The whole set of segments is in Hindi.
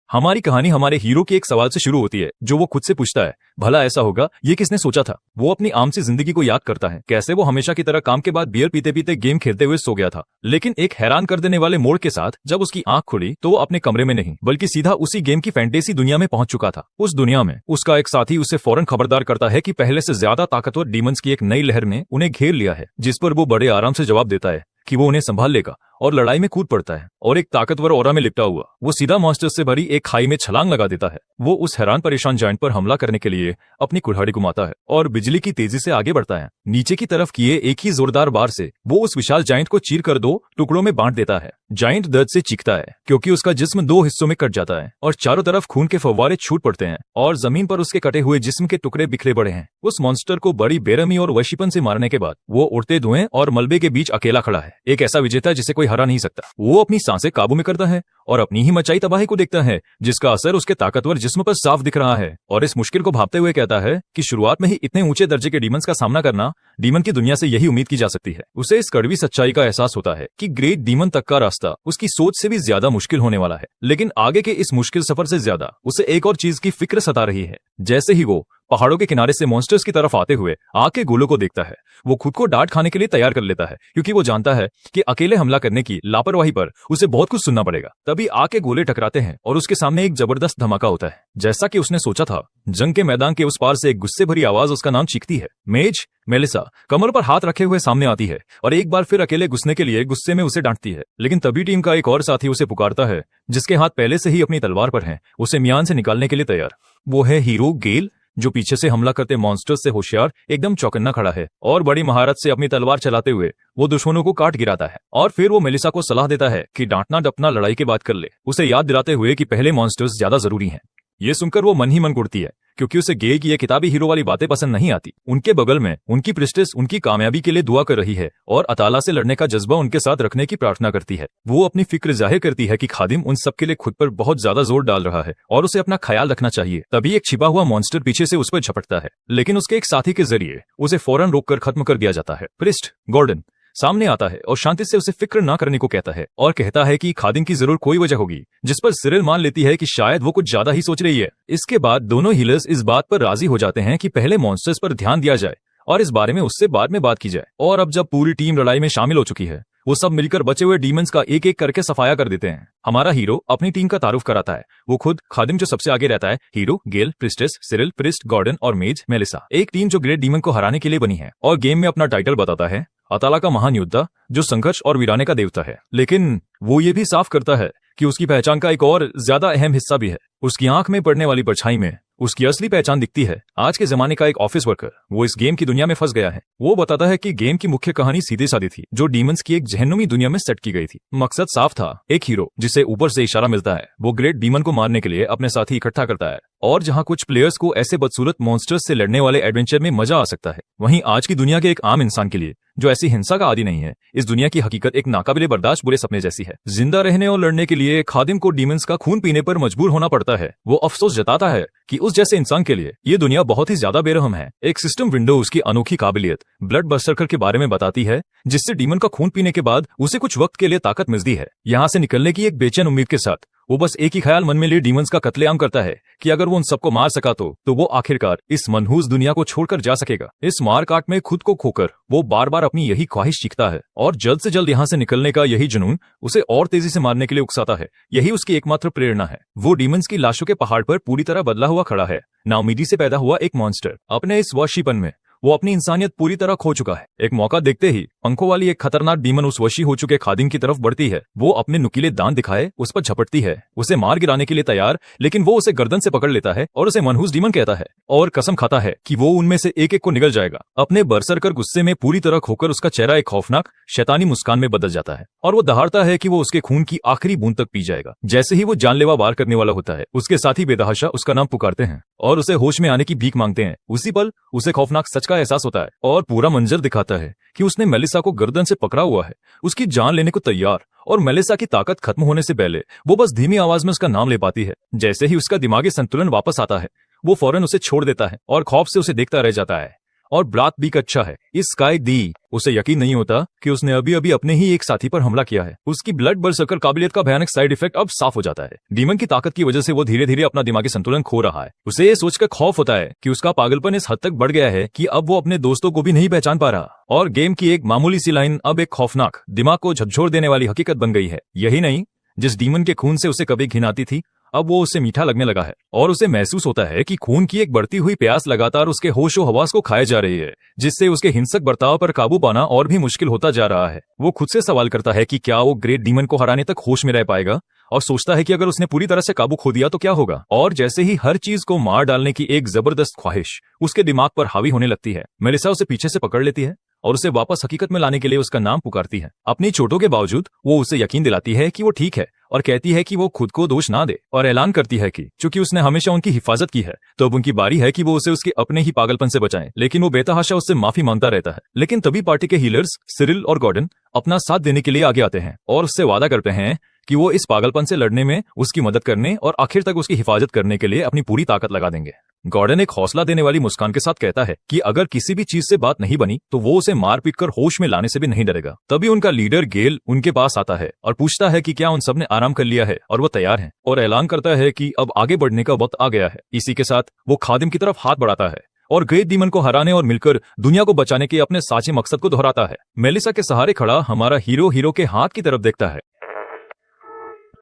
हमारी कहानी हमारे हीरो के एक सवाल से शुरू होती है जो वो खुद से पूछता है, भला ऐसा होगा ये किसने सोचा था। वो अपनी आम सी जिंदगी को याद करता है, कैसे वो हमेशा की तरह काम के बाद बियर पीते पीते गेम खेलते हुए सो गया था, लेकिन एक हैरान कर देने वाले मोड़ के साथ जब उसकी आंख खुली तो वो अपने कमरे में नहीं बल्कि सीधा उसी गेम की फैंटेसी दुनिया में पहुंच चुका था। उस दुनिया में उसका एक साथी उसे फौरन खबरदार करता है कि पहले से ज्यादा ताकतवर डीमंस की एक नई लहर ने उन्हें घेर लिया है, जिस पर वो बड़े आराम से जवाब देता है कि वो उन्हें संभाल लेगा और लड़ाई में कूद पड़ता है और एक ताकतवर ऑरा में लिपटा हुआ वो सीधा मॉन्स्टर्स से भरी एक खाई में छलांग लगा देता है। वो उस हैरान परेशान जायंट पर हमला करने के लिए अपनी कुल्हाड़ी घुमाता है और बिजली की तेजी से आगे बढ़ता है। नीचे की तरफ किए एक ही जोरदार बार से वो उस विशाल जायंट को चीर कर 2 टुकड़ों में बांट देता है। जायंट दर्द से चीखता है क्योंकि उसका जिस्म 2 हिस्सों में कट जाता है और चारों तरफ खून के फव्वारे छूट पड़ते हैं और जमीन पर उसके कटे हुए जिस्म के टुकड़े बिखरे पड़े हैं। उस मॉन्स्टर को बड़ी बेरहमी और वशीपन से मारने के बाद वो उड़ते धुएं और मलबे के बीच अकेला खड़ा है, एक ऐसा विजेता जिसे कोई हरा नहीं सकता। वो अपनी सांसें काबू में करता है और अपनी ही मचाई तबाही को देखता है जिसका असर उसके ताकतवर जिस्म पर साफ दिख रहा है, और इस मुश्किल को भांपते हुए कहता है कि शुरुआत में ही इतने ऊंचे दर्जे के डीमंस का सामना करना डीमन की दुनिया से यही उम्मीद की जा सकती है। उसे इस कड़वी सच्चाई का एहसास होता है कि ग्रेट डीमन तक का रास्ता उसकी सोच से भी ज्यादा मुश्किल होने वाला है, लेकिन आगे के इस मुश्किल सफर से ज्यादा उसे एक और चीज की फिक्र सता रही है। जैसे ही वो पहाड़ों के किनारे से मॉन्स्टर्स की तरफ आते हुए आग के गोलों को देखता है, वो खुद को डांट खाने के लिए तैयार कर लेता है क्योंकि वो जानता है कि अकेले हमला करने की लापरवाही पर उसे बहुत कुछ सुनना पड़ेगा। तभी आग के गोले टकराते हैं और उसके सामने एक जबरदस्त धमाका होता है। जैसा कि उसने सोचा था, जंग के मैदान के उस पार से एक गुस्से भरी आवाज उसका नाम चीखती है। मेज मेलिसा कमर पर हाथ रखे हुए सामने आती है और एक बार फिर अकेले घुसने के लिए गुस्से में उसे डांटती है, लेकिन तभी टीम का एक और साथी उसे पुकारता है जिसके हाथ पहले से ही अपनी तलवार पर हैं, उसे म्यान से निकालने के लिए तैयार। वो है हीरो गेल, जो पीछे से हमला करते मॉन्स्टर्स से होशियार एकदम चौकन्ना खड़ा है और बड़ी महारत से अपनी तलवार चलाते हुए वो दुश्मनों को काट गिराता है। और फिर वो मेलिसा को सलाह देता है कि डांटना डपना लड़ाई के बाद कर ले, उसे याद दिलाते हुए कि पहले मॉन्स्टर्स ज्यादा जरूरी हैं। ये सुनकर वो मन ही मन कुड़ती है क्योंकि उसे गेल की ये किताबी हीरो वाली बातें पसंद नहीं आती। उनके बगल में उनकी प्रिस्टेस उनकी कामयाबी के लिए दुआ कर रही है और अताला से लड़ने का जज्बा उनके साथ रखने की प्रार्थना करती है। वो अपनी फिक्र जाहिर करती है कि खादिम उन सब के लिए खुद पर बहुत ज्यादा जोर डाल रहा है और उसे अपना ख्याल रखना चाहिए। तभी एक छिपा हुआ मॉन्स्टर पीछे से उस पर झपटता है, लेकिन उसके एक साथी के जरिए उसे फौरन रोककर खत्म कर दिया जाता है। प्रिस्ट गॉर्डन सामने आता है और शांति से उसे फिक्र ना करने को कहता है और कहता है कि खादिम की जरूर कोई वजह होगी, जिस पर सिरिल मान लेती है कि शायद वो कुछ ज्यादा ही सोच रही है। इसके बाद दोनों हीलर्स इस बात पर राजी हो जाते हैं कि पहले मॉन्स्टर्स पर ध्यान दिया जाए और इस बारे में उससे बाद में बात की जाए। और अब जब पूरी टीम लड़ाई में शामिल हो चुकी है, वो सब मिलकर बचे हुए डीमंस का एक एक करके सफाया कर देते हैं। हमारा हीरो अपनी टीम का तारुफ कराता है। वो खुद खादिम जो सबसे आगे रहता है, हीरो गेल, प्रिस्टेस, सिरिल, प्रिस्ट, गॉर्डन और मेज मेलिसा, एक टीम जो ग्रेट डीमन को हराने के लिए बनी है, और गेम में अपना टाइटल बताता है अताला का महान योद्धा जो संघर्ष और वीराने का देवता है। लेकिन वो ये भी साफ करता है कि उसकी पहचान का एक और ज्यादा अहम हिस्सा भी है। उसकी आंख में पड़ने वाली परछाई में उसकी असली पहचान दिखती है। आज के जमाने का एक ऑफिस वर्कर वो इस गेम की दुनिया में फंस गया है। वो बताता है कि गेम की मुख्य कहानी सीधी सादी थी, जो डीमंस की एक जहन्नुमी दुनिया में सेट की गई थी। मकसद साफ था, एक हीरो जिसे ऊपर से इशारा मिलता है, वो ग्रेट डीमन को मारने के लिए अपने साथी इकट्ठा करता है। और जहां कुछ प्लेयर्स को ऐसे बदसूरत मॉन्स्टर्स से लड़ने वाले एडवेंचर में मजा आ सकता है, वहीं आज की दुनिया के एक आम इंसान के लिए जो ऐसी हिंसा का आदी नहीं है, इस दुनिया की हकीकत एक नाकाबिले बर्दाश्त बुरे सपने जैसी है। जिंदा रहने और लड़ने के लिए खादिम को डीमंस का खून पीने पर मजबूर होना पड़ता है। वो अफसोस जताता है कि उस जैसे इंसान के लिए ये दुनिया बहुत ही ज्यादा बेरहम है। एक सिस्टम विंडो उसकी अनोखी काबिलियत ब्लड बर्सर्कर के बारे में बताती है, जिससे डीमन का खून पीने के बाद उसे कुछ वक्त के लिए ताकत मिलती है। यहाँ से निकलने की एक बेचैन उम्मीद के साथ वो बस एक ही ख्याल मन में लिए डीमंस का कत्लेआम करता है कि अगर वो उन सबको मार सका तो वो आखिरकार इस मनहूस दुनिया को छोड़कर जा सकेगा। इस मार काट में खुद को खोकर वो बार बार अपनी यही ख्वाहिश चीखता है और जल्द से जल्द यहाँ से निकलने का यही जुनून उसे और तेजी से मारने के लिए उकसाता है। यही उसकी एकमात्र प्रेरणा है। वो डीमंस की लाशों के पहाड़ पर पूरी तरह बदला हुआ खड़ा है, नाउमीदी से पैदा हुआ एक मॉन्स्टर। अपने इस वशीपन में वो अपनी इंसानियत पूरी तरह खो चुका है। एक मौका देखते ही पंखों वाली एक खतरनाक डीमन उस वशी हो चुके खादिम की तरफ बढ़ती है। वो अपने नुकीले दांत दिखाए उस पर झपटती है, उसे मार गिराने के लिए तैयार, लेकिन वो उसे गर्दन से पकड़ लेता है और उसे मनहूस डीमन कहता है और कसम खाता है कि वो उनमें से एक एक को निगल जाएगा। अपने बरसरकर गुस्से में पूरी तरह खोकर उसका चेहरा एक खौफनाक शैतानी मुस्कान में बदल जाता है और वो दहाड़ता है कि वो उसके खून की आखिरी बूंद तक पी जाएगा। जैसे ही वो जानलेवा वार करने वाला होता है, उसके साथी बेतहाशा उसका नाम पुकारते हैं और उसे होश में आने की भीख मांगते हैं। उसी पल उसे खौफनाक सच का एहसास होता है और पूरा मंजर दिखाता है कि उसने मेलिसा को गर्दन से पकड़ा हुआ है, उसकी जान लेने को तैयार, और मेलिसा की ताकत खत्म होने से पहले वो बस धीमी आवाज में उसका नाम ले पाती है। जैसे ही उसका दिमागी संतुलन वापस आता है, वो फौरन उसे छोड़ देता है और खौफ से उसे देखता रह जाता है। और ब्लाथ भी अच्छा है। इस स्काई दी उसे यकीन नहीं होता कि उसने अभी अभी अपने ही एक साथी पर हमला किया है। उसकी ब्लड बरसकर काबिलियत का भयानक साइड इफेक्ट अब साफ हो जाता है। डीमन की ताकत की वजह से वो धीरे धीरे अपना दिमागी संतुलन खो रहा है। उसे ये सोचकर खौफ होता है कि उसका पागलपन इस हद तक बढ़ गया है कि अब वो अपने दोस्तों को भी नहीं पहचान पा रहा, और गेम की एक मामूली सी लाइन अब एक खौफनाक, दिमाग को झकझोर देने वाली हकीकत बन गई है। यही नहीं, जिस डीमन के खून से उसे कभी घिन आती थी, अब वो उसे मीठा लगने लगा है, और उसे महसूस होता है कि खून की एक बढ़ती हुई प्यास लगातार उसके होशो हवास को खाए जा रही है, जिससे उसके हिंसक बर्ताव पर काबू पाना और भी मुश्किल होता जा रहा है। वो खुद से सवाल करता है कि क्या वो ग्रेट डीमन को हराने तक होश में रह पाएगा, और सोचता है कि अगर उसने पूरी तरह से काबू खो दिया तो क्या होगा। और जैसे ही हर चीज को मार डालने की एक जबरदस्त ख्वाहिश उसके दिमाग पर हावी होने लगती है, मेलिसा उसे पीछे से पकड़ लेती है और उसे वापस हकीकत में लाने के लिए उसका नाम पुकारती है। अपनी चोटों के बावजूद वो उसे यकीन दिलाती है कि वो ठीक है, और कहती है कि वो खुद को दोष ना दे, और ऐलान करती है कि चूंकि उसने हमेशा उनकी हिफाजत की है तो अब उनकी बारी है कि वो उसे उसके अपने ही पागलपन से बचाएं। लेकिन वो बेतहाशा उससे माफी मांगता रहता है। लेकिन तभी पार्टी के हीलर्स सिरिल और गॉर्डन अपना साथ देने के लिए आगे आते हैं और उससे वादा करते हैं कि वो इस पागलपन से लड़ने में उसकी मदद करने और आखिर तक उसकी हिफाजत करने के लिए अपनी पूरी ताकत लगा देंगे। गॉर्डन एक हौसला देने वाली मुस्कान के साथ कहता है कि अगर किसी भी चीज से बात नहीं बनी तो वो उसे मार पीट कर होश में लाने से भी नहीं डरेगा। तभी उनका लीडर गेल उनके पास आता है और पूछता है कि क्या उन सब ने आराम कर लिया है और वो तैयार हैं, और ऐलान करता है कि अब आगे बढ़ने का वक्त आ गया है। इसी के साथ वो खादिम की तरफ हाथ बढ़ाता है और ग्रेट डीमन को हराने और मिलकर दुनिया को बचाने के अपने साचे मकसद को दोहराता है। मेलिसा के सहारे खड़ा हमारा हीरो के हाथ की तरफ देखता है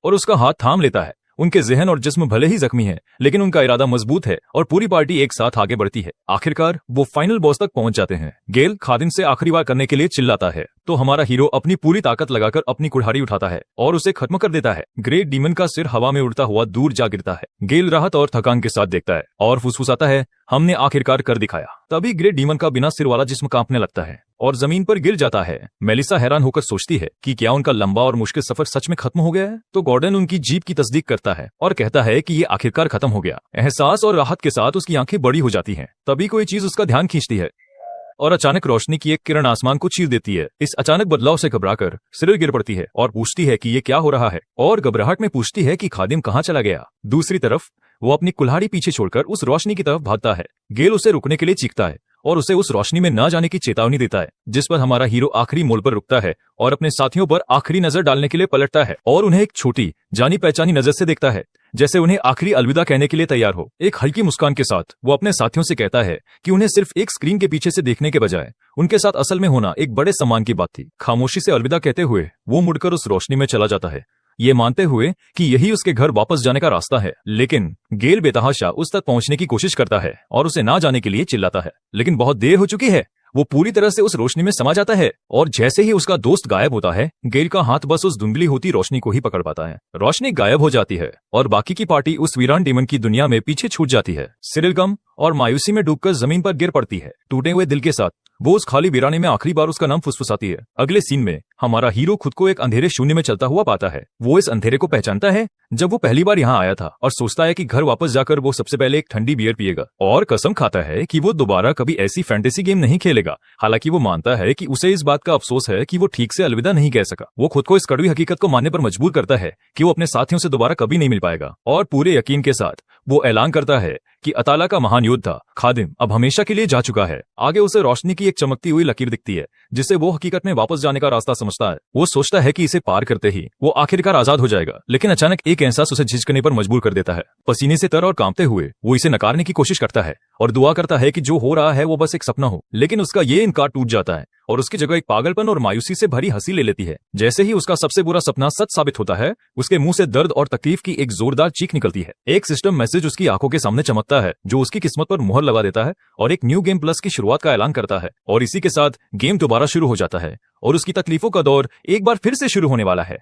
और उसका हाथ थाम लेता है। उनके जहन और जिस्म भले ही जख्मी है, लेकिन उनका इरादा मजबूत है और पूरी पार्टी एक साथ आगे बढ़ती है। आखिरकार वो फाइनल बॉस तक पहुंच जाते हैं। गेल खादिम से आखिरी बार करने के लिए चिल्लाता है तो हमारा हीरो अपनी पूरी ताकत लगाकर अपनी कुल्हाड़ी उठाता है और उसे खत्म कर देता है। ग्रेट डीमन का सिर हवा में उड़ता हुआ दूर जा गिरता है। गेल राहत और थकान के साथ देखता है और फुसफुसाता है, हमने आखिरकार कर दिखाया। तभी ग्रेट डीमन का बिना सिर वाला जिस्म कांपने लगता है और जमीन पर गिर जाता है। मेलिसा हैरान होकर सोचती है कि क्या उनका लंबा और मुश्किल सफर सच में खत्म हो गया है। तो गॉर्डन उनकी जीप की तस्दीक करता है और कहता है कि ये आखिरकार खत्म हो गया। एहसास और राहत के साथ उसकी आंखें बड़ी हो जाती हैं। तभी कोई चीज उसका ध्यान खींचती है और अचानक रोशनी की एक किरण आसमान को चीर देती है। इस अचानक बदलाव से घबराकर सिरिल गिर पड़ती है और पूछती है कि ये क्या हो रहा है, और घबराहट में पूछती है कि खादिम कहाँ चला गया। दूसरी तरफ वो अपनी कुल्हाड़ी पीछे छोड़कर उस रोशनी की तरफ भागता है। गेल उसे रुकने के लिए चीखता है और उसे उस रोशनी में न जाने की चेतावनी देता है, जिस पर हमारा हीरो आखिरी मोड़ पर रुकता है और अपने साथियों पर आखिरी नजर डालने के लिए पलटता है और उन्हें एक छोटी जानी पहचानी नजर से देखता है, जैसे उन्हें आखिरी अलविदा कहने के लिए तैयार हो। एक हल्की मुस्कान के साथ वो अपने साथियों से कहता है कि उन्हें सिर्फ एक स्क्रीन के पीछे से देखने के बजाय उनके साथ असल में होना एक बड़े सम्मान की बात थी। खामोशी से अलविदा कहते हुए वो मुड़कर उस रोशनी में चला जाता है, ये मानते हुए कि यही उसके घर वापस जाने का रास्ता है। लेकिन गेल बेतहाशा उस तक पहुंचने की कोशिश करता है और उसे ना जाने के लिए चिल्लाता है, लेकिन बहुत देर हो चुकी है। वो पूरी तरह से उस रोशनी में समा जाता है और जैसे ही उसका दोस्त गायब होता है, गेल का हाथ बस उस धुंधली होती रोशनी को ही पकड़ पाता है। रोशनी गायब हो जाती है और बाकी की पार्टी उस वीरान डीमन की दुनिया में पीछे छूट जाती है। सिरिल गम और मायूसी में डूबकर जमीन पर गिर पड़ती है। टूटे हुए दिल के साथ वो उस खाली वीराने में आखिरी बार उसका नाम फुसफुसाती है। अगले सीन में हमारा हीरो खुद को एक अंधेरे शून्य में चलता हुआ पाता है। वो इस अंधेरे को पहचानता है जब वो पहली बार यहाँ आया था और सोचता है कि घर वापस जाकर वो सबसे पहले एक ठंडी बियर पिएगा और कसम खाता है कि वो दोबारा कभी ऐसी फैंटेसी गेम नहीं खेलेगा। हालांकि वो मानता है कि उसे इस बात का अफसोस है कि वो ठीक से अलविदा नहीं कह सका। वो खुद को इस कड़वी हकीकत को मानने पर मजबूर करता है कि वो अपने साथियों से दोबारा कभी नहीं मिल पाएगा, और पूरे यकीन के साथ वो ऐलान करता है कि अताला का महान योद्धा खादिम अब हमेशा के लिए जा चुका है। आगे उसे रोशनी की एक चमकती हुई लकीर दिखती है, जिससे वो हकीकत में वापस जाने का रास्ता समझता है। वो सोचता है कि इसे पार करते ही वो आखिरकार आजाद हो जाएगा, लेकिन अचानक एक एहसास उसे झिझकने पर मजबूर कर देता है। पसीने से तर और कांपते हुए वो इसे नकारने की कोशिश करता है और दुआ करता है कि जो हो रहा है वो बस एक सपना हो, लेकिन उसका ये इनकार टूट जाता है और उसकी जगह एक पागलपन और मायूसी से भरी हंसी ले लेती है। जैसे ही उसका सबसे बुरा सपना सच साबित होता है, उसके मुंह से दर्द और तकलीफ की एक जोरदार चीख निकलती है। एक सिस्टम मैसेज उसकी आंखों के सामने चमकता है जो उसकी किस्मत पर मुहर लगा देता है और एक न्यू गेम प्लस की शुरुआत का ऐलान करता है। और इसी के साथ गेम दोबारा शुरू हो जाता है और उसकी तकलीफों का दौर एक बार फिर से शुरू होने वाला है।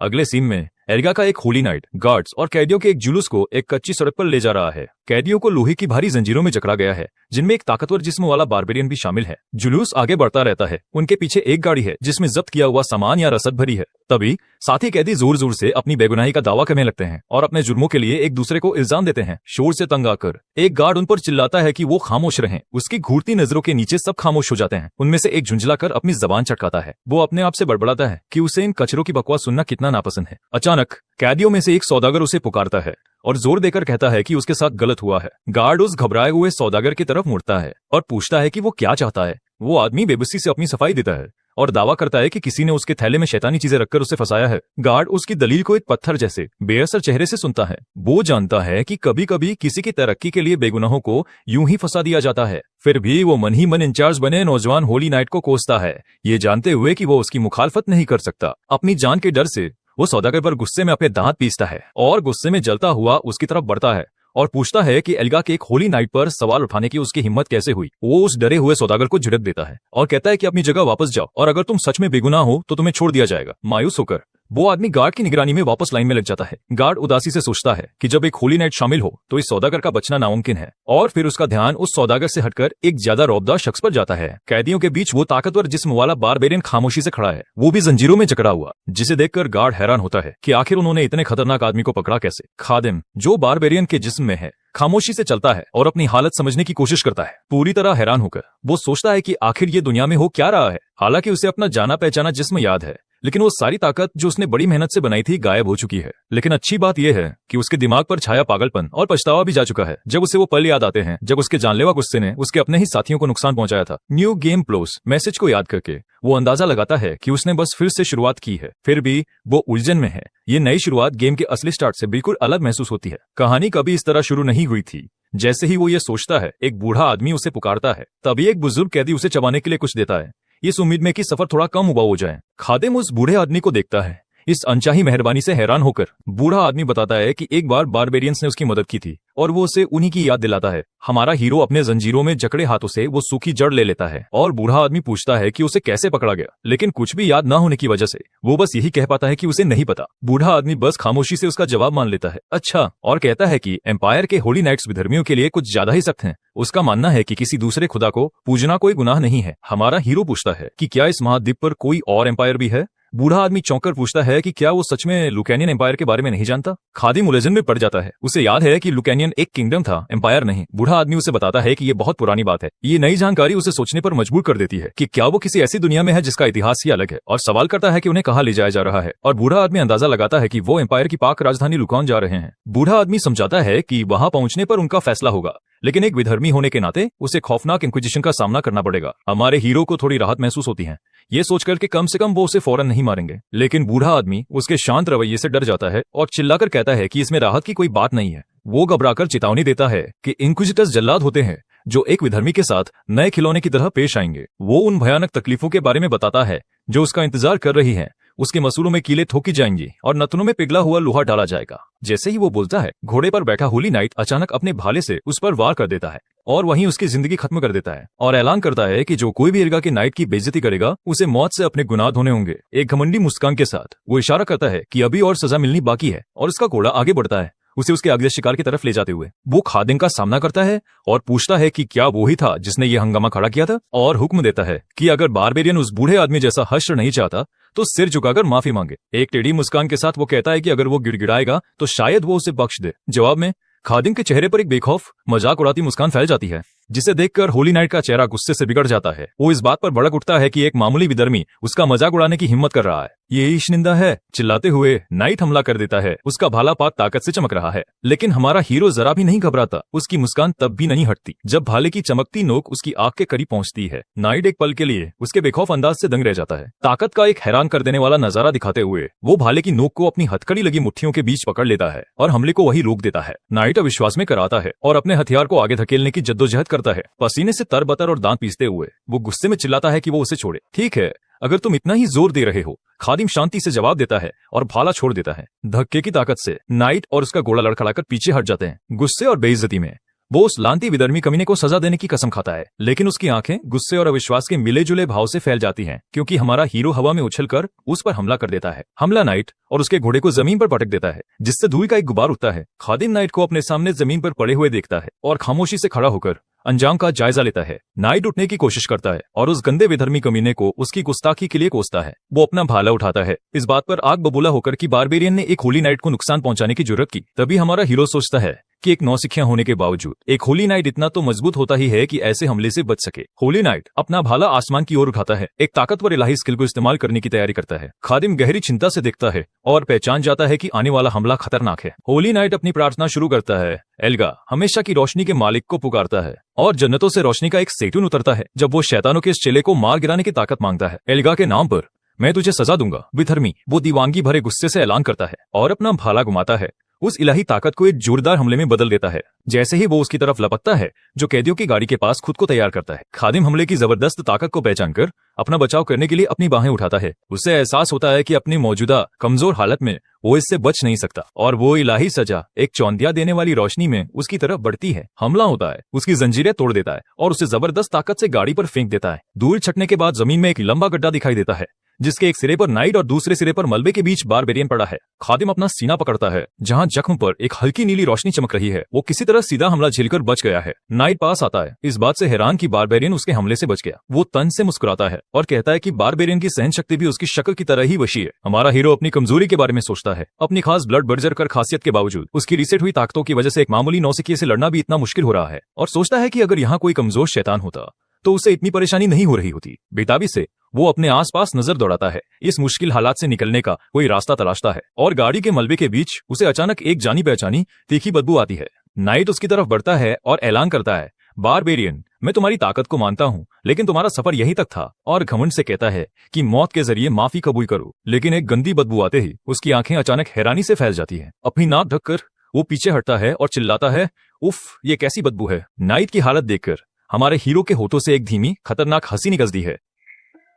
अगले सीन में एरिगा का एक होली नाइट गार्ड्स और कैदियों के एक जुलूस को एक कच्ची सड़क पर ले जा रहा है। कैदियों को लोहे की भारी जंजीरों में जकड़ा गया है, जिनमें एक ताकतवर जिस्म वाला बारबेरियन भी शामिल है। जुलूस आगे बढ़ता रहता है। उनके पीछे एक गाड़ी है जिसमें जब्त किया हुआ सामान या रसद भरी है। तभी साथी कैदी जोर जोर से अपनी बेगुनाही का दावा करने लगते हैं और अपने जुर्मों के लिए एक दूसरे को इल्जाम देते हैं। शोर से तंग आकर एक गार्ड उन पर चिल्लाता है कि वो खामोश रहें। उसकी घूरती नजरों के नीचे सब खामोश हो जाते हैं। उनमें से एक झुंझलाकर अपनी जबान चटकाता है। वो अपने आप से बड़बड़ाता है कि उसे इन कचरों की बकवास सुनना कितना नापसंद है। अचानक अचानक कैदियों में से एक सौदागर उसे पुकारता है और जोर देकर कहता है कि उसके साथ गलत हुआ है। गार्ड उस घबराए हुए सौदागर की तरफ मुड़ता है और पूछता है कि वो क्या चाहता है। वो आदमी बेबसी से अपनी सफाई देता है और दावा करता है कि किसी ने उसके थैले में शैतानी चीजें रखकर उसे फंसाया है। गार्ड उसकी दलील को एक पत्थर जैसे बेअसर चेहरे से सुनता है। वो जानता है कि कभी कभी किसी की तरक्की के लिए बेगुनाहों को यूं ही फंसा दिया जाता है। फिर भी वो मन ही मन इंचार्ज बने नौजवान होली नाइट को कोसता है, ये जानते हुए कि वो उसकी मुखालफत नहीं कर सकता। अपनी जान के डर से वो सौदागर पर गुस्से में अपने दांत पीसता है और गुस्से में जलता हुआ उसकी तरफ बढ़ता है और पूछता है कि एल्गा के एक होली नाइट पर सवाल उठाने की उसकी हिम्मत कैसे हुई। वो उस डरे हुए सौदागर को झिड़क देता है और कहता है कि अपनी जगह वापस जाओ और अगर तुम सच में बेगुनाह हो तो तुम्हें छोड़ दिया जाएगा। मायूस होकर वो आदमी गार्ड की निगरानी में वापस लाइन में लग जाता है। गार्ड उदासी से सोचता है कि जब एक होली नाइट शामिल हो तो इस सौदागर का बचना नामुमकिन है और फिर उसका ध्यान उस सौदागर से हटकर एक ज्यादा रौबदार शख्स पर जाता है। कैदियों के बीच वो ताकतवर जिस्म वाला बारबेरियन खामोशी से खड़ा है, वो भी जंजीरों में जकड़ा हुआ, जिसे देखकर गार्ड हैरान होता है कि आखिर उन्होंने इतने खतरनाक आदमी को पकड़ा कैसे। खादिम जो बारबेरियन के जिस्म में है खामोशी से चलता है और अपनी हालत समझने की कोशिश करता है। पूरी तरह हैरान होकर वो सोचता है कि आखिर ये दुनिया में हो क्या रहा है। हालांकि उसे अपना जाना पहचाना जिस्म याद है, लेकिन वो सारी ताकत जो उसने बड़ी मेहनत से बनाई थी गायब हो चुकी है। लेकिन अच्छी बात यह है कि उसके दिमाग पर छाया पागलपन और पछतावा भी जा चुका है। जब उसे वो पल याद आते हैं जब उसके जानलेवा गुस्से ने उसके अपने ही साथियों को नुकसान पहुंचाया था। न्यू गेम प्लस मैसेज को याद करके वो अंदाजा लगाता है कि उसने बस फिर से शुरुआत की है। फिर भी वो उलझन में है। ये नई शुरुआत गेम के असली स्टार्ट से बिल्कुल अलग महसूस होती है। कहानी कभी इस तरह शुरू नहीं हुई थी। जैसे ही वो ये सोचता है, एक बूढ़ा आदमी उसे पुकारता है। तभी एक बुजुर्ग कैदी उसे चबाने के लिए कुछ देता है, इस उम्मीद में कि सफर थोड़ा कम उबाऊ हो जाए। खादिम उस बूढ़े आदमी को देखता है। इस अनचाही मेहरबानी से हैरान होकर बूढ़ा आदमी बताता है कि एक बार बारबेरियंस ने उसकी मदद की थी और वो उसे उन्हीं की याद दिलाता है। हमारा हीरो अपने जंजीरों में जकड़े हाथों से वो सूखी जड़ ले लेता है और बूढ़ा आदमी पूछता है कि उसे कैसे पकड़ा गया, लेकिन कुछ भी याद न होने की वजह से वो बस यही कह पाता है कि उसे नहीं पता। बूढ़ा आदमी बस खामोशी से उसका जवाब मान लेता है, अच्छा, और कहता है कि एम्पायर के होली नाइट्स विधर्मियों के लिए कुछ ज्यादा ही सख्त हैं। उसका मानना है कि किसी दूसरे खुदा को पूजना कोई गुनाह नहीं है। हमारा हीरो पूछता है कि क्या इस महाद्वीप पर कोई और एम्पायर भी है। बूढ़ा आदमी चौंककर पूछता है कि क्या वो सच में लुकैनियन एम्पायर के बारे में नहीं जानता। खादिम उलझन में पड़ जाता है। उसे याद है कि लुकैनियन एक किंगडम था, एम्पायर नहीं। बूढ़ा आदमी उसे बताता है कि ये बहुत पुरानी बात है। ये नई जानकारी उसे सोचने पर मजबूर कर देती है कि क्या वो किसी ऐसी दुनिया में है जिसका इतिहास ही अलग है, और सवाल करता है कि उन्हें कहाँ ले जाया जा रहा है। और बूढ़ा आदमी अंदाजा लगाता है कि वो एम्पायर की पाक राजधानी लुकान जा रहे हैं। बूढ़ा आदमी समझाता है कि वहां पहुंचने पर उनका फैसला होगा, लेकिन एक विधर्मी होने के नाते उसे खौफनाक इंक्विजिशन का सामना करना पड़ेगा। हमारे हीरो को थोड़ी राहत महसूस होती है, ये सोचकर कि कम से कम वो उसे फौरन नहीं मारेंगे। लेकिन बूढ़ा आदमी उसके शांत रवैये से डर जाता है और चिल्लाकर कहता है कि इसमें राहत की कोई बात नहीं है। वो घबराकर चेतावनी देता है कि इंक्विजिटर्स जल्लाद होते हैं जो एक विधर्मी के साथ नए खिलौने की तरह पेश आएंगे। वो उन भयानक तकलीफों के बारे में बताता है जो उसका इंतजार कर रही है। उसके मसूलों में कीलें ठोकी जाएंगी और नथनों में पिघला हुआ लोहा डाला जाएगा। जैसे ही वो बोलता है, घोड़े पर बैठा होली नाइट अचानक अपने भाले से उस पर वार कर देता है और वहीं उसकी जिंदगी खत्म कर देता है और ऐलान करता है कि जो कोई भी एल्गा के नाइट की बेइज्जती करेगा उसे मौत से अपने गुनाह धोने होंगे। एक घमंडी मुस्कान के साथ वो इशारा करता है कि अभी और सजा मिलनी बाकी है और उसका घोड़ा आगे बढ़ता है, उसे उसके अगले शिकार की तरफ ले जाते हुए। वो खादिम का सामना करता है और पूछता है कि क्या वो ही था जिसने ये हंगामा खड़ा किया था, और हुक्म देता है कि अगर बारबेरियन उस बूढ़े आदमी जैसा हश्र नहीं चाहता तो सिर झुकाकर माफी मांगे। एक टेढ़ी मुस्कान के साथ वो कहता है कि अगर वो गिड़गिड़ाएगा तो शायद वो उसे बख्श दे। जवाब में खादिम के चेहरे पर एक बेखौफ मजाक उड़ाती मुस्कान फैल जाती है, जिसे देखकर होली नाइट का चेहरा गुस्से से बिगड़ जाता है। वो इस बात पर भड़क उठता है कि एक मामूली विधर्मी उसका मजाक उड़ाने की हिम्मत कर रहा है। ये ईशनिंदा है। चिल्लाते हुए नाइट हमला कर देता है। उसका भाला पात ताकत से चमक रहा है, लेकिन हमारा हीरो जरा भी नहीं घबराता। उसकी मुस्कान तब भी नहीं हटती जब भाले की चमकती नोक उसकी आंख के करीब पहुंचती है। नाइट एक पल के लिए उसके बेखौफ अंदाज से दंग रह जाता है। ताकत का एक हैरान कर देने वाला नजारा दिखाते हुए वो भाले की नोक को अपनी हथकड़ी लगी मुट्ठियों के बीच पकड़ लेता है और हमले को वही रोक देता है। नाइट अविश्वास में कराता है और अपने हथियार को आगे धकेलने की जद्दोजहद करता है। पसीने से तरबतर और दांत पीसते हुए वो गुस्से में चिल्लाता है कि वो उसे छोड़े। ठीक है, अगर तुम इतना ही जोर दे रहे हो, खादिम शांति से जवाब देता है और भाला छोड़ देता है। धक्के की ताकत से नाइट और उसका घोड़ा लड़खड़ाकर पीछे हट जाते हैं। गुस्से और बेइज्जती में वो उस लांती विधर्मी कमीने को सजा देने की कसम खाता है, लेकिन उसकी आंखें गुस्से और अविश्वास के मिले जुले भाव से फैल जाती हैं, क्योंकि हमारा हीरो हवा में उछलकर उस पर हमला कर देता है। हमला नाइट और उसके घोड़े को जमीन पर पटक देता है, जिससे धूल का एक गुबार उठता है। खादिम नाइट को अपने सामने जमीन पर पड़े हुए देखता है और खामोशी से खड़ा होकर अंजाम का जायजा लेता है। नाइट उठने की कोशिश करता है और उस गंदे विधर्मी कमीने को उसकी गुस्ताखी के लिए कोसता है। वो अपना भाला उठाता है, इस बात पर आग बबूला होकर कि बारबेरियन ने एक होली नाइट को नुकसान पहुंचाने की जुर्रत की। तभी हमारा हीरो सोचता है कि एक नौसिखिया होने के बावजूद एक होली नाइट इतना तो मजबूत होता ही है कि ऐसे हमले से बच सके। होली नाइट अपना भाला आसमान की ओर उठाता है, एक ताकतवर इलाही स्किल को इस्तेमाल करने की तैयारी करता है। खादिम गहरी चिंता से देखता है और पहचान जाता है कि आने वाला हमला खतरनाक है। होली नाइट अपनी प्रार्थना शुरू करता है। एल्गा हमेशा की रोशनी के मालिक को पुकारता है और जन्नतों से रोशनी का एक सेतुन उतरता है जब वो शैतानों के इस चेले को मार गिराने की ताकत मांगता है। एल्गा के नाम पर मैं तुझे सजा दूंगा, विधर्मी वो दीवानगी भरे गुस्से से ऐलान करता है और अपना भाला घुमाता है। उस इलाही ताकत को एक जोरदार हमले में बदल देता है। जैसे ही वो उसकी तरफ लपकता है, जो कैदियों की गाड़ी के पास खुद को तैयार करता है। खादिम हमले की जबरदस्त ताकत को पहचान कर अपना बचाव करने के लिए अपनी बाहें उठाता है। उसे एहसास होता है कि अपनी मौजूदा कमजोर हालत में वो इससे बच नहीं सकता और वो इलाही सजा एक चौंधिया देने वाली रोशनी में उसकी तरफ बढ़ती है। हमला होता है, उसकी जंजीरें तोड़ देता है और उसे जबरदस्त ताकत से गाड़ी पर फेंक देता है। दूर छटने के बाद जमीन में एक लंबा गड्ढा दिखाई देता है जिसके एक सिरे पर नाइट और दूसरे सिरे पर मलबे के बीच बारबेरियन पड़ा है। खादिम अपना सीना पकड़ता है जहां जख्म पर एक हल्की नीली रोशनी चमक रही है। वो किसी तरह सीधा हमला झेलकर बच गया है। नाइट पास आता है, इस बात से हैरान कि बारबेरियन उसके हमले से बच गया। वो तन से मुस्कुराता है और कहता है कि बारबेरियन की सहन शक्ति भी उसकी शक्ल की तरह ही वशी है। हमारा हीरो अपनी कमजोरी के बारे में सोचता है। अपनी खास ब्लड बर्जर कर खासियत के बावजूद उसकी रीसेट हुई ताकतों की वजह से एक मामूली नौसिखिए से लड़ना भी इतना मुश्किल हो रहा है और सोचता है कि अगर यहाँ कोई कमजोर शैतान होता तो उसे इतनी परेशानी नहीं हो रही होती। बेताबी से वो अपने आसपास नजर दौड़ाता है, इस मुश्किल हालात से निकलने का कोई रास्ता तलाशता है और गाड़ी के मलबे के बीच उसे अचानक एक जानी पहचानी तीखी बदबू आती है। नाइट उसकी तरफ बढ़ता है और ऐलान करता है, बारबेरियन मैं तुम्हारी ताकत को मानता हूँ लेकिन तुम्हारा सफर यहीं तक था, और घमंड से कहता है कि मौत के जरिए माफी कबूल करो। लेकिन एक गंदी बदबू आते ही उसकी आंखें अचानक हैरानी से फैल जाती है। अपनी नाक ढककर वो पीछे हटता है और चिल्लाता है, उफ ये कैसी बदबू है। नाइट की हालत देखकर हमारे हीरो के होठों से एक धीमी खतरनाक हंसी निकलती है।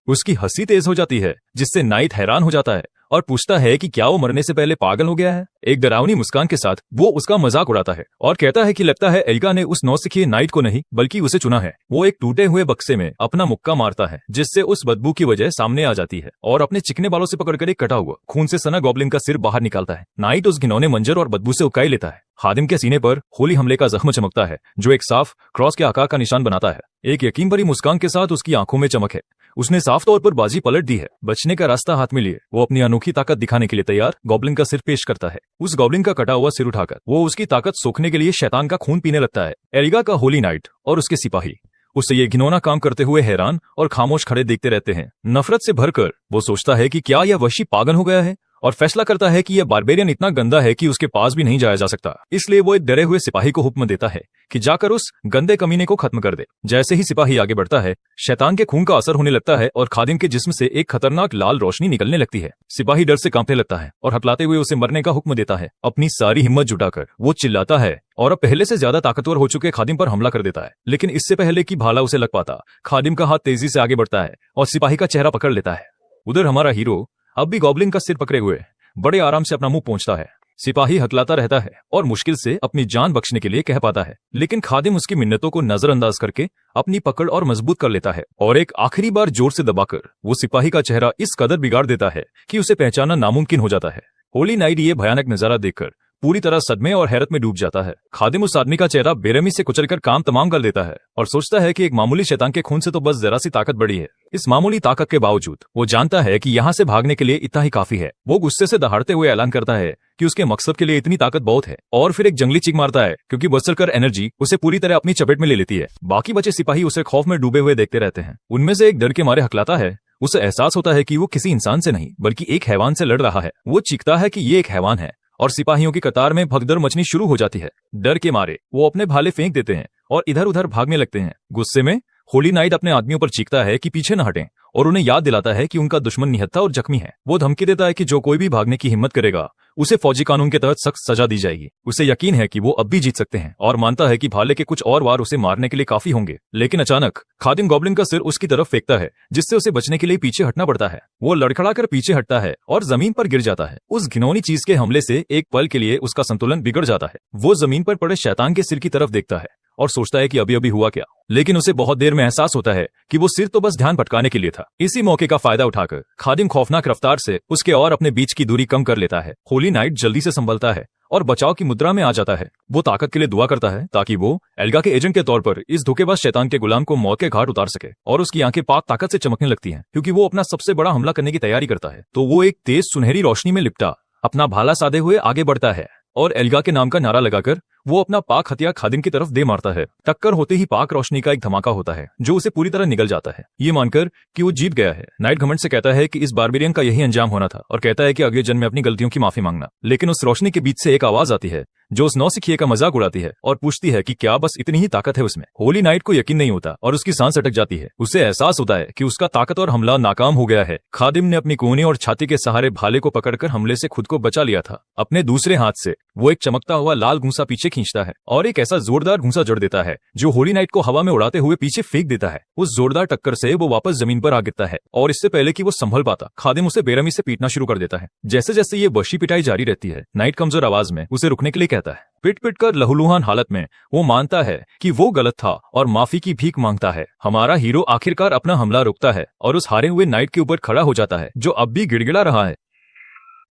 उसकी हंसी तेज हो जाती है जिससे नाइट हैरान हो जाता है और पूछता है कि क्या वो मरने से पहले पागल हो गया है। एक डरावनी मुस्कान के साथ वो उसका मजाक उड़ाता है और कहता है कि लगता है एल्गा ने उस नौसिखिए नाइट को नहीं बल्कि उसे चुना है। वो एक टूटे हुए बक्से में अपना मुक्का मारता है जिससे उस बदबू की वजह सामने आ जाती है और अपने चिकने बालों से पकड़कर एक कटा हुआ खून से सना गॉब्लिन का सिर बाहर निकालता है। नाइट उस घिनौने मंजर और बदबू से उकाई लेता है। खादिम के सीने पर होली हमले का जख्म चमकता है जो एक साफ क्रॉस के आकार का निशान बनाता है। एक यकीन भरी मुस्कान के साथ उसकी आंखों में चमक है। उसने साफ तौर पर बाजी पलट दी है। बचने का रास्ता हाथ में लिए वो अपनी अनोखी ताकत दिखाने के लिए तैयार गॉब्लिन का सिर पेश करता है। उस गॉब्लिन का कटा हुआ सिर उठाकर वो उसकी ताकत सोखने के लिए शैतान का खून पीने लगता है। एल्गा का होली नाइट और उसके सिपाही उससे ये घिनौना काम करते हुए हैरान और खामोश खड़े देखते रहते हैं। नफरत से भरकर वो सोचता है कि क्या यह वशी पागल हो गया है और फैसला करता है कि यह बारबेरियन इतना गंदा है कि उसके पास भी नहीं जाया जा सकता। इसलिए वो एक डरे हुए सिपाही को हुक्म देता है कि जाकर उस गंदे कमीने को खत्म कर दे। जैसे ही सिपाही आगे बढ़ता है, शैतान के खून का असर होने लगता है और खादिम के जिस्म से एक खतरनाक लाल रोशनी निकलने लगती है। सिपाही डर से कांपने लगता है और हकलाते हुए उसे मरने का हुक्म देता है। अपनी सारी हिम्मत जुटाकर वो चिल्लाता है और अब पहले से ज्यादा ताकतवर हो चुके खादिम पर हमला कर देता है। लेकिन इससे पहले कि भाला उसे लग पाता, खादिम का हाथ तेजी से आगे बढ़ता है और सिपाही का चेहरा पकड़ लेता है। उधर हमारा हीरो अब भी गॉब्लिन का सिर पकड़े हुए बड़े आराम से अपना मुंह पोंछता है। सिपाही हकलाता रहता है और मुश्किल से अपनी जान बख्शने के लिए कह पाता है, लेकिन खादिम उसकी मिन्नतों को नजरअंदाज करके अपनी पकड़ और मजबूत कर लेता है और एक आखिरी बार जोर से दबाकर वो सिपाही का चेहरा इस कदर बिगाड़ देता है कि उसे पहचानना नामुमकिन हो जाता है। होली नाइट ये भयानक नजारा देखकर पूरी तरह सदमे और हैरत में डूब जाता है। खादिम उस आदमी का चेहरा बेरहमी से कुचलकर काम तमाम कर देता है और सोचता है कि एक मामूली शैतान के खून से तो बस जरा सी ताकत बढ़ी है। इस मामूली ताकत के बावजूद वो जानता है कि यहाँ से भागने के लिए इतना ही काफी है। वो गुस्से से दहाड़ते हुए ऐलान करता है कि उसके मकसद के लिए इतनी ताकत बहुत है और फिर एक जंगली चीख मारता है क्योंकि बरसकर एनर्जी उसे पूरी तरह अपनी चपेट में ले लेती है। बाकी बचे सिपाही उसे खौफ में डूबे हुए देखते रहते हैं। उनमें से एक डर के मारे हकलाता है। उसे एहसास होता है कि वो किसी इंसान से नहीं बल्कि एक हैवान से लड़ रहा है। वो चीखता है कि ये एक हैवान है और सिपाहियों की कतार में भगदड़ मचनी शुरू हो जाती है। डर के मारे वो अपने भाले फेंक देते हैं और इधर उधर भागने लगते हैं। गुस्से में होली नाइट अपने आदमियों पर चीखता है कि पीछे न हटें और उन्हें याद दिलाता है कि उनका दुश्मन निहत्था और जख्मी है। वो धमकी देता है कि जो कोई भी भागने की हिम्मत करेगा उसे फौजी कानून के तहत सख्त सजा दी जाएगी। उसे यकीन है कि वो अब भी जीत सकते हैं और मानता है कि भाले के कुछ और वार उसे मारने के लिए काफी होंगे। लेकिन अचानक खादिम गॉब्लिन का सिर उसकी तरफ फेंकता है जिससे उसे बचने के लिए पीछे हटना पड़ता है। वो लड़खड़ाकर पीछे हटता है और जमीन पर गिर जाता है। उस घिनौनी चीज के हमले से एक पल के लिए उसका संतुलन बिगड़ जाता है। वो जमीन पर पड़े शैतान के सिर की तरफ देखता है और सोचता है कि अभी अभी हुआ क्या, लेकिन उसे बहुत देर में एहसास होता है कि वो सिर तो बस ध्यान भटकाने के लिए था। इसी मौके का फायदा उठाकर खादिम खौफनाक रफ्तार से उसके और अपने बीच की दूरी कम कर लेता है। होली नाइट जल्दी से संभलता है और बचाव की मुद्रा में आ जाता है। वो ताकत के लिए दुआ करता है ताकि वो एल्गा के एजेंट के तौर पर इस धोखेबाज शैतान के गुलाम को मौत के घाट उतार सके और उसकी आंखें पाक ताकत से चमकने लगती हैं क्योंकि वो अपना सबसे बड़ा हमला करने की तैयारी करता है। तो वो एक तेज सुनहरी रोशनी में लिपटा अपना भाला साधे हुए आगे बढ़ता है और एल्गा के नाम का नारा लगाकर वो अपना पाक हथियार खादिम की तरफ दे मारता है। टक्कर होते ही पाक रोशनी का एक धमाका होता है जो उसे पूरी तरह निगल जाता है। ये मानकर कि वो जीत गया है, नाइट घमंड से कहता है कि इस बारबेरियन का यही अंजाम होना था और कहता है कि अगले जन्म में अपनी गलतियों की माफी मांगना। लेकिन उस रोशनी के बीच से एक आवाज आती है जो उस नौसिखिए का मजाक उड़ाती है और पूछती है कि क्या बस इतनी ही ताकत है उसमें। होली नाइट को यकीन नहीं होता और उसकी सांस अटक जाती है। उसे एहसास होता है कि उसका ताकतवर हमला नाकाम हो गया है। खादिम ने अपनी कोहनी और छाती के सहारे भाले को पकड़कर हमले से खुद को बचा लिया था। अपने दूसरे हाथ से वो एक चमकता हुआ लाल घूंसा पीछे खींचता है और एक ऐसा जोरदार घूंसा जड़ देता है जो होली नाइट को हवा में उड़ाते हुए पीछे फेंक देता है। उस जोरदार टक्कर से वो वापस जमीन पर आ गिरता है और इससे पहले कि वो संभल पाता, खादिम उसे बेरहमी से पीटना शुरू कर देता है। जैसे जैसे ये वहशी पिटाई जारी रहती है, नाइट कमजोर आवाज में उसे रुकने के लिए कहता है। पिट पिट कर लहूलुहान हालत में वो मानता है कि वो गलत था और माफी की भीख मांगता है। हमारा हीरो आखिरकार अपना हमला रोकता है और उस हारे हुए नाइट के ऊपर खड़ा हो जाता है जो अब भी गिड़गिड़ा रहा है।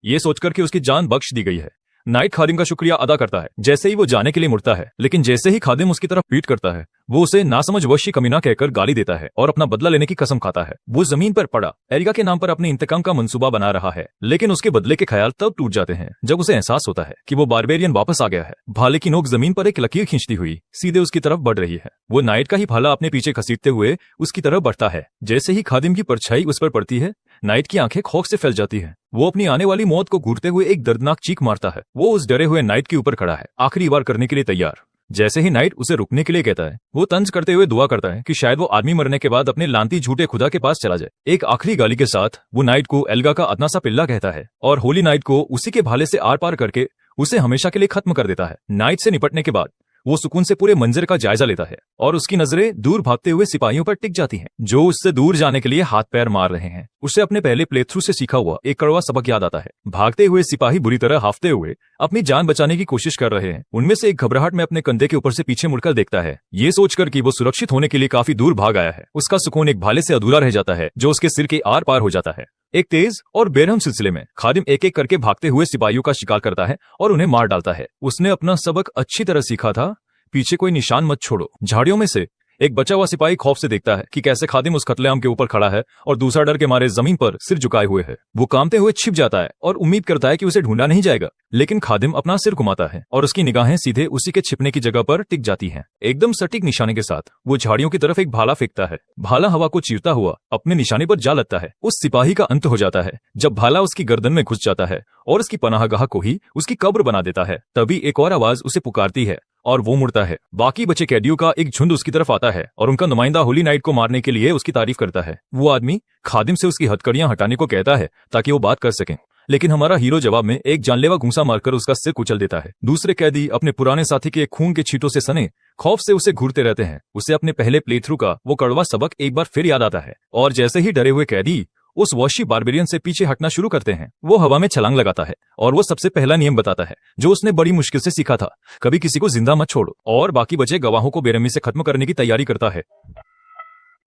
ये सोचकर कि उसकी जान बख्श दी गई है, नाइट खादिम का शुक्रिया अदा करता है। जैसे ही वो जाने के लिए मुड़ता है, लेकिन जैसे ही खादिम उसकी तरफ पीट करता है, वो उसे नासमझ वशी कमीना कहकर गाली देता है और अपना बदला लेने की कसम खाता है। वो जमीन पर पड़ा एरिका के नाम पर अपने इंतकाम का मंसूबा बना रहा है, लेकिन उसके बदले के ख्याल तब टूट जाते हैं जब उसे एहसास होता है कि वो बारबेरियन वापस आ गया है। भाले की नोक जमीन पर एक लकीर खींचती हुई सीधे उसकी तरफ बढ़ रही है। वो नाइट का ही भाला अपने पीछे घसीटते हुए उसकी तरफ बढ़ता है। जैसे ही खादिम की परछाई उस पर पड़ती है, नाइट की आंखें खौफ से फैल जाती है। वो अपनी आने वाली मौत को घूरते हुए एक दर्दनाक चीख मारता है। वो उस डरे हुए नाइट के ऊपर खड़ा है, आखिरी बार करने के लिए तैयार। जैसे ही नाइट उसे रुकने के लिए कहता है, वो तंज करते हुए दुआ करता है कि शायद वो आदमी मरने के बाद अपने लानती झूठे खुदा के पास चला जाए। एक आखिरी गाली के साथ वो नाइट को एल्गा का अदना सा पिल्ला कहता है और होली नाइट को उसी के भाले से आर पार करके उसे हमेशा के लिए खत्म कर देता है। नाइट से निपटने के बाद वो सुकून से पूरे मंजर का जायजा लेता है और उसकी नजरें दूर भागते हुए सिपाहियों पर टिक जाती हैं जो उससे दूर जाने के लिए हाथ पैर मार रहे हैं। उसे अपने पहले प्ले थ्रू से सीखा हुआ एक कड़वा सबक याद आता है। भागते हुए सिपाही बुरी तरह हाफते हुए अपनी जान बचाने की कोशिश कर रहे हैं। उनमें से एक घबराहट में अपने कंधे के ऊपर से पीछे मुड़कर देखता है, ये सोचकर कि वो सुरक्षित होने के लिए काफी दूर भाग आया है। उसका सुकून एक भाले से अधूरा रह जाता है जो उसके सिर के आर पार हो जाता है। एक तेज और बेरहम सिलसिले में खादिम एक एक करके भागते हुए सिपाहियों का शिकार करता है और उन्हें मार डालता है। उसने अपना सबक अच्छी तरह सीखा था, पीछे कोई निशान मत छोड़ो। झाड़ियों में से एक बचा हुआ सिपाही खौफ से देखता है कि कैसे खादिम उस कत्लेआम के ऊपर खड़ा है और दूसरा डर के मारे जमीन पर सिर झुकाए हुए है। वो कांपते हुए छिप जाता है और उम्मीद करता है कि उसे ढूंढा नहीं जाएगा, लेकिन खादिम अपना सिर घुमाता है और उसकी निगाहें सीधे उसी के छिपने की जगह पर टिक जाती हैं। एकदम सटीक निशाने के साथ वो झाड़ियों की तरफ एक भाला फेंकता है। भाला हवा को चीरता हुआ अपने निशाने पर जा लगता है। उस सिपाही का अंत हो जाता है जब भाला उसकी गर्दन में घुस जाता है और उसकी पनाहगाह को ही उसकी कब्र बना देता है। तभी एक और आवाज उसे पुकारती है और वो मुड़ता है। बाकी बचे कैदियों का एक झुंड उसकी तरफ आता है और उनका नुमाइंदा होली नाइट को मारने के लिए उसकी तारीफ करता है। वो आदमी खादिम से उसकी हथकड़ियां हटाने को कहता है ताकि वो बात कर सकें, लेकिन हमारा हीरो जवाब में एक जानलेवा घूंसा मारकर उसका सिर कुचल देता है। दूसरे कैदी अपने पुराने साथी के खून के छींटों से सने खौफ से उसे घूरते रहते हैं। उसे अपने पहले प्ले थ्रू का वो कड़वा सबक एक बार फिर याद आता है और जैसे ही डरे हुए कैदी उस वहशी बारबेरियन से पीछे हटना शुरू करते हैं, वो हवा में छलांग लगाता है और वो सबसे पहला नियम बताता है जो उसने बड़ी मुश्किल से सीखा था, कभी किसी को जिंदा मत छोड़ो, और बाकी बचे गवाहों को बेरहमी से खत्म करने की तैयारी करता है।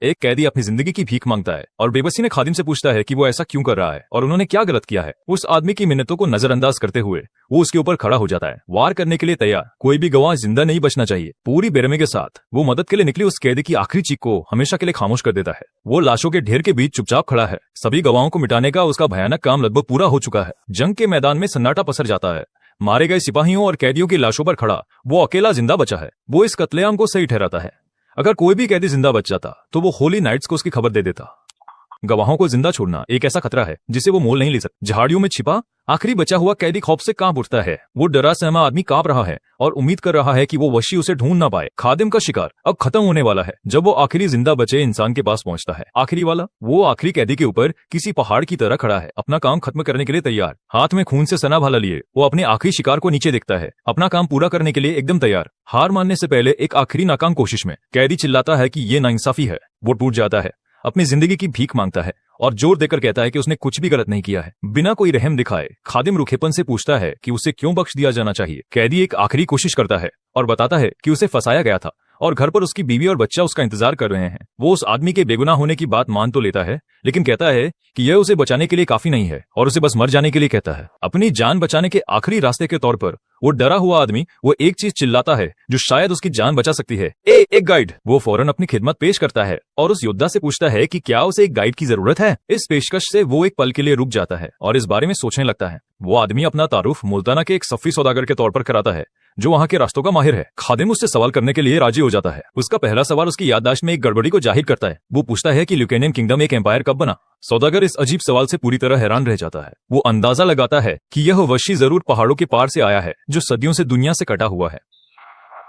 एक कैदी अपनी जिंदगी की भीख मांगता है और बेबसी ने खादिम से पूछता है कि वो ऐसा क्यों कर रहा है और उन्होंने क्या गलत किया है। उस आदमी की मिन्नतों को नजरअंदाज करते हुए वो उसके ऊपर खड़ा हो जाता है, वार करने के लिए तैयार। कोई भी गवाह जिंदा नहीं बचना चाहिए। पूरी बेरहमी के साथ वो मदद के लिए निकली उस कैदी की आखिरी चीख को हमेशा के लिए खामोश कर देता है। वो लाशों के ढेर के बीच चुपचाप खड़ा है। सभी गवाहों को मिटाने का उसका भयानक काम लगभग पूरा हो चुका है। जंग के मैदान में सन्नाटा पसर जाता है। मारे गए सिपाहियों और कैदियों की लाशों पर खड़ा वो अकेला जिंदा बचा है। वो इस कत्लेआम को सही ठहराता है। अगर कोई भी कैदी जिंदा बच जाता तो वो होली नाइट्स को उसकी खबर दे देता। गवाहों को जिंदा छोड़ना एक ऐसा खतरा है जिसे वो मोल नहीं ले सकता। झाड़ियों में छिपा आखिरी बचा हुआ कैदी खौफ से कांप उठता है। वो डरा सहमा आदमी कांप रहा है और उम्मीद कर रहा है कि वो वशी उसे ढूंढ ना पाए। खादिम का शिकार अब खत्म होने वाला है जब वो आखिरी जिंदा बचे इंसान के पास पहुंचता है। आखिरी वाला वो आखिरी कैदी के ऊपर किसी पहाड़ की तरह खड़ा है, अपना काम खत्म करने के लिए तैयार। हाथ में खून से सना भाला लिए वो अपने आखिरी शिकार को नीचे देखता है, अपना काम पूरा करने के लिए एकदम तैयार। हार मानने से पहले एक आखिरी नाकाम कोशिश में कैदी चिल्लाता है कि ये नाइंसाफी है। वो टूट जाता है, अपनी जिंदगी की भीख मांगता है और जोर देकर कहता है कि उसने कुछ भी गलत नहीं किया है। बिना कोई रहम दिखाए खादिम रुखेपन से पूछता है कि उसे क्यों बख्श दिया जाना चाहिए। कैदी एक आखिरी कोशिश करता है और बताता है कि उसे फंसाया गया था और घर पर उसकी बीवी और बच्चा उसका इंतजार कर रहे हैं। वो उस आदमी के बेगुनाह होने की बात मान तो लेता है, लेकिन कहता है कि यह उसे बचाने के लिए काफी नहीं है और उसे बस मर जाने के लिए कहता है। अपनी जान बचाने के आखिरी रास्ते के तौर पर वो डरा हुआ आदमी वो एक चीज चिल्लाता है जो शायद उसकी जान बचा सकती है। एक गाइड। वो फौरन अपनी खिदमत पेश करता है और उस योद्धा से पूछता है कि क्या उसे एक गाइड की जरूरत है। इस पेशकश से वो एक पल के लिए रुक जाता है और इस बारे में सोचने लगता है। वो आदमी अपना तारुफ मुल्ताना के एक सफ़ी सौदागर के तौर पर कराता है जो वहाँ के रास्तों का माहिर है। खादिम उससे सवाल करने के लिए राजी हो जाता है। उसका पहला सवाल उसकी याददाश्त में एक गड़बड़ी को जाहिर करता है। वो पूछता है कि ल्यूकेनियन किंगडम एक एम्पायर कब बना। सौदागर इस अजीब सवाल से पूरी तरह हैरान रह जाता है। वो अंदाजा लगाता है कि यह वशी जरूर पहाड़ों के पार से आया है जो सदियों से दुनिया से कटा हुआ है।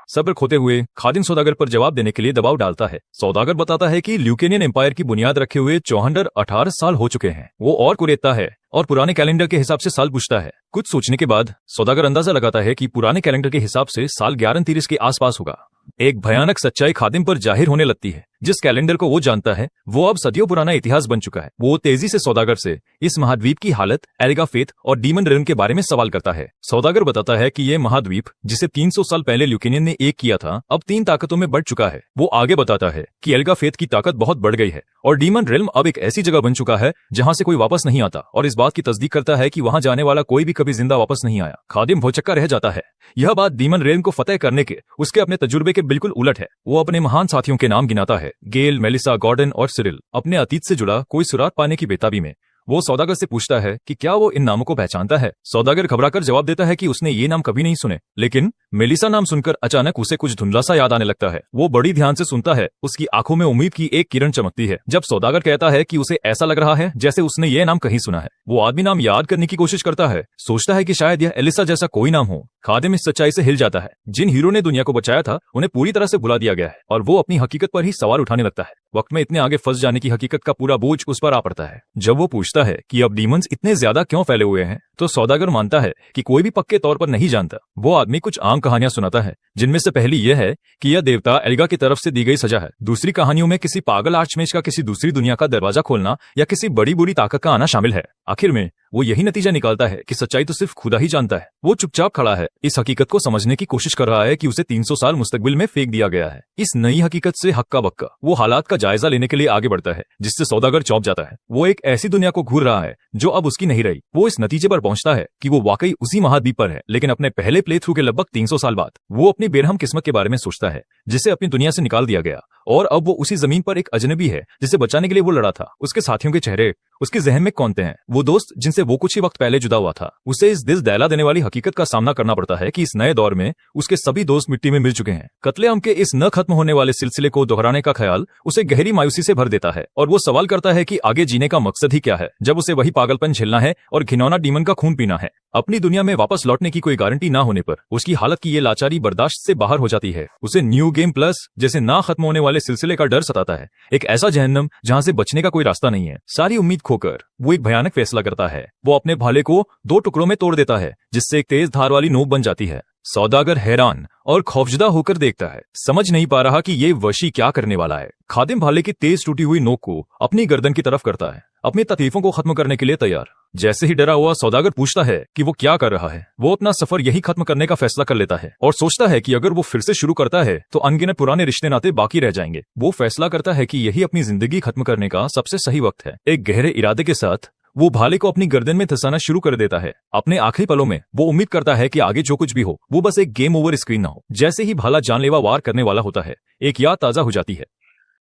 सब्र खोते हुए खादिम सौदागर पर जवाब देने के लिए दबाव डालता है। सौदागर बताता है कि ल्यूकेनियन एम्पायर की बुनियाद रखे हुए 18 साल हो चुके हैं। वो और कुरेदता है और पुराने कैलेंडर के हिसाब से साल पूछता है। कुछ सोचने के बाद सौदागर अंदाजा लगाता है कि पुराने कैलेंडर के हिसाब से साल 1130 के आसपास होगा। एक भयानक सच्चाई खादिम पर जाहिर होने लगती है। जिस कैलेंडर को वो जानता है वो अब सदियों पुराना इतिहास बन चुका है। वो तेजी से सौदागर से इस महाद्वीप की हालत, एल्गा फेथ और डीमन रेल्म के बारे में सवाल करता है। सौदागर बताता है कि ये महाद्वीप जिसे 300 साल पहले ल्यूकेनियन ने एक किया था अब 3 ताकतों में बढ़ चुका है। वो आगे बताता है कि एल्गा फेथ की ताकत बहुत बढ़ गई है और डीमन रेल्म अब एक ऐसी जगह बन चुका है जहाँ से कोई वापस नहीं आता और इस बात की तस्दीक करता है कि वहाँ जाने वाला कोई भी कभी जिंदा वापस नहीं आया। खादिम भौचक्का रह जाता है। यह बात डीमन रेल्म को फतेह करने के उसके अपने तजुर्बे के बिल्कुल उलट है। वो अपने महान साथियों के नाम गिनाता है, गेल, मेलिसा, गॉर्डन और सिरिल। अपने अतीत से जुड़ा कोई सुराग पाने की बेताबी में वो सौदागर से पूछता है कि क्या वो इन नामों को पहचानता है। सौदागर घबराकर जवाब देता है कि उसने ये नाम कभी नहीं सुने, लेकिन मेलिसा नाम सुनकर अचानक उसे कुछ धुंधला सा याद आने लगता है। वो बड़ी ध्यान से सुनता है। उसकी आंखों में उम्मीद की एक किरण चमकती है जब सौदागर कहता है कि उसे ऐसा लग रहा है जैसे उसने ये नाम कहीं सुना है। वो आदमी नाम याद करने की कोशिश करता है, सोचता है कि शायद यह एलिसा जैसा कोई नाम हो। खादिम इस सच्चाई से हिल जाता है। जिन हीरो ने दुनिया को बचाया था उन्हें पूरी तरह से भुला दिया गया है और वो अपनी हकीकत पर ही सवाल उठाने लगता है। वक्त में इतने आगे फंस जाने की हकीकत का पूरा बोझ उस पर आ पड़ता है। जब वो पूछता है कि अब डीमंस इतने ज्यादा क्यों फैले हुए हैं तो सौदागर मानता है कि कोई भी पक्के तौर पर नहीं जानता। वो आदमी कुछ आम कहानियां सुनाता है जिनमें से पहली यह है कि यह देवता एल्गा की तरफ से दी गई सजा है। दूसरी कहानियों में किसी पागल आर्चमेज का किसी दूसरी दुनिया का दरवाजा खोलना या किसी बड़ी बुरी ताकत का आना शामिल है। आखिर में वो यही नतीजा निकालता है कि सच्चाई तो सिर्फ खुदा ही जानता है। वो चुपचाप खड़ा है, इस हकीकत को समझने की कोशिश कर रहा है कि उसे 300 साल मुस्तकबिल में फेंक दिया गया है। इस नई हकीकत से हक्का बक्का वो हालात का जायजा लेने के लिए आगे बढ़ता है जिससे सौदागर चौंक जाता है। वो एक ऐसी दुनिया को घूर रहा है जो अब उसकी नहीं रही। वो इस नतीजे पर पहुंचता है कि वो वाकई उसी महाद्वीप पर है, लेकिन अपने पहले प्ले थ्रू के लगभग 300 साल बाद। वो अपनी बेरहम किस्मत के बारे में सोचता है जिसे अपनी दुनिया से निकाल दिया गया और अब वो उसी जमीन पर एक अजनबी है जिसे बचाने के लिए वो लड़ा था। उसके साथियों के चेहरे उसके जहन में कौनते हैं, वो दोस्त जिनसे वो कुछ ही वक्त पहले जुदा हुआ था। उसे इस दिल दहला देने वाली हकीकत का सामना करना पड़ता है कि इस नए दौर में उसके सभी दोस्त मिट्टी में मिल चुके हैं। कत्लेआम के इस न खत्म होने वाले सिलसिले को दोहराने का ख्याल उसे गहरी मायूसी से भर देता है और वो सवाल करता है कि आगे जीने का मकसद ही क्या है जब उसे वही पागलपन झेलना है और घिनौना डीमन का खून पीना है। अपनी दुनिया में वापस लौटने की कोई गारंटी ना होने पर उसकी हालत की ये लाचारी बर्दाश्त से बाहर हो जाती है। उसे न्यू गेम प्लस जैसे ना खत्म होने वाले सिलसिले का डर सताता है, एक ऐसा जहन्नम जहां से बचने का कोई रास्ता नहीं है। सारी उम्मीद खोकर वो एक भयानक फैसला करता है। वो अपने भाले को 2 टुकड़ों में तोड़ देता है जिससे एक तेज धार वाली नोक बन जाती है। सौदागर हैरान और खौफजदा होकर देखता है, समझ नहीं पा रहा कि ये वशी क्या करने वाला है। खादिम भाले की तेज टूटी हुई नोक को अपनी गर्दन की तरफ करता है, अपनी तकलीफों को खत्म करने के लिए तैयार। जैसे ही डरा हुआ सौदागर पूछता है कि वो क्या कर रहा है, वो अपना सफर यही खत्म करने का फैसला कर लेता है और सोचता है कि अगर वो फिर से शुरू करता है तो अनगिनत पुराने रिश्ते नाते बाकी रह जाएंगे। वो फैसला करता है कि यही अपनी जिंदगी खत्म करने का सबसे सही वक्त है। एक गहरे इरादे के साथ वो भाले को अपनी गर्दन में धंसाना शुरू कर देता है। अपने आखिरी पलों में वो उम्मीद करता है कि आगे जो कुछ भी हो वो बस एक गेम ओवर स्क्रीन ना हो। जैसे ही भाला जानलेवा वार करने वाला होता है एक याद ताजा हो जाती है।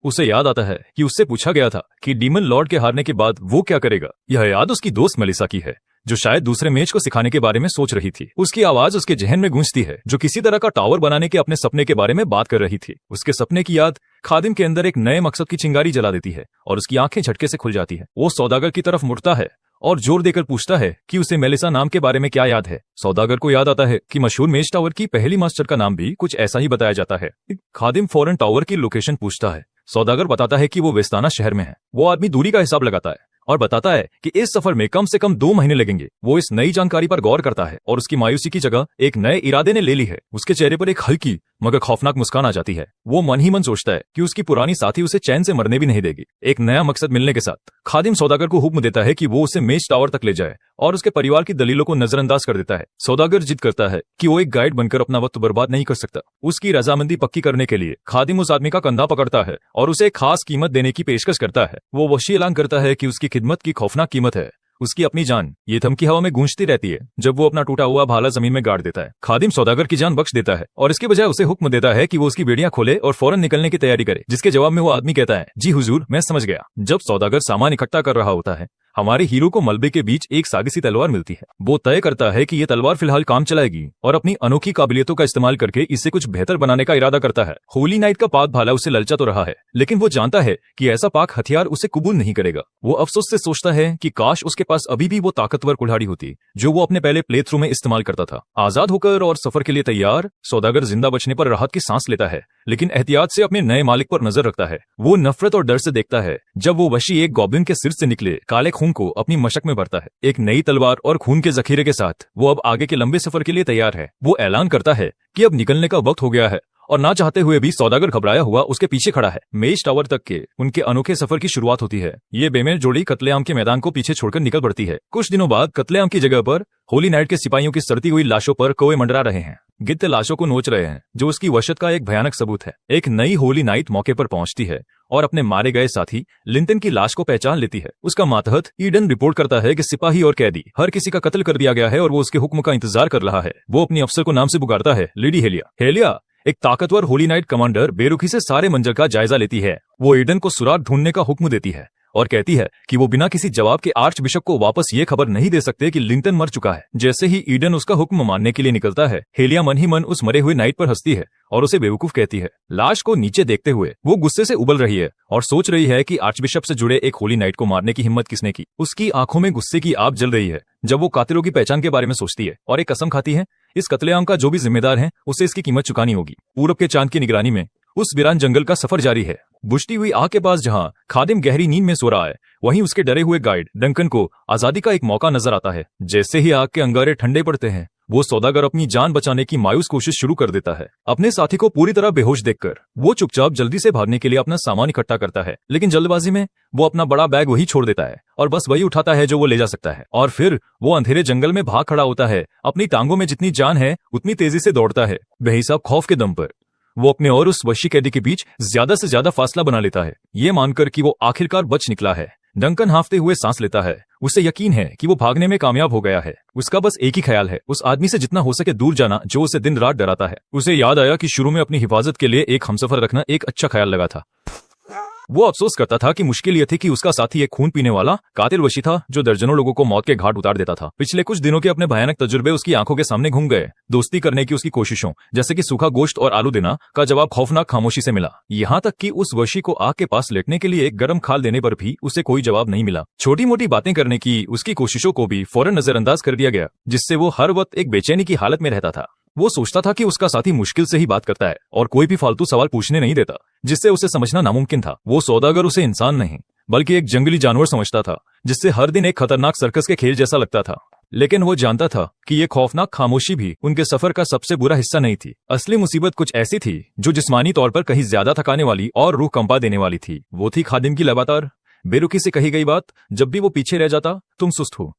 उसे याद आता है कि उससे पूछा गया था कि डीमन लॉर्ड के हारने के बाद वो क्या करेगा। यह याद उसकी दोस्त मेलिसा की है जो शायद दूसरे मैच को सिखाने के बारे में सोच रही थी। उसकी आवाज उसके जहन में गूंजती है जो किसी तरह का टावर बनाने के अपने सपने के बारे में बात कर रही थी। उसके सपने की याद खादिम के अंदर एक नए मकसद की चिंगारी जला देती है और उसकी आंखें झटके से खुल जाती है। वो सौदागर की तरफ मुड़ता है और जोर देकर पूछता है कि उसे मेलिसा नाम के बारे में क्या याद है। सौदागर को याद आता है कि मशहूर मेज टावर की पहली मास्टर का नाम भी कुछ ऐसा ही बताया जाता है। खादिम फौरन टावर की लोकेशन पूछता है। सौदागर बताता है कि वो वेस्ताना शहर में है। वो आदमी दूरी का हिसाब लगाता है और बताता है कि इस सफर में कम से कम 2 महीने लगेंगे। वो इस नई जानकारी पर गौर करता है और उसकी मायूसी की जगह एक नए इरादे ने ले ली है। उसके चेहरे पर एक हल्की मगर खौफनाक मुस्कान आ जाती है। वो मन ही मन सोचता है कि उसकी पुरानी साथी उसे चैन से मरने भी नहीं देगी। एक नया मकसद मिलने के साथ खादिम सौदागर को हुक्म देता है कि वो उसे मेज टावर तक ले जाए और उसके परिवार की दलीलों को नजरअंदाज कर देता है। सौदागर जिद करता है कि वो एक गाइड बनकर अपना वक्त बर्बाद नहीं कर सकता। उसकी रजामंदी पक्की करने के लिए खादिम उस आदमी का कंधा पकड़ता है और उसे एक खास कीमत देने की पेशकश करता है। वो वशी ऐलान करता है कि उसकी खिदमत की खौफनाक कीमत है उसकी अपनी जान। ये धमकी हवा में गूंजती रहती है जब वो अपना टूटा हुआ भाला जमीन में गाड़ देता है। खादिम सौदागर की जान बख्श देता है और इसके बजाय उसे हुक्म देता है कि वो उसकी बेड़ियां खोले और फौरन निकलने की तैयारी करे, जिसके जवाब में वो आदमी कहता है, जी हुजूर, मैं समझ गया। जब सौदागर सामान इकट्ठा कर रहा होता है, हमारे हीरो को मलबे के बीच एक सागिसी तलवार मिलती है। वो तय करता है कि ये तलवार फिलहाल काम चलाएगी और अपनी अनोखी काबिलियतों का इस्तेमाल करके इसे कुछ बेहतर बनाने का इरादा करता है। होली नाइट का पाक भाला उसे ललचा तो रहा है, लेकिन वो जानता है कि ऐसा पाक हथियार उसे कबूल नहीं करेगा। वो अफसोस से सोचता है कि काश उसके पास अभी भी वो ताकतवर कुल्हाड़ी होती जो वो अपने पहले प्ले थ्रू में इस्तेमाल करता था। आजाद होकर और सफर के लिए तैयार, सौदागर जिंदा बचने पर राहत की सांस लेता है, लेकिन एहतियात से अपने नए मालिक पर नजर रखता है। वो नफरत और डर से देखता है जब वो वशी एक गॉब्लिन के सिर से निकले काले खून को अपनी मशक में भरता है। एक नई तलवार और खून के जखीरे के साथ वो अब आगे के लंबे सफर के लिए तैयार है। वो ऐलान करता है कि अब निकलने का वक्त हो गया है और ना चाहते हुए भी सौदागर घबराया हुआ उसके पीछे खड़ा है। मेज टावर तक के उनके अनोखे सफर की शुरुआत होती है। ये बेमेल जोड़ी कत्लेआम के मैदान को पीछे छोड़कर निकल पड़ती है। कुछ दिनों बाद कत्लेआम की जगह पर होली नाइट के सिपाहियों की सड़ती हुई लाशों पर कौवे मंडरा रहे हैं। गिद्ध लाशों को नोच रहे हैं, जो उसकी वशत का एक भयानक सबूत है। एक नई होली नाइट मौके पर पहुंचती है और अपने मारे गए साथी लिंटन की लाश को पहचान लेती है। उसका मातहत ईडन रिपोर्ट करता है कि सिपाही और कैदी हर किसी का कत्ल कर दिया गया है और वो उसके हुक्म का इंतजार कर रहा है। वो अपनी अफसर को नाम से पुकारता है, लेडी हेलिया। हेलिया एक ताकतवर होली नाइट कमांडर बेरुखी से सारे मंजर का जायजा लेती है। वो ईडन को सुराग ढूंढने का हुक्म देती है और कहती है कि वो बिना किसी जवाब के आर्च बिशप को वापस ये खबर नहीं दे सकते कि लिंटन मर चुका है। जैसे ही ईडन उसका हुक्म मानने के लिए निकलता है, हेलिया मन ही मन उस मरे हुए नाइट पर हंसती है और उसे बेवकूफ कहती है। लाश को नीचे देखते हुए वो गुस्से से उबल रही है और सोच रही है कि आर्च बिशप से जुड़े एक होली नाइट को मारने की हिम्मत किसने की। उसकी आंखों में गुस्से की आग जल रही है जब वो कातिलों की पहचान के बारे में सोचती है और एक कसम खाती है, इस कत्लेआम का जो भी जिम्मेदार है उसे इसकी कीमत चुकानी होगी। पूरब के चांद की निगरानी में उस वीरान जंगल का सफर जारी है। बुझती हुई आग के पास जहां खादिम गहरी नींद में सो रहा है, वहीं उसके डरे हुए गाइड डंकन को आजादी का एक मौका नजर आता है। जैसे ही आग के अंगारे ठंडे पड़ते हैं, वो सौदागर अपनी जान बचाने की मायूस कोशिश शुरू कर देता है। अपने साथी को पूरी तरह बेहोश देखकर वो चुपचाप जल्दी से भागने के लिए अपना सामान इकट्ठा करता है, लेकिन जल्दबाजी में वो अपना बड़ा बैग वही छोड़ देता है और बस वही उठाता है जो वो ले जा सकता है। और फिर वो अंधेरे जंगल में भाग खड़ा होता है। अपनी टांगों में जितनी जान है उतनी तेजी से दौड़ता है। बेहिसाब खौफ के दम पर वो अपने और उस वशी कैदी के बीच ज्यादा से ज्यादा फासला बना लेता है, ये मानकर कि वो आखिरकार बच निकला है। डंकन हांफते हुए सांस लेता है। उसे यकीन है कि वो भागने में कामयाब हो गया है। उसका बस एक ही ख्याल है, उस आदमी से जितना हो सके दूर जाना जो उसे दिन रात डराता है। उसे याद आया कि शुरू में अपनी हिफाजत के लिए एक हमसफर रखना एक अच्छा ख्याल लगा था। वो अफसोस करता था कि मुश्किल ये थी कि उसका साथी एक खून पीने वाला कातिल वशी था जो दर्जनों लोगों को मौत के घाट उतार देता था। पिछले कुछ दिनों के अपने भयानक तजुर्बे उसकी आंखों के सामने घूम गए। दोस्ती करने की उसकी कोशिशों, जैसे कि सूखा गोश्त और आलू देना, का जवाब खौफनाक खामोशी से मिला। यहाँ तक कि उस वशी को आग के पास लेटने के लिए एक गर्म खाल देने पर भी उसे कोई जवाब नहीं मिला। छोटी मोटी बातें करने की उसकी कोशिशों को भी फौरन नजरअंदाज कर दिया गया, जिससे वो हर वक्त एक बेचैनी की हालत में रहता था। वो सोचता था कि उसका साथी मुश्किल से ही बात करता है और कोई भी फालतू सवाल पूछने नहीं देता, जिससे उसे समझना नामुमकिन था। वो सौदागर उसे इंसान नहीं बल्कि एक जंगली जानवर समझता था, जिससे हर दिन एक खतरनाक सर्कस के खेल जैसा लगता था। लेकिन वो जानता था कि ये खौफनाक खामोशी भी उनके सफर का सबसे बुरा हिस्सा नहीं थी। असली मुसीबत कुछ ऐसी थी जो जिस्मानी तौर पर कहीं ज्यादा थकाने वाली और रूह कंपा देने वाली थी। वो थी खादिम की लगातार बेरुखी से कही गई बात, जब भी वो पीछे रह जाता, तुम सुस्त हो।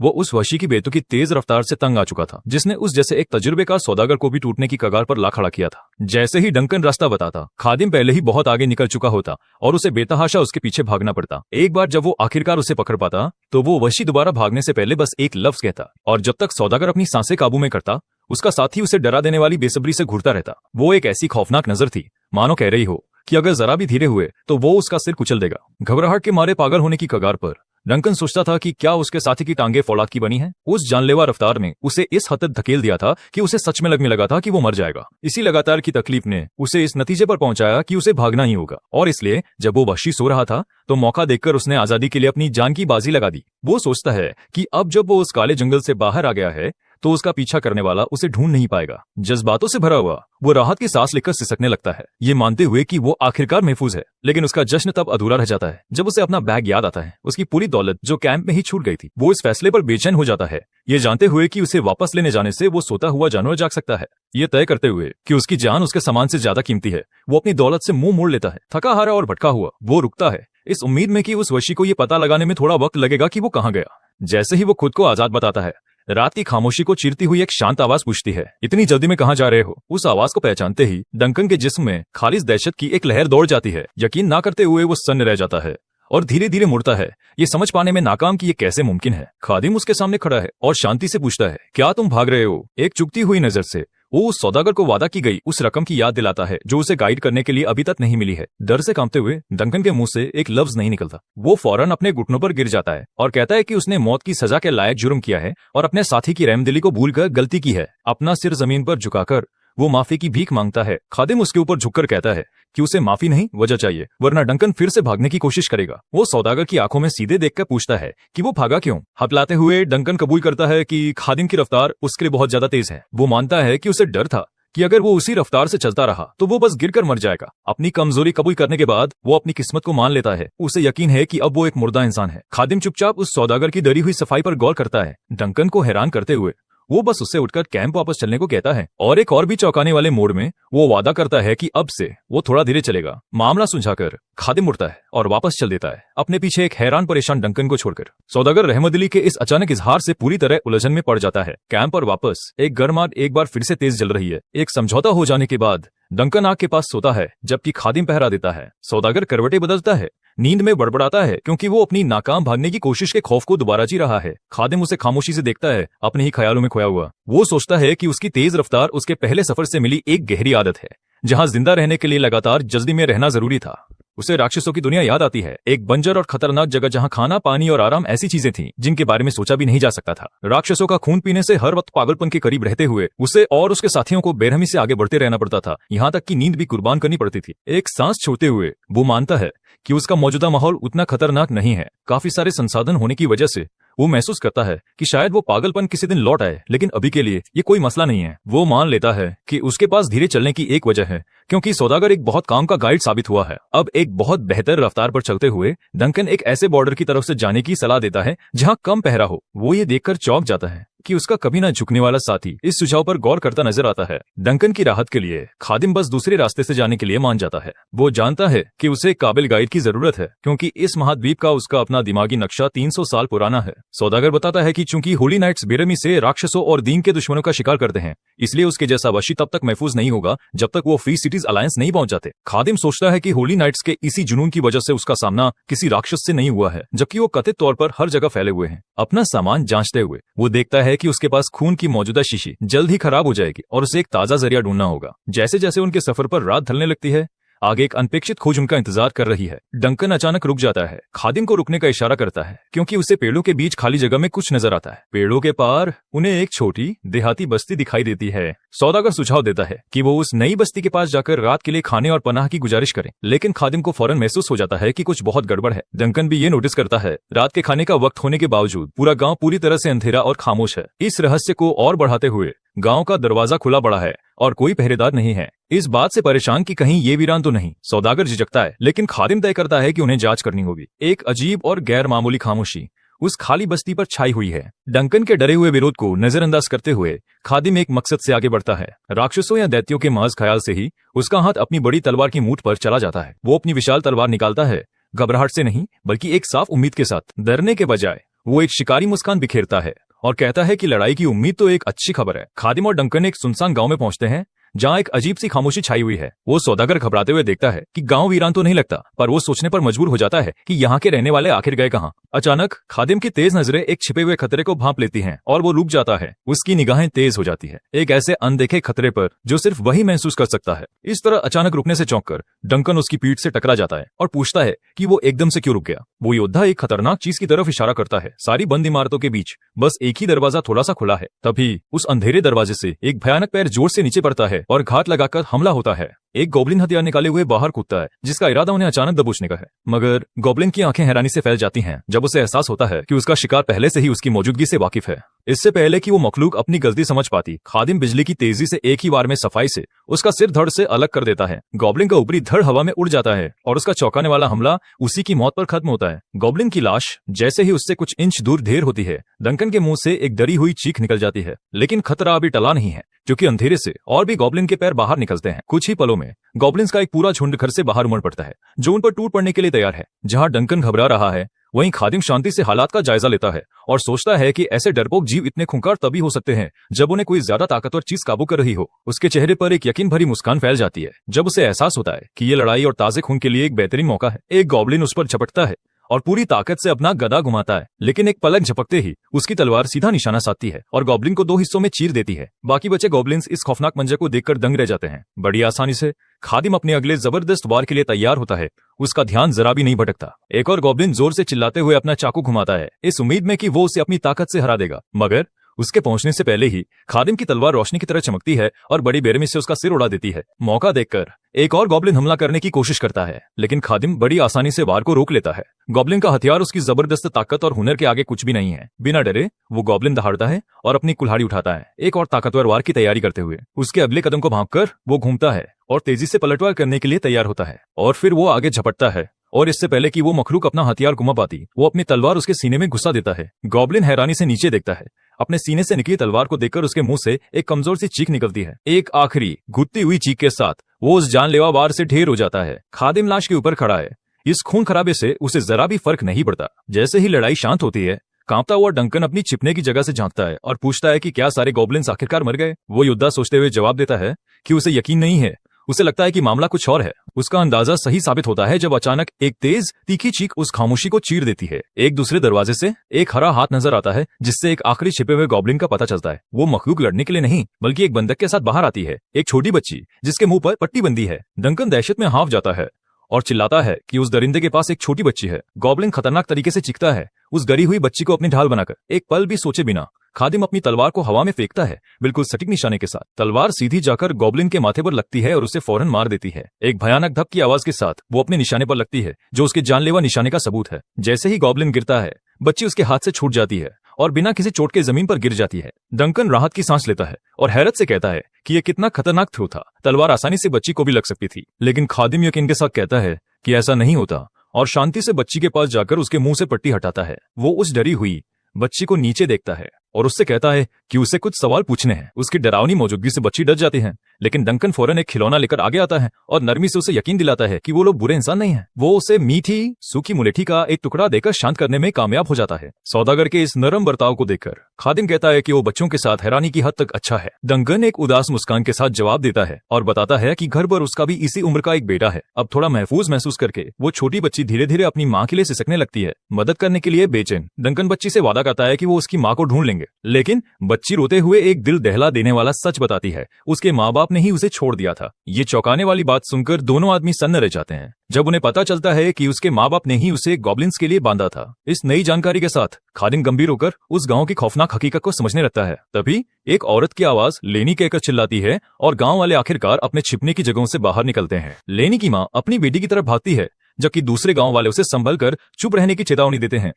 वो उस वशी की बेतुकी तेज रफ्तार से तंग आ चुका था, जिसने उस जैसे एक तजुर्बेकार सौदागर को भी टूटने की कगार पर ला खड़ा किया था। जैसे ही डंकन रास्ता बताता, खादिम पहले ही बहुत आगे निकल चुका होता और उसे बेतहाशा उसके पीछे भागना पड़ता। एक बार जब वो आखिरकार उसे पकड़ पाता, तो वो वशी दोबारा भागने से पहले बस एक लफ्ज कहता, और जब तक सौदागर अपनी सांसें काबू में करता, उसका साथी उसे डरा देने वाली बेसब्री से घूरता रहता। वो एक ऐसी खौफनाक नजर थी, मानो कह रही हो कि अगर जरा भी धीरे हुए तो वो उसका सिर कुचल देगा। घबराहट के मारे पागल होने की कगार पर डंकन सोचता था कि क्या उसके साथी की टांगे फौलाद की बनी है। उस जानलेवा रफ्तार ने उसे इस हद तक धकेल दिया था कि उसे सच में लगने लगा था कि वो मर जाएगा। इसी लगातार की तकलीफ ने उसे इस नतीजे पर पहुंचाया कि उसे भागना ही होगा, और इसलिए जब वो वशी सो रहा था तो मौका देखकर उसने आजादी के लिए अपनी जान की बाजी लगा दी। वो सोचता है कि अब जब वो उस काले जंगल से बाहर आ गया है तो उसका पीछा करने वाला उसे ढूंढ नहीं पाएगा। जज्बातों से भरा हुआ वो राहत की सांस लेकर सिसकने लगता है, ये मानते हुए कि वो आखिरकार महफूज है। लेकिन उसका जश्न तब अधूरा रह जाता है जब उसे अपना बैग याद आता है, उसकी पूरी दौलत जो कैंप में ही छूट गई थी। वो इस फैसले पर बेचैन हो जाता है, ये जानते हुए कि उसे वापस लेने जाने से वो सोता हुआ जानवर जाग सकता है। ये तय करते हुए कि उसकी जान उसके सामान से ज्यादा कीमती है, वो अपनी दौलत से मुंह मोड़ लेता है। थका हारा और भटका हुआ वो रुकता है, इस उम्मीद में कि उस वशी को ये पता लगाने में थोड़ा वक्त लगेगा कि वो कहाँ गया। जैसे ही वो खुद को आजाद बताता है, रात की खामोशी को चीरती हुई एक शांत आवाज पूछती है, इतनी जल्दी में कहाँ जा रहे हो? उस आवाज को पहचानते ही डंकन के जिस्म में खालिस दहशत की एक लहर दौड़ जाती है। यकीन ना करते हुए वो सन्न रह जाता है। और धीरे धीरे मुड़ता है, ये समझ पाने में नाकाम कि ये कैसे मुमकिन है। खादिम उसके सामने खड़ा है और शांति से पूछता है, क्या तुम भाग रहे हो? एक चुभती हुई नजर से वो उस सौदागर को वादा की गई उस रकम की याद दिलाता है जो उसे गाइड करने के लिए अभी तक नहीं मिली है। डर से कांपते हुए डंकन के मुंह से एक लफ्ज नहीं निकलता। वो फौरन अपने घुटनों पर गिर जाता है और कहता है कि उसने मौत की सजा के लायक जुर्म किया है और अपने साथी की रहमदिली को भूलकर गलती की है। अपना सिर जमीन पर झुकाकर वो माफी की भीख मांगता है। खादिम उसके ऊपर झुककर कहता है कि उसे माफी नहीं वजह चाहिए, वरना डंकन फिर से भागने की कोशिश करेगा। वो सौदागर की आंखों में सीधे देखकर पूछता है कि वो भागा क्यों। हपलाते हुए डंकन कबूल करता है कि खादिम की रफ्तार उसके लिए बहुत ज्यादा तेज है। वो मानता है कि उसे डर था कि अगर वो उसी रफ्तार से चलता रहा तो वो बस गिरकर मर जाएगा। अपनी कमजोरी कबूल करने के बाद वो अपनी किस्मत को मान लेता है। उसे यकीन है कि अब वो एक मुर्दा इंसान है। खादिम चुपचाप उस सौदागर की दरी हुई सफाई पर गौर करता है। डंकन को हैरान करते हुए वो बस उससे उठकर कैंप वापस चलने को कहता है और एक और भी चौंकाने वाले मोड़ में वो वादा करता है कि अब से वो थोड़ा धीरे चलेगा। मामला सुलझाकर खादिम उठता है और वापस चल देता है, अपने पीछे एक हैरान परेशान डंकन को छोड़कर। सौदागर रहमदिली के इस अचानक इजहार से पूरी तरह उलझन में पड़ जाता है। कैंप पर वापस एक गर्म आग एक बार फिर से तेज जल रही है। एक समझौता हो जाने के बाद डंकन आग के पास सोता है जबकि खादिम पहरा देता है। सौदागर करवटें बदलता है, नींद में बड़बड़ाता है क्योंकि वो अपनी नाकाम भागने की कोशिश के खौफ को दोबारा जी रहा है। खादिम उसे खामोशी से देखता है, अपने ही ख्यालों में खोया हुआ। वो सोचता है कि उसकी तेज रफ्तार उसके पहले सफर से मिली एक गहरी आदत है, जहां जिंदा रहने के लिए लगातार जल्दी में रहना जरूरी था। उसे राक्षसों की दुनिया याद आती है, एक बंजर और खतरनाक जगह जहां खाना पानी और आराम ऐसी चीजें थीं जिनके बारे में सोचा भी नहीं जा सकता था। राक्षसों का खून पीने से हर वक्त पागलपन के करीब रहते हुए उसे और उसके साथियों को बेरहमी से आगे बढ़ते रहना पड़ता था, यहाँ तक कि नींद भी कुर्बान करनी पड़ती थी। एक सांस छोड़ते हुए वो मानता है कि उसका मौजूदा माहौल उतना खतरनाक नहीं है। काफी सारे संसाधन होने की वजह से वो महसूस करता है कि शायद वो पागलपन किसी दिन लौट आए, लेकिन अभी के लिए ये कोई मसला नहीं है। वो मान लेता है कि उसके पास धीरे चलने की एक वजह है, क्योंकि सौदागर एक बहुत काम का गाइड साबित हुआ है। अब एक बहुत बेहतर रफ्तार पर चलते हुए डंकन एक ऐसे बॉर्डर की तरफ से जाने की सलाह देता है जहां कम पहरा हो। वो ये देखकर चौंक जाता है कि उसका कभी ना झुकने वाला साथी इस सुझाव पर गौर करता नजर आता है। डंकन की राहत के लिए खादिम बस दूसरे रास्ते से जाने के लिए मान जाता है। वो जानता है कि उसे एक काबिल गाइड की जरूरत है, क्योंकि इस महाद्वीप का उसका अपना दिमागी नक्शा 300 साल पुराना है। सौदागर बताता है कि चूंकि होली नाइट्स बेरहमी से राक्षसों और दीन के दुश्मनों का शिकार करते हैं, इसलिए उसके जैसा वशी तब तक महफूज नहीं होगा जब तक वो फ्री सिटीज अलायंस नहीं पहुंच जाते। खादिम सोचता है कि होली नाइट्स के इसी जुनून की वजह से उसका सामना किसी राक्षस से नहीं हुआ है, जबकि वो कथित तौर पर हर जगह फैले हुए हैं। अपना सामान जांचते हुए वो देखता है कि उसके पास खून की मौजूदा शीशी जल्द ही खराब हो जाएगी और उसे एक ताजा जरिया ढूंढना होगा। जैसे जैसे उनके सफर पर रात ढलने लगती है, आगे एक अनपेक्षित खोज उनका इंतजार कर रही है। डंकन अचानक रुक जाता है, खादिम को रुकने का इशारा करता है क्योंकि उसे पेड़ों के बीच खाली जगह में कुछ नजर आता है। पेड़ों के पार उन्हें एक छोटी देहाती बस्ती दिखाई देती है। सौदागर सुझाव देता है कि वो उस नई बस्ती के पास जाकर रात के लिए खाने और पनाह की गुजारिश करें, लेकिन खादिम को फौरन महसूस हो जाता है कि कुछ बहुत गड़बड़ है। डंकन भी ये नोटिस करता है, रात के खाने का वक्त होने के बावजूद पूरा गाँव पूरी तरह से अंधेरा और खामोश है। इस रहस्य को और बढ़ाते हुए गांव का दरवाजा खुला पड़ा है और कोई पहरेदार नहीं है। इस बात से परेशान कि कहीं ये वीरान तो नहीं। सौदागर झिझकता है, लेकिन खादिम तय करता है कि उन्हें जांच करनी होगी। एक अजीब और गैर मामूली खामोशी उस खाली बस्ती पर छाई हुई है। डंकन के डरे हुए विरोध को नजरअंदाज करते हुए खादिम एक मकसद से आगे बढ़ता है। राक्षसों या दैत्यों के महज ख्याल से ही उसका हाथ अपनी बड़ी तलवार की मूठ पर चला जाता है। वो अपनी विशाल तलवार निकालता है, घबराहट से नहीं बल्कि एक साफ उम्मीद के साथ। डरने के बजाय वो एक शिकारी मुस्कान बिखेरता है और कहता है कि लड़ाई की उम्मीद तो एक अच्छी खबर है। खादिम और डंकन एक सुनसान गांव में पहुंचते हैं जहां एक अजीब सी खामोशी छाई हुई है। वो सौदागर घबराते हुए देखता है कि गांव वीरान तो नहीं लगता, पर वो सोचने पर मजबूर हो जाता है कि यहाँ के रहने वाले आखिर गए कहाँ। अचानक खादिम की तेज नजरें एक छिपे हुए खतरे को भांप लेती हैं और वो रुक जाता है। उसकी निगाहें तेज हो जाती है, एक ऐसे अनदेखे खतरे पर जो सिर्फ वही महसूस कर सकता है। इस तरह अचानक रुकने से चौंककर डंकन उसकी पीठ से टकरा जाता है और पूछता है कि वो एकदम से क्यों रुक गया। वो योद्धा एक खतरनाक चीज की तरफ इशारा करता है। सारी बंद इमारतों के बीच बस एक ही दरवाजा थोड़ा सा खुला है। तभी उस अंधेरे दरवाजे से एक भयानक पैर जोर से नीचे पड़ता है और घात लगाकर हमला होता है। एक गोब्लिन हथियार निकाले हुए बाहर कूदता है, जिसका इरादा उन्हें अचानक दबोचने का है। मगर गोब्लिन की आंखें हैरानी से फैल जाती हैं जब उसे एहसास होता है कि उसका शिकार पहले से ही उसकी मौजूदगी से वाकिफ है। इससे पहले कि वो मखलूक अपनी गलती समझ पाती, खादिम बिजली की तेजी से एक ही बार में सफाई से उसका सिर धड़ से अलग कर देता है। गोब्लिन का ऊपरी धड़ हवा में उड़ जाता है और उसका चौंकाने वाला हमला उसी की मौत पर खत्म होता है। गोब्लिन की लाश जैसे ही उससे कुछ इंच दूर ढेर होती है, डंकन के मुंह से एक डरी हुई चीख निकल जाती है। लेकिन खतरा अभी टला नहीं है, क्योंकि अंधेरे से और भी गोब्लिन के पैर बाहर निकलते हैं। कुछ ही पलों में गोब्लिन्स का एक पूरा झुंड घर से बाहर उमड़ पड़ता है, जो उन पर टूट पड़ने के लिए तैयार है। जहां डंकन घबरा रहा है, वहीं खादिम शांति से हालात का जायजा लेता है और सोचता है कि ऐसे डरपोक जीव इतने खूंखार तभी हो सकते हैं जब उन्हें कोई ज्यादा ताकतवर चीज काबू कर रही हो। उसके चेहरे पर एक यकीन भरी मुस्कान फैल जाती है जब उसे एहसास होता है कि ये लड़ाई और ताजे खून के लिए एक बेहतरीन मौका है। एक गोब्लिन उस पर झपटता है और पूरी ताकत से अपना गदा घुमाता है, लेकिन एक पलक झपकते ही उसकी तलवार सीधा निशाना साधती है और गॉब्लिन को 2 हिस्सों में चीर देती है। बाकी बचे गॉब्लिन्स इस खौफनाक मंजर को देखकर दंग रह जाते हैं। बड़ी आसानी से खादिम अपने अगले जबरदस्त वार के लिए तैयार होता है। उसका ध्यान जरा भी नहीं भटकता। एक और गॉब्लिन जोर से चिल्लाते हुए अपना चाकू घुमाता है, इस उम्मीद में कि वो उसे अपनी ताकत से हरा देगा, मगर उसके पहुंचने से पहले ही खादिम की तलवार रोशनी की तरह चमकती है और बड़ी बेरहमी से उसका सिर उड़ा देती है। मौका देखकर एक और गॉब्लिन हमला करने की कोशिश करता है, लेकिन खादिम बड़ी आसानी से वार को रोक लेता है। गॉब्लिन का हथियार उसकी जबरदस्त ताकत और हुनर के आगे कुछ भी नहीं है। बिना डरे वो गॉब्लिन दहाड़ता है और अपनी कुल्हाड़ी उठाता है, एक और ताकतवर वार की तैयारी करते हुए। उसके अगले कदम को भांपकर वो घूमता है और तेजी से पलटवार करने के लिए तैयार होता है, और फिर वो आगे झपटता है और इससे पहले कि वो मखलूक अपना हथियार घुमा पाती, वो अपनी तलवार उसके सीने में घुसा देता है। गॉब्लिन हैरानी से नीचे देखता है। अपने सीने से निकली तलवार को देखकर उसके मुंह से एक कमजोर सी चीख निकलती है। एक आखिरी घुटती हुई चीख के साथ वो उस जानलेवा वार से ढेर हो जाता है। खादिम लाश के ऊपर खड़ा है। इस खून खराबे से उसे जरा भी फर्क नहीं पड़ता। जैसे ही लड़ाई शांत होती है, कांपता हुआ डंकन अपनी छिपने की जगह से झांकता है और पूछता है कि क्या सारे गॉब्लिन्स आखिरकार मर गए। वो योद्धा सोचते हुए जवाब देता है कि उसे यकीन नहीं है। उसे लगता है कि मामला कुछ और है। उसका अंदाजा सही साबित होता है जब अचानक एक तेज तीखी चीख उस खामोशी को चीर देती है। एक दूसरे दरवाजे से एक हरा हाथ नजर आता है, जिससे एक आखिरी छिपे हुए गॉब्लिन का पता चलता है। वो मखलूक लड़ने के लिए नहीं, बल्कि एक बंदक के साथ बाहर आती है। एक छोटी बच्ची जिसके मुंह पर पट्टी बंदी है। डंकन दहशत में हाफ जाता है और चिल्लाता है कि उस दरिंदे के पास एक छोटी बच्ची है। गॉब्लिन खतरनाक तरीके से चीखता है, उस गरी हुई बच्ची को अपनी ढाल बनाकर। एक पल भी सोचे बिना खादिम अपनी तलवार को हवा में फेंकता है, बिल्कुल सटीक निशाने के साथ। तलवार सीधी जाकर गॉब्लिन के माथे पर लगती है और उसे फौरन मार देती है। एक भयानक धप की आवाज के साथ वो अपने निशाने पर लगती है, जो उसके जानलेवा निशाने का सबूत है। जैसे ही गॉब्लिन गिरता है, बच्ची उसके हाथ से छूट जाती है और बिना किसी चोट के जमीन पर गिर जाती है। डंकन राहत की सांस लेता है और हैरत से कहता है कि यह कितना खतरनाक थ्रो था। तलवार आसानी से बच्ची को भी लग सकती थी, लेकिन खादिम यकीन के साथ कहता है कि ऐसा नहीं होता और शांति से बच्ची के पास जाकर उसके मुंह से पट्टी हटाता है। वो उस डरी हुई बच्ची को नीचे देखता है और उससे कहता है कि उसे कुछ सवाल पूछने हैं। उसकी डरावनी मौजूदगी से बच्ची डर जाती है, लेकिन डंकन फौरन एक खिलौना लेकर आगे आता है और नरमी से उसे यकीन दिलाता है कि वो लोग बुरे इंसान नहीं हैं। वो उसे मीठी सूखी मुलेठी का एक टुकड़ा देकर शांत करने में कामयाब हो जाता है। सौदागर के इस नरम बर्ताव को देखकर खादिम कहता है कि वो बच्चों के साथ हैरानी की हद तक अच्छा है। डंकन एक उदास मुस्कान के साथ जवाब देता है और बताता है कि घर पर उसका भी इसी उम्र का एक बेटा है। अब थोड़ा महफूज महसूस करके वो छोटी बच्ची धीरे धीरे अपनी माँ के लिए सिसकने लगती है। मदद करने के लिए बेचैन डंकन बच्ची से वादा करता है कि वो उसकी माँ को ढूंढ लेंगे, लेकिन बच्ची रोते हुए एक दिल दहला देने वाला सच बताती है, उसके माँ बाप ने ही उसे छोड़ दिया था। ये चौंकाने वाली बात सुनकर दोनों आदमी सन्न रह जाते हैं जब उन्हें पता चलता है कि उसके माँ बाप ने ही उसे गॉब्लिन्स के लिए बांधा था। इस नई जानकारी के साथ खादिम गंभीर होकर उस गांव की खौफनाक हकीकत को समझने लगता है। तभी एक औरत की आवाज लेनी कहकर चिल्लाती है और गांव वाले आखिरकार अपने छिपने की जगहों से बाहर निकलते हैं। लेनी की माँ अपनी बेटी की तरफ भागती है, जबकि दूसरे गांव वाले उसे संभल कर चुप रहने की चेतावनी देते हैं।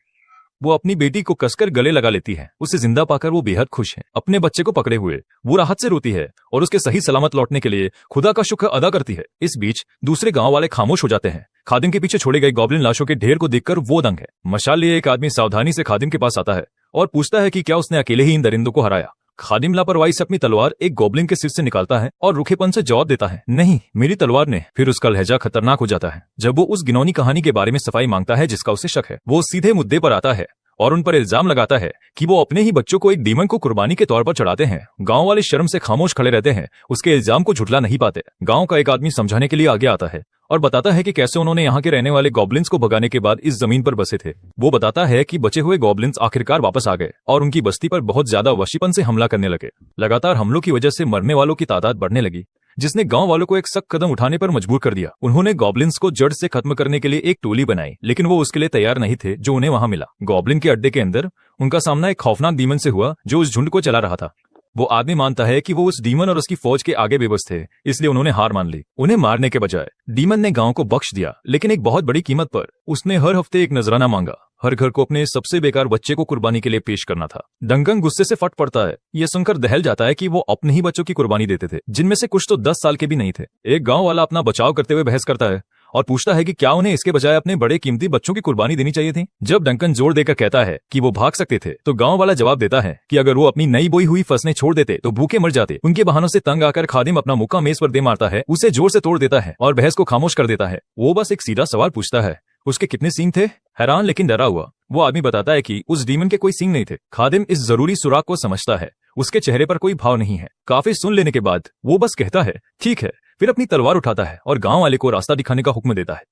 वो अपनी बेटी को कसकर गले लगा लेती है। उसे जिंदा पाकर वो बेहद खुश है। अपने बच्चे को पकड़े हुए वो राहत से रोती है और उसके सही सलामत लौटने के लिए खुदा का शुक्र अदा करती है। इस बीच दूसरे गांव वाले खामोश हो जाते हैं। खादिम के पीछे छोड़े गए गॉब्लिन लाशों के ढेर को देखकर वो दंग है। मशाल लिए एक आदमी सावधानी से खादिम के पास आता है और पूछता है कि क्या उसने अकेले ही इन दरिंदों को हराया। खादिम लापरवाही से अपनी तलवार एक गॉब्लिन के सिर से निकालता है और रुखेपन से जवाब देता है, नहीं, मेरी तलवार ने। फिर उसका लहजा खतरनाक हो जाता है जब वो उस घिनौनी कहानी के बारे में सफाई मांगता है जिसका उसे शक है। वो सीधे मुद्दे पर आता है और उन पर इल्जाम लगाता है कि वो अपने ही बच्चों को एक डीमन को कुर्बानी के तौर पर चढ़ाते हैं। गांव वाले शर्म से खामोश खड़े रहते हैं, उसके इल्जाम को झुठला नहीं पाते। गांव का एक आदमी समझाने के लिए आगे आता है और बताता है कि कैसे उन्होंने यहाँ के रहने वाले गॉब्लिन्स को भगाने के बाद इस जमीन पर बसे थे। वो बताता है कि बचे हुए गॉब्लिन्स आखिरकार वापस आ गए और उनकी बस्ती पर बहुत ज्यादा वशीपन से हमला करने लगे। लगातार हमलों की वजह से मरने वालों की तादाद बढ़ने लगी, जिसने गांव वालों को एक सख्त कदम उठाने पर मजबूर कर दिया। उन्होंने गॉब्लिन्स को जड़ से खत्म करने के लिए एक टोली बनाई, लेकिन वो उसके लिए तैयार नहीं थे जो उन्हें वहां मिला। गॉब्लिन के अड्डे के अंदर उनका सामना एक खौफनाक डीमन से हुआ जो उस झुंड को चला रहा था। वो आदमी मानता है कि वो उस डीमन और उसकी फौज के आगे बेबस थे, इसलिए उन्होंने हार मान ली। उन्हें मारने के बजाय डीमन ने गांव को बख्श दिया, लेकिन एक बहुत बड़ी कीमत पर। उसने हर हफ्ते एक नजराना मांगा। हर घर को अपने सबसे बेकार बच्चे को कुर्बानी के लिए पेश करना था। डंकन गुस्से से फट पड़ता है। यह सुनकर दहल जाता है कि वो अपने ही बच्चों की कुर्बानी देते थे, जिनमें से कुछ तो 10 साल के भी नहीं थे। एक गांव वाला अपना बचाव करते हुए बहस करता है और पूछता है कि क्या उन्हें इसके बजाय अपने बड़े कीमती बच्चों की कुर्बानी देनी चाहिए थी। जब डंकन जोर देकर कहता है कि वो भाग सकते थे, तो गांव वाला जवाब देता है कि अगर वो अपनी नई बोई हुई फसलें छोड़ देते तो भूखे मर जाते। उनके बहानों से तंग आकर खादिम अपना मुक्का मेज पर दे मारता है, उसे जोर से तोड़ देता है और बहस को खामोश कर देता है। वो बस एक सीधा सवाल पूछता है, उसके कितने सींग थे? हैरान लेकिन डरा हुआ वो आदमी बताता है कि उस डीमन के कोई सींग नहीं थे। खादिम इस जरूरी सुराग को समझता है। उसके चेहरे पर कोई भाव नहीं है। काफी सुन लेने के बाद वो बस कहता है ठीक है, फिर अपनी तलवार उठाता है और गांव वाले को रास्ता दिखाने का हुक्म देता है।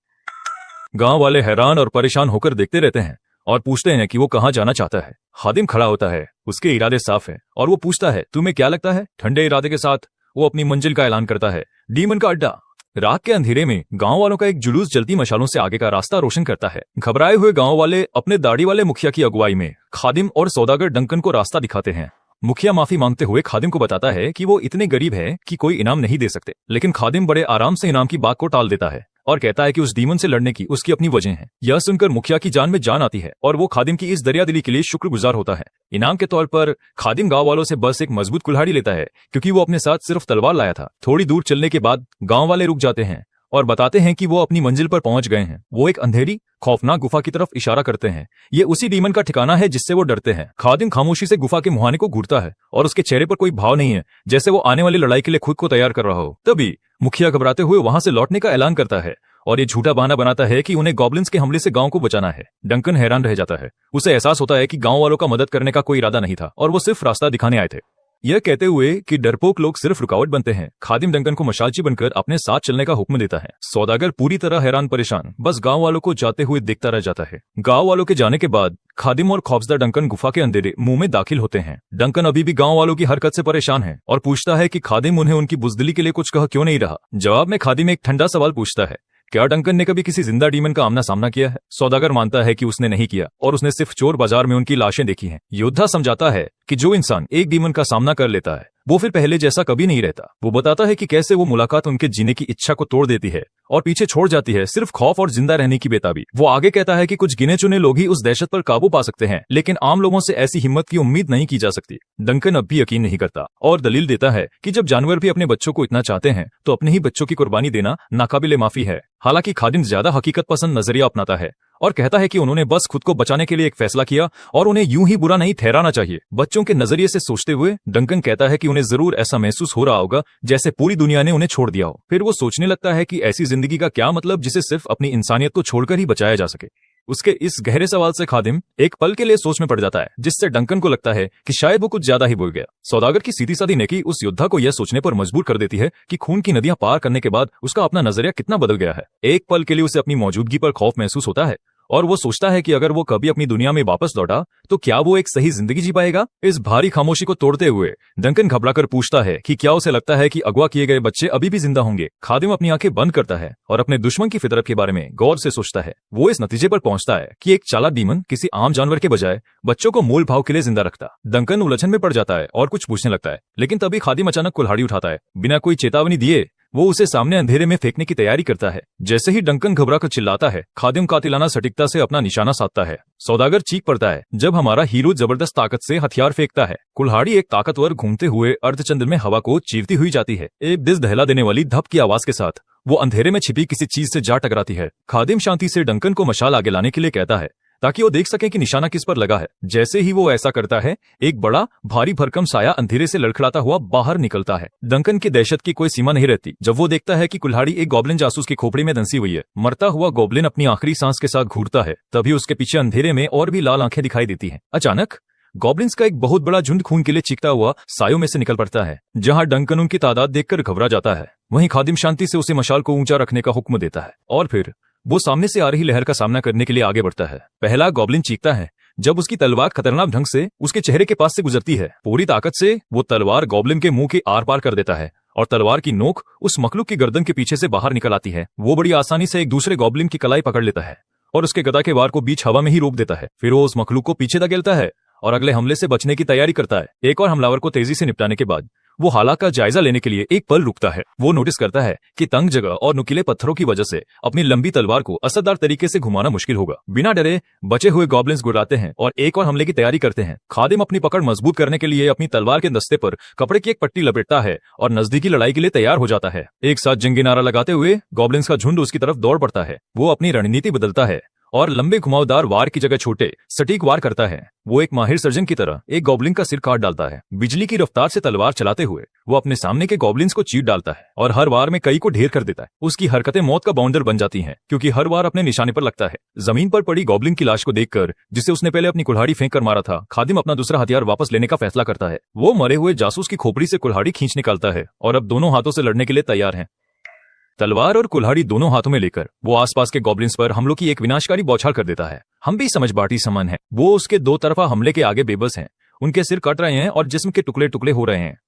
गांव वाले हैरान और परेशान होकर देखते रहते हैं और पूछते हैं कि वो कहाँ जाना चाहता है। खादिम खड़ा होता है, उसके इरादे साफ है और वो पूछता है, तुम्हें क्या लगता है? ठंडे इरादे के साथ वो अपनी मंजिल का ऐलान करता है, डीमन का अड्डा। रात के अंधेरे में गांव वालों का एक जुलूस जलती मशालों से आगे का रास्ता रोशन करता है। घबराए हुए गांव वाले अपने दाढ़ी वाले मुखिया की अगुवाई में खादिम और सौदागर डंकन को रास्ता दिखाते हैं। मुखिया माफी मांगते हुए खादिम को बताता है कि वो इतने गरीब है कि कोई इनाम नहीं दे सकते, लेकिन खादिम बड़े आराम से इनाम की बात को टाल देता है और कहता है कि उस डीमन से लड़ने की उसकी अपनी वजह है। यह सुनकर मुखिया की जान में जान आती है और वो खादिम की इस दरियादिली के लिए शुक्रगुजार होता है। इनाम के तौर पर खादिम गांव वालों से बस एक मजबूत कुल्हाड़ी लेता है, क्योंकि वो अपने साथ सिर्फ तलवार लाया था। थोड़ी दूर चलने के बाद गांव वाले रुक जाते हैं और बताते हैं कि वो अपनी मंजिल पर पहुंच गए हैं। वो एक अंधेरी खौफनाक गुफा की तरफ इशारा करते हैं। ये उसी डीमन का ठिकाना है जिससे वो डरते हैं। खादिम खामोशी से गुफा के मुहाने को घूरता है और उसके चेहरे पर कोई भाव नहीं है, जैसे वो आने वाली लड़ाई के लिए खुद को तैयार कर रहा हो। तभी मुखिया घबराते हुए वहां से लौटने का ऐलान करता है और ये झूठा बहाना बनाता है कि उन्हें गॉब्लिन्स के हमले से गांव को बचाना है। डंकन हैरान रह जाता है। उसे एहसास होता है कि गांव वालों का मदद करने का कोई इरादा नहीं था और वो सिर्फ रास्ता दिखाने आए थे। यह कहते हुए कि डरपोक लोग सिर्फ रुकावट बनते हैं, खादिम डंकन को मशालची बनकर अपने साथ चलने का हुक्म देता है। सौदागर पूरी तरह हैरान परेशान बस गांव वालों को जाते हुए देखता रह जाता है। गांव वालों के जाने के बाद खादिम और खौफजदा डंकन गुफा के अंधेरे मुंह में दाखिल होते हैं। डंकन अभी भी गांव वालों की हरकत से परेशान है और पूछता है कि खादिम उन्हें उनकी बुजदिली के लिए कुछ कह क्यों नहीं रहा। जवाब में खादिम एक ठंडा सवाल पूछता है, क्या डंकन ने कभी किसी जिंदा डीमन का आमना सामना किया है? सौदागर मानता है कि उसने नहीं किया और उसने सिर्फ चोर बाजार में उनकी लाशें देखी हैं। योद्धा समझाता है कि जो इंसान एक डीमन का सामना कर लेता है वो फिर पहले जैसा कभी नहीं रहता। वो बताता है कि कैसे वो मुलाकात उनके जीने की इच्छा को तोड़ देती है और पीछे छोड़ जाती है सिर्फ खौफ और जिंदा रहने की बेताबी। वो आगे कहता है कि कुछ गिने चुने लोग ही उस दहशत पर काबू पा सकते हैं, लेकिन आम लोगों से ऐसी हिम्मत की उम्मीद नहीं की जा सकती। डंकन अब भी यकीन नहीं करता और दलील देता है कि जब जानवर भी अपने बच्चों को इतना चाहते हैं तो अपने ही बच्चों की कुर्बानी देना नाकाबिले माफी है। हालांकि खादिम ज्यादा हकीकत पसंद नजरिया अपनाता है और कहता है कि उन्होंने बस खुद को बचाने के लिए एक फैसला किया और उन्हें यूं ही बुरा नहीं ठहराना चाहिए। बच्चों के नजरिए से सोचते हुए डंकन कहता है कि उन्हें जरूर ऐसा महसूस हो रहा होगा जैसे पूरी दुनिया ने उन्हें छोड़ दिया हो। फिर वो सोचने लगता है कि ऐसी जिंदगी का क्या मतलब जिसे सिर्फ अपनी इंसानियत को छोड़कर ही बचाया जा सके। उसके इस गहरे सवाल से खादिम एक पल के लिए सोच में पड़ जाता है, जिससे डंकन को लगता है कि शायद वो कुछ ज्यादा ही बोल गया। सौदागर की सीधी सादी नेकी उस योद्धा को यह सोचने पर मजबूर कर देती है कि खून की नदियां पार करने के बाद उसका अपना नजरिया कितना बदल गया है। एक पल के लिए उसे अपनी मौजूदगी पर खौफ महसूस होता है और वो सोचता है कि अगर वो कभी अपनी दुनिया में वापस लौटा तो क्या वो एक सही जिंदगी जी पाएगा। इस भारी खामोशी को तोड़ते हुए डंकन घबराकर पूछता है कि क्या उसे लगता है कि अगवा किए गए बच्चे अभी भी जिंदा होंगे। खादिम अपनी आंखें बंद करता है और अपने दुश्मन की फितरत के बारे में गौर से सोचता है। वो इस नतीजे पर पहुंचता है कि एक चालाक डीमन किसी आम जानवर के बजाय बच्चों को मोल भाव के लिए जिंदा रखता। डंकन उलझन में पड़ जाता है और कुछ पूछने लगता है, लेकिन तभी खादिम अचानक कुल्हाड़ी उठाता है। बिना कोई चेतावनी दिए वो उसे सामने अंधेरे में फेंकने की तैयारी करता है। जैसे ही डंकन घबराकर चिल्लाता है, खादिम कातिलाना सटीकता से अपना निशाना साधता है। सौदागर चीख पड़ता है जब हमारा हीरो जबरदस्त ताकत से हथियार फेंकता है। कुल्हाड़ी एक ताकतवर घूमते हुए अर्धचंद्र में हवा को चीरती हुई जाती है। एक दिल दहला देने वाली धप की आवाज के साथ वो अंधेरे में छिपी किसी चीज से जा टकराती है। खादिम शांति से डंकन को मशाल आगे लाने के लिए कहता है ताकि वो देख सके कि निशाना किस पर लगा है। जैसे ही वो ऐसा करता है, एक बड़ा भारी भरकम साया अंधेरे से लड़खड़ाता हुआ बाहर निकलता है। डंकन की दहशत की कोई सीमा नहीं रहती जब वो देखता है कि कुल्हाड़ी एक गॉब्लिन जासूस की खोपड़ी में दंसी हुई है। मरता हुआ गॉब्लिन अपनी आखिरी सांस के साथ घूरता है। तभी उसके पीछे अंधेरे में और भी लाल आंखें दिखाई देती हैं। अचानक गॉब्लिन्स का एक बहुत बड़ा झुंड खून के लिए चीखता हुआ सायों में से निकल पड़ता है। जहां डंकन उनकी तादाद देखकर घबरा जाता है, वहीं खादिम शांति से उसे मशाल को ऊंचा रखने का हुक्म देता है और फिर वो सामने से आ रही लहर का सामना करने के लिए आगे बढ़ता है। पहला गॉब्लिन चीखता है जब उसकी तलवार खतरनाक ढंग से उसके चेहरे के पास से गुजरती है। पूरी ताकत से वो तलवार गॉब्लिन के मुंह के आर पार कर देता है और तलवार की नोक उस मखलूक की गर्दन के पीछे से बाहर निकल आती है। वो बड़ी आसानी से एक दूसरे गॉब्लिन की कलाई पकड़ लेता है और उसके गदा के वार को बीच हवा में ही रोक देता है। फिर वो उस मखलूक को पीछे धकेलता है और अगले हमले से बचने की तैयारी करता है। एक और हमलावर को तेजी से निपटाने के बाद वो हालात का जायजा लेने के लिए एक पल रुकता है। वो नोटिस करता है कि तंग जगह और नुकीले पत्थरों की वजह से अपनी लंबी तलवार को असरदार तरीके से घुमाना मुश्किल होगा। बिना डरे बचे हुए गॉब्लिन्स गुर्राते हैं और एक और हमले की तैयारी करते हैं। खादिम अपनी पकड़ मजबूत करने के लिए अपनी तलवार के दस्ते पर कपड़े की एक पट्टी लपेटता है और नजदीकी लड़ाई के लिए तैयार हो जाता है। एक साथ जंगी नारा लगाते हुए गॉब्लिन्स का झुंड उसकी तरफ दौड़ पड़ता है। वो अपनी रणनीति बदलता है और लंबे घुमावदार वार की जगह छोटे सटीक वार करता है। वो एक माहिर सर्जन की तरह एक गॉब्लिन का सिर काट डालता है। बिजली की रफ्तार से तलवार चलाते हुए वो अपने सामने के गॉब्लिन्स को चीर डालता है और हर वार में कई को ढेर कर देता है। उसकी हरकतें मौत का बाउंडर बन जाती हैं, क्योंकि हर वार अपने निशाने पर लगता है। जमीन पर पड़ी गॉब्लिन की लाश को देखकर, जिसे उसने पहले अपनी कुल्हाड़ी फेंक कर मारा था, खादिम अपना दूसरा हथियार वापस लेने का फैसला करता है। वो मरे हुए जासूस की खोपड़ी से कुल्हाड़ी खींच निकालता है और अब दोनों हाथों से लड़ने के लिए तैयार है। तलवार और कुल्हाड़ी दोनों हाथों में लेकर वो आसपास के गॉब्लिन्स पर हमलों की एक विनाशकारी बौछार कर देता है। हम भी समझ बाटी समान है, वो उसके दो तरफा हमले के आगे बेबस हैं। उनके सिर कट रहे हैं और जिस्म के टुकड़े टुकड़े हो रहे हैं।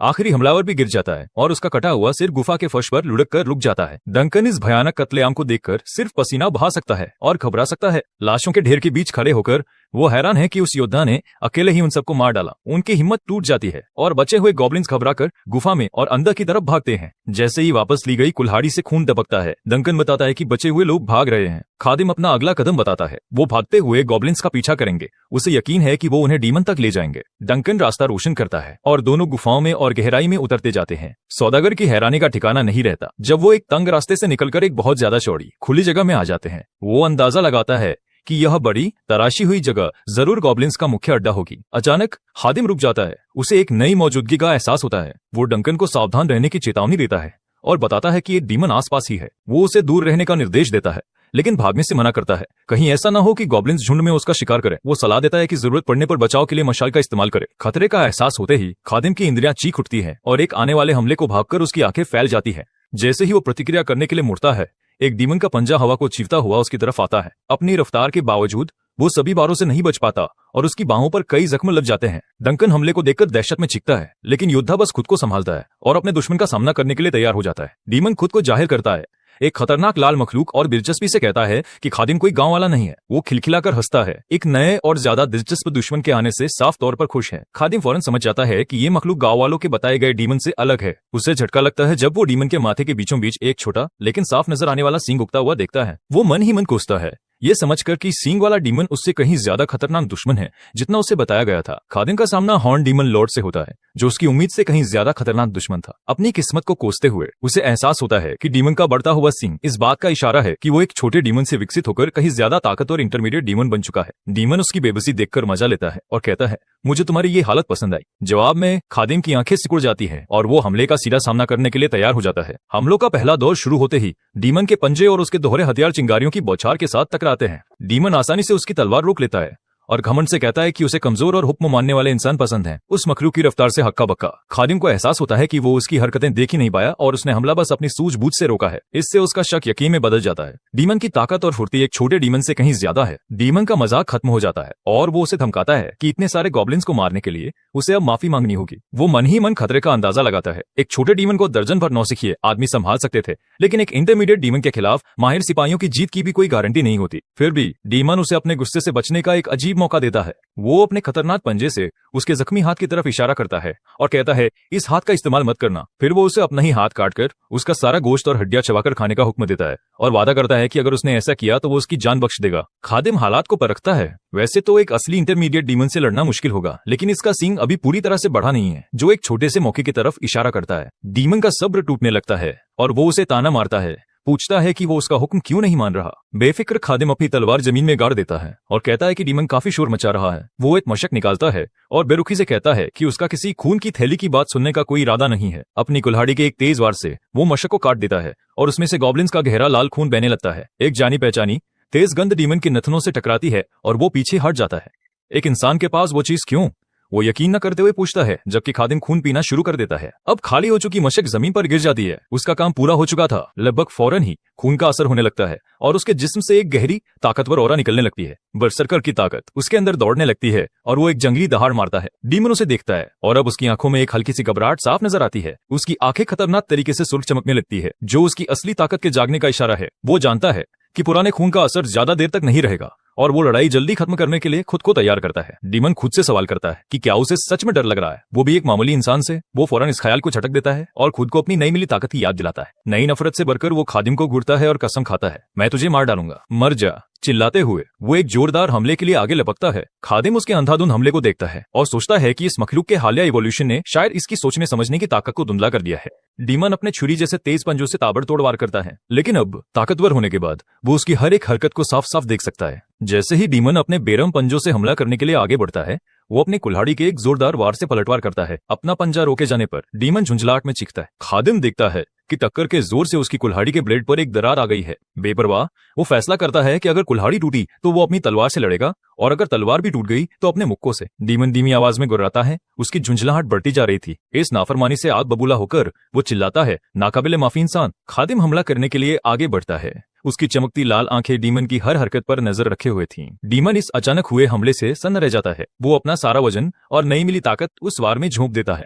आखिरी हमलावर भी गिर जाता है और उसका कटा हुआ सिर गुफा के फर्श पर लुढ़क कर रुक जाता है। डंकन इस भयानक कत्लेआम को देखकर सिर्फ पसीना बहा सकता है और घबरा सकता है। लाशों के ढेर के बीच खड़े होकर वो हैरान है कि उस योद्धा ने अकेले ही उन सबको मार डाला। उनकी हिम्मत टूट जाती है और बचे हुए गॉब्लिन्स घबराकर गुफा में और अंदर की तरफ भागते हैं। जैसे ही वापस ली गई कुल्हाड़ी से खून टपकता है, डंकन बताता है कि बचे हुए लोग भाग रहे हैं। खादिम अपना अगला कदम बताता है। वो भागते हुए गॉब्लिन्स का पीछा करेंगे। उसे यकीन है कि वो उन्हें डीमन तक ले जाएंगे। डंकन रास्ता रोशन करता है और दोनों गुफाओं में और गहराई में उतरते जाते हैं। सौदागर की हैरानी का ठिकाना नहीं रहता जब वो एक तंग रास्ते से निकलकर एक बहुत ज्यादा चौड़ी खुली जगह में आ जाते हैं। वो अंदाजा लगाता है कि यह बड़ी तराशी हुई जगह जरूर गॉब्लिन्स का मुख्य अड्डा होगी। अचानक खादिम रुक जाता है। उसे एक नई मौजूदगी का एहसास होता है। वो डंकन को सावधान रहने की चेतावनी देता है और बताता है कि एक डीमन आसपास ही है। वो उसे दूर रहने का निर्देश देता है लेकिन भागने से मना करता है, कहीं ऐसा ना हो कि गॉब्लिन्स झुंड में उसका शिकार करें। वो सलाह देता है कि जरूरत पड़ने पर बचाव के लिए मशाल का इस्तेमाल करे। खतरे का एहसास होते ही खादिम की इंद्रियां चीख उठती है और एक आने वाले हमले को भागकर उसकी आंखें फैल जाती है। जैसे ही वो प्रतिक्रिया करने के लिए मुड़ता है, एक डीमन का पंजा हवा को चीरता हुआ उसकी तरफ आता है। अपनी रफ्तार के बावजूद वो सभी बारों से नहीं बच पाता और उसकी बाहों पर कई जख्म लग जाते हैं। डंकन हमले को देखकर दहशत में चीखता है लेकिन योद्धा बस खुद को संभालता है और अपने दुश्मन का सामना करने के लिए तैयार हो जाता है। डीमन खुद को जाहिर करता है एक खतरनाक लाल मखलूक और दिलचस्पी से कहता है कि खादिम कोई गांव वाला नहीं है। वो खिलखिलाकर हंसता है, एक नए और ज्यादा दिलचस्प दुश्मन के आने से साफ तौर पर खुश है। खादिम फौरन समझ जाता है कि ये मखलूक गांव वालों के बताए गए डीमन से अलग है। उसे झटका लगता है जब वो डीमन के माथे के बीचों बीच एक छोटा लेकिन साफ नजर आने वाला सींग उगता हुआ देखता है। वो मन ही मन कोसता है, ये समझकर कि सींग वाला डीमन उससे कहीं ज्यादा खतरनाक दुश्मन है जितना उसे बताया गया था। खादिम का सामना हॉर्न डीमन लॉर्ड से होता है जो उसकी उम्मीद से कहीं ज्यादा खतरनाक दुश्मन था। अपनी किस्मत को कोसते हुए उसे एहसास होता है कि डीमन का बढ़ता हुआ सींग इस बात का इशारा है कि वो एक छोटे डीमन से विकसित होकर कहीं ज्यादा ताकतवर इंटरमीडिएट डीमन बन चुका है। डीमन उसकी बेबसी देखकर मजा लेता है और कहता है, मुझे तुम्हारी ये हालत पसंद आई। जवाब में खादिम की आंखें सिकुड़ जाती है और वो हमले का सीधा सामना करने के लिए तैयार हो जाता है। हमलों का पहला दौर शुरू होते ही डीमन के पंजे और उसके दोहरे हथियार चिंगारियों की बौछार के साथ टकराते हैं। डीमन आसानी से उसकी तलवार रोक लेता है और घमंड से कहता है कि उसे कमजोर और हुक्म मानने वाले इंसान पसंद हैं। उस मखलूक की रफ्तार से हक्का बक्का। खादिम को एहसास होता है कि वो उसकी हरकतें देख ही नहीं पाया और उसने हमला बस अपनी सूझबूझ से रोका है। इससे उसका शक यकीन में बदल जाता है। डीमन की ताकत और फुर्ती एक छोटे डीमन से कहीं ज्यादा है। डीमन का मजाक खत्म हो जाता है और वो उसे धमकाता है कि इतने सारे गॉब्लिन्स को मारने के लिए उसे अब माफी मांगनी होगी। वो मन ही मन खतरे का अंदाजा लगाता है। एक छोटे डीमन को दर्जन भर नौसिखिए आदमी संभाल सकते थे लेकिन एक इंटरमीडिएट डीमन के खिलाफ माहिर सिपाहियों की जीत की भी कोई गारंटी नहीं होती। फिर भी डीमन उसे अपने गुस्से से बचने का एक अजीब मौका देता है। वो अपने खतरनाक पंजे से उसके जख्मी हाथ की तरफ इशारा करता है और कहता है, इस हाथ का इस्तेमाल मत करना। फिर वो उसे अपना ही हाथ काटकर उसका सारा गोश्त और हड्डियां चबाकर खाने का हुक्म देता है और वादा करता है कि अगर उसने ऐसा किया तो वो उसकी जान बख्श देगा। खादिम हालात को परखता है। वैसे तो एक असली इंटरमीडिएट डीमन से लड़ना मुश्किल होगा लेकिन इसका सींग अभी पूरी तरह से बढ़ा नहीं है जो एक छोटे से मौके की तरफ इशारा करता है। डीमन का सब्र टूटने लगता है और वो उसे ताना मारता है, पूछता है कि वो उसका हुक्म क्यों नहीं मान रहा। बेफिक्र खादिम अपनी तलवार जमीन में गाड़ देता है और कहता है कि डीमन काफी शोर मचा रहा है। वो एक मशक निकालता है और बेरुखी से कहता है कि उसका किसी खून की थैली की बात सुनने का कोई इरादा नहीं है। अपनी कुल्हाड़ी के एक तेज वार से वो मशक को काट देता है और उसमें से गॉब्लिन्स का गहरा लाल खून बहने लगता है। एक जानी पहचानी तेज गंध डीमन के नथनों से टकराती है और वो पीछे हट जाता है। एक इंसान के पास वो चीज क्यों? वो यकीन न करते हुए पूछता है जबकि खादिम खून पीना शुरू कर देता है। अब खाली हो चुकी मशक जमीन पर गिर जाती है। उसका काम पूरा हो चुका था। लगभग फौरन ही खून का असर होने लगता है और उसके जिस्म से एक गहरी ताकतवर ऑरा निकलने लगती है। बरसरकर की ताकत उसके अंदर दौड़ने लगती है और वो एक जंगली दहाड़ मारता है। डीमन उसे देखता है और अब उसकी आंखों में एक हल्की सी घबराहट साफ नजर आती है। उसकी आंखें खतरनाक तरीके से सुर्ख चमकने लगती है जो उसकी असली ताकत के जागने का इशारा है। वो जानता है कि पुराने खून का असर ज्यादा देर तक नहीं रहेगा और वो लड़ाई जल्दी खत्म करने के लिए खुद को तैयार करता है। डीमन खुद से सवाल करता है कि क्या उसे सच में डर लग रहा है, वो भी एक मामूली इंसान से। वो फौरन इस ख्याल को झटक देता है और खुद को अपनी नई मिली ताकत की याद दिलाता है। नई नफरत से बढ़कर वो खादिम को घूरता है और कसम खाता है, मैं तुझे मार डालूंगा, मर जा। चिल्लाते हुए वो एक जोरदार हमले के लिए आगे लपकता है। खादिम उसके अंधाधुंध हमले को देखता है और सोचता है कि इस मखलूक के हालिया इवोल्यूशन ने शायद इसकी सोचने समझने की ताकत को धुंधला कर दिया है। डीमन अपने छुरी जैसे तेज पंजों से ताबड़तोड़ वार करता है लेकिन अब ताकतवर होने के बाद वो उसकी हर एक हरकत को साफ साफ देख सकता है। जैसे ही डीमन अपने बेरम पंजों से हमला करने के लिए आगे बढ़ता है वो अपनी कुल्हाड़ी के एक जोरदार वार से पलटवार करता है। अपना पंजा रोके जाने पर डीमन झुंझलाहट में चीखता है। खादिम देखता है कि टक्कर के जोर से उसकी कुल्हाड़ी के ब्लेड पर एक दरार आ गई है। बेपरवाह वो फैसला करता है कि अगर कुल्हाड़ी टूटी तो वो अपनी तलवार से लड़ेगा, और अगर तलवार भी टूट गई तो अपने मुक्कों से। डीमन धीमी आवाज में गुर्राता है। उसकी झुंझलाहट बढ़ती जा रही थी। इस नाफरमानी से आग बबूला होकर वो चिल्लाता है, नाकाबिले माफी इंसान। खादिम हमला करने के लिए आगे बढ़ता है। उसकी चमकती लाल आंखें डीमन की हर हरकत पर नजर रखे हुए थीं। डीमन इस अचानक हुए हमले से सन्न रह जाता है। वो अपना सारा वजन और नई मिली ताकत उस वार में झोंक देता है।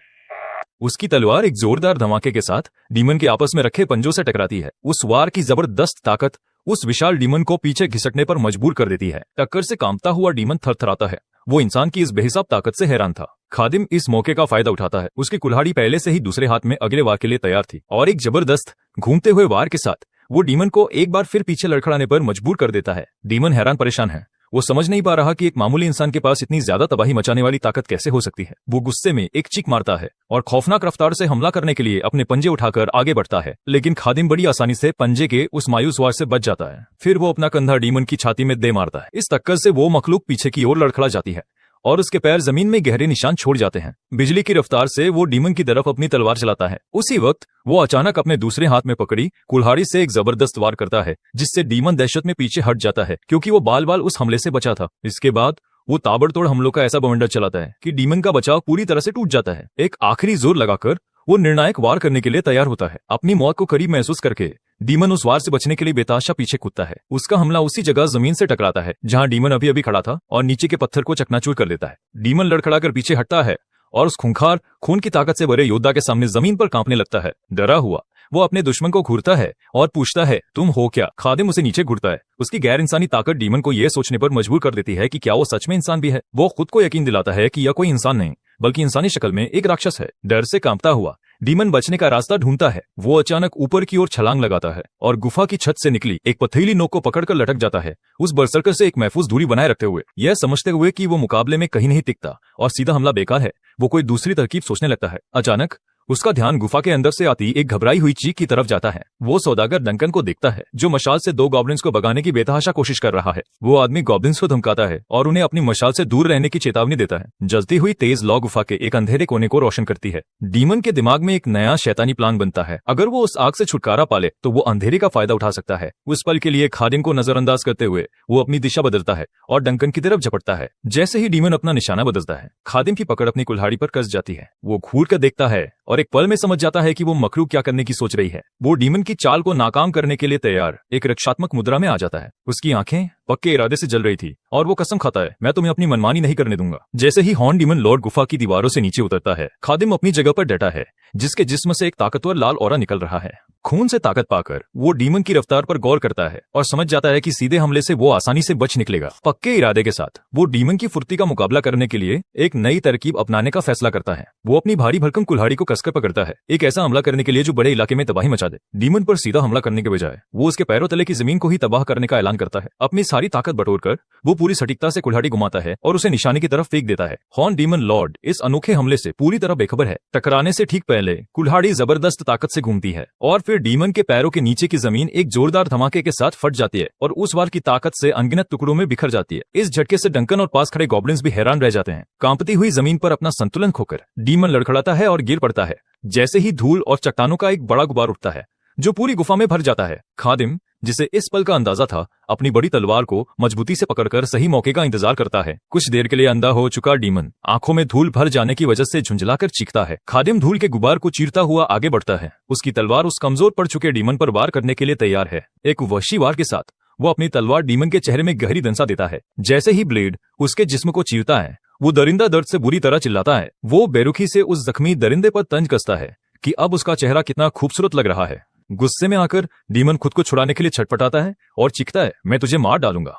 उसकी तलवार एक जोरदार धमाके के साथ डीमन के आपस में रखे पंजों से टकराती है। उस वार की जबरदस्त ताकत उस विशाल डीमन को पीछे घिसटने पर मजबूर कर देती है। टक्कर से कांपता हुआ डीमन थरथराता है। वो इंसान की इस बेहिसाब ताकत से हैरान था। खादिम इस मौके का फायदा उठाता है। उसकी कुल्हाड़ी पहले से ही दूसरे हाथ में अगले वार के लिए तैयार थी, और एक जबरदस्त घूमते हुए वार के साथ वो डीमन को एक बार फिर पीछे लड़खड़ाने पर मजबूर कर देता है। डीमन हैरान परेशान है। वो समझ नहीं पा रहा कि एक मामूली इंसान के पास इतनी ज्यादा तबाही मचाने वाली ताकत कैसे हो सकती है। वो गुस्से में एक चीख मारता है और खौफनाक रफ्तार से हमला करने के लिए अपने पंजे उठाकर आगे बढ़ता है, लेकिन खादिम बड़ी आसानी से पंजे के उस मायूस वार से बच जाता है। फिर वो अपना कंधा डीमन की छाती में दे मारता है। इस टक्कर से वो मखलूक पीछे की ओर लड़खड़ा जाती है और उसके पैर जमीन में गहरे निशान छोड़ जाते हैं। बिजली की रफ्तार से वो डीमन की तरफ अपनी तलवार चलाता है। उसी वक्त वो अचानक अपने दूसरे हाथ में पकड़ी कुल्हाड़ी से एक जबरदस्त वार करता है, जिससे डीमन दहशत में पीछे हट जाता है, क्योंकि वो बाल बाल उस हमले से बचा था। इसके बाद वो ताबड़तोड़ हमलों का ऐसा बवंडर चलाता है कि डीमन का बचाव पूरी तरह से टूट जाता है। एक आखिरी जोर लगाकर वो निर्णायक वार करने के लिए तैयार होता है। अपनी मौत को करीब महसूस करके डीमन उस वार से बचने के लिए बेताशा पीछे कूदता है। उसका हमला उसी जगह जमीन से टकराता है जहां डीमन अभी अभी खड़ा था, और नीचे के पत्थर को चकनाचूर कर देता है। डीमन लड़खड़ाकर पीछे हटता है और उस खूंखार खून की ताकत से भरे योद्धा के सामने जमीन पर कांपने लगता है। डरा हुआ वो अपने दुश्मन को घूरता है और पूछता है, तुम हो क्या? खादिम उसे नीचे घूरता है। उसकी गैर इंसानी ताकत डीमन को यह सोचने पर मजबूर कर देती है कि क्या वो सच में इंसान भी है। वो खुद को यकीन दिलाता है कि यह कोई इंसान नहीं बल्कि इंसानी शक्ल में एक राक्षस है। डर से कांपता हुआ डीमन बचने का रास्ता ढूंढता है। वो अचानक ऊपर की ओर छलांग लगाता है और गुफा की छत से निकली एक पथरीली नोक को पकड़कर लटक जाता है, उस बरसरकर से एक महफूज दूरी बनाए रखते हुए। यह समझते हुए कि वो मुकाबले में कहीं नहीं टिकता और सीधा हमला बेकार है, वो कोई दूसरी तरकीब सोचने लगता है। अचानक उसका ध्यान गुफा के अंदर से आती एक घबराई हुई चीख की तरफ जाता है। वो सौदागर डंकन को देखता है, जो मशाल से 2 गॉब्लिन्स को भगाने की बेतहाशा कोशिश कर रहा है। वो आदमी गॉब्लिन्स को धमकाता है और उन्हें अपनी मशाल से दूर रहने की चेतावनी देता है। जलती हुई तेज लौ गुफा के एक अंधेरे कोने को रोशन करती है। डीमन के दिमाग में एक नया शैतानी प्लान बनता है। अगर वो उस आग से छुटकारा पाले तो वो अंधेरे का फायदा उठा सकता है। उस पल के लिए खादिम को नजरअंदाज करते हुए वो अपनी दिशा बदलता है और डंकन की तरफ झपटता है। जैसे ही डीमन अपना निशाना बदलता है, खादिम की पकड़ अपनी कुल्हाड़ी पर कस जाती है। वो घूर कर देखता है और एक पल में समझ जाता है कि वो मकरू क्या करने की सोच रही है। वो डीमन की चाल को नाकाम करने के लिए तैयार एक रक्षात्मक मुद्रा में आ जाता है। उसकी आंखें पक्के इरादे से जल रही थी और वो कसम खाता है, मैं तुम्हें अपनी मनमानी नहीं करने दूंगा। जैसे ही हॉर्न डीमन लॉर्ड गुफा की दीवारों से नीचे उतरता है, खादिम अपनी जगह पर डटा है, जिसके जिस्म से एक ताकतवर लाल ऑरा निकल रहा है। खून से ताकत पाकर वो डीमन की रफ्तार पर गौर करता है और समझ जाता है कि सीधे हमले से वो आसानी से बच निकलेगा। पक्के इरादे के साथ वो डीमन की फुर्ती का मुकाबला करने के लिए एक नई तरकीब अपनाने का फैसला करता है। वो अपनी भारी भरकम कुल्हाड़ी को कसकर पकड़ता है, एक ऐसा हमला करने के लिए जो बड़े इलाके में तबाही मचा दे। डीमन पर सीधा हमला करने के बजाय वो उसके पैरों तले की जमीन को ही तबाह करने का ऐलान करता है। अपनी सारी ताकत बटोरकर वो पूरी सटीकता से कुल्हाड़ी घुमाता है और उसे निशाने की तरफ फेंक देता है। हॉर्न डीमन लॉर्ड इस अनोखे हमले से पूरी तरह बेखबर है। टकराने से ठीक पहले कुल्हाड़ी जबरदस्त ताकत से घूमती है और फिर डीमन के पैरों के नीचे की जमीन एक जोरदार धमाके के साथ फट जाती है और उस वार की ताकत से अनगिनत टुकड़ों में बिखर जाती है। इस झटके से डंकन और पास खड़े गॉब्लिन्स भी हैरान रह जाते हैं। कांपती हुई जमीन पर अपना संतुलन खोकर डीमन लड़खड़ाता है और गिर पड़ता है। जैसे ही धूल और चट्टानों का एक बड़ा गुबार उठता है जो पूरी गुफा में भर जाता है, खादिम, जिसे इस पल का अंदाजा था, अपनी बड़ी तलवार को मजबूती से पकड़कर सही मौके का इंतजार करता है। कुछ देर के लिए अंधा हो चुका डीमन आंखों में धूल भर जाने की वजह से झुंझलाकर चीखता है। खादिम धूल के गुबार को चीरता हुआ आगे बढ़ता है। उसकी तलवार उस कमजोर पड़ चुके डीमन पर वार करने के लिए तैयार है। एक वहशी वार के साथ वो अपनी तलवार डीमन के चेहरे में गहरी दंसा देता है। जैसे ही ब्लेड उसके जिस्म को चीरता है, वो दरिंदा दर्द से बुरी तरह चिल्लाता है। वो बेरुखी से उस जख्मी दरिंदे पर तंज कसता है कि अब उसका चेहरा कितना खूबसूरत लग रहा है। गुस्से में आकर डीमन खुद को छुड़ाने के लिए छटपटाता है और चीखता है, मैं तुझे मार डालूंगा।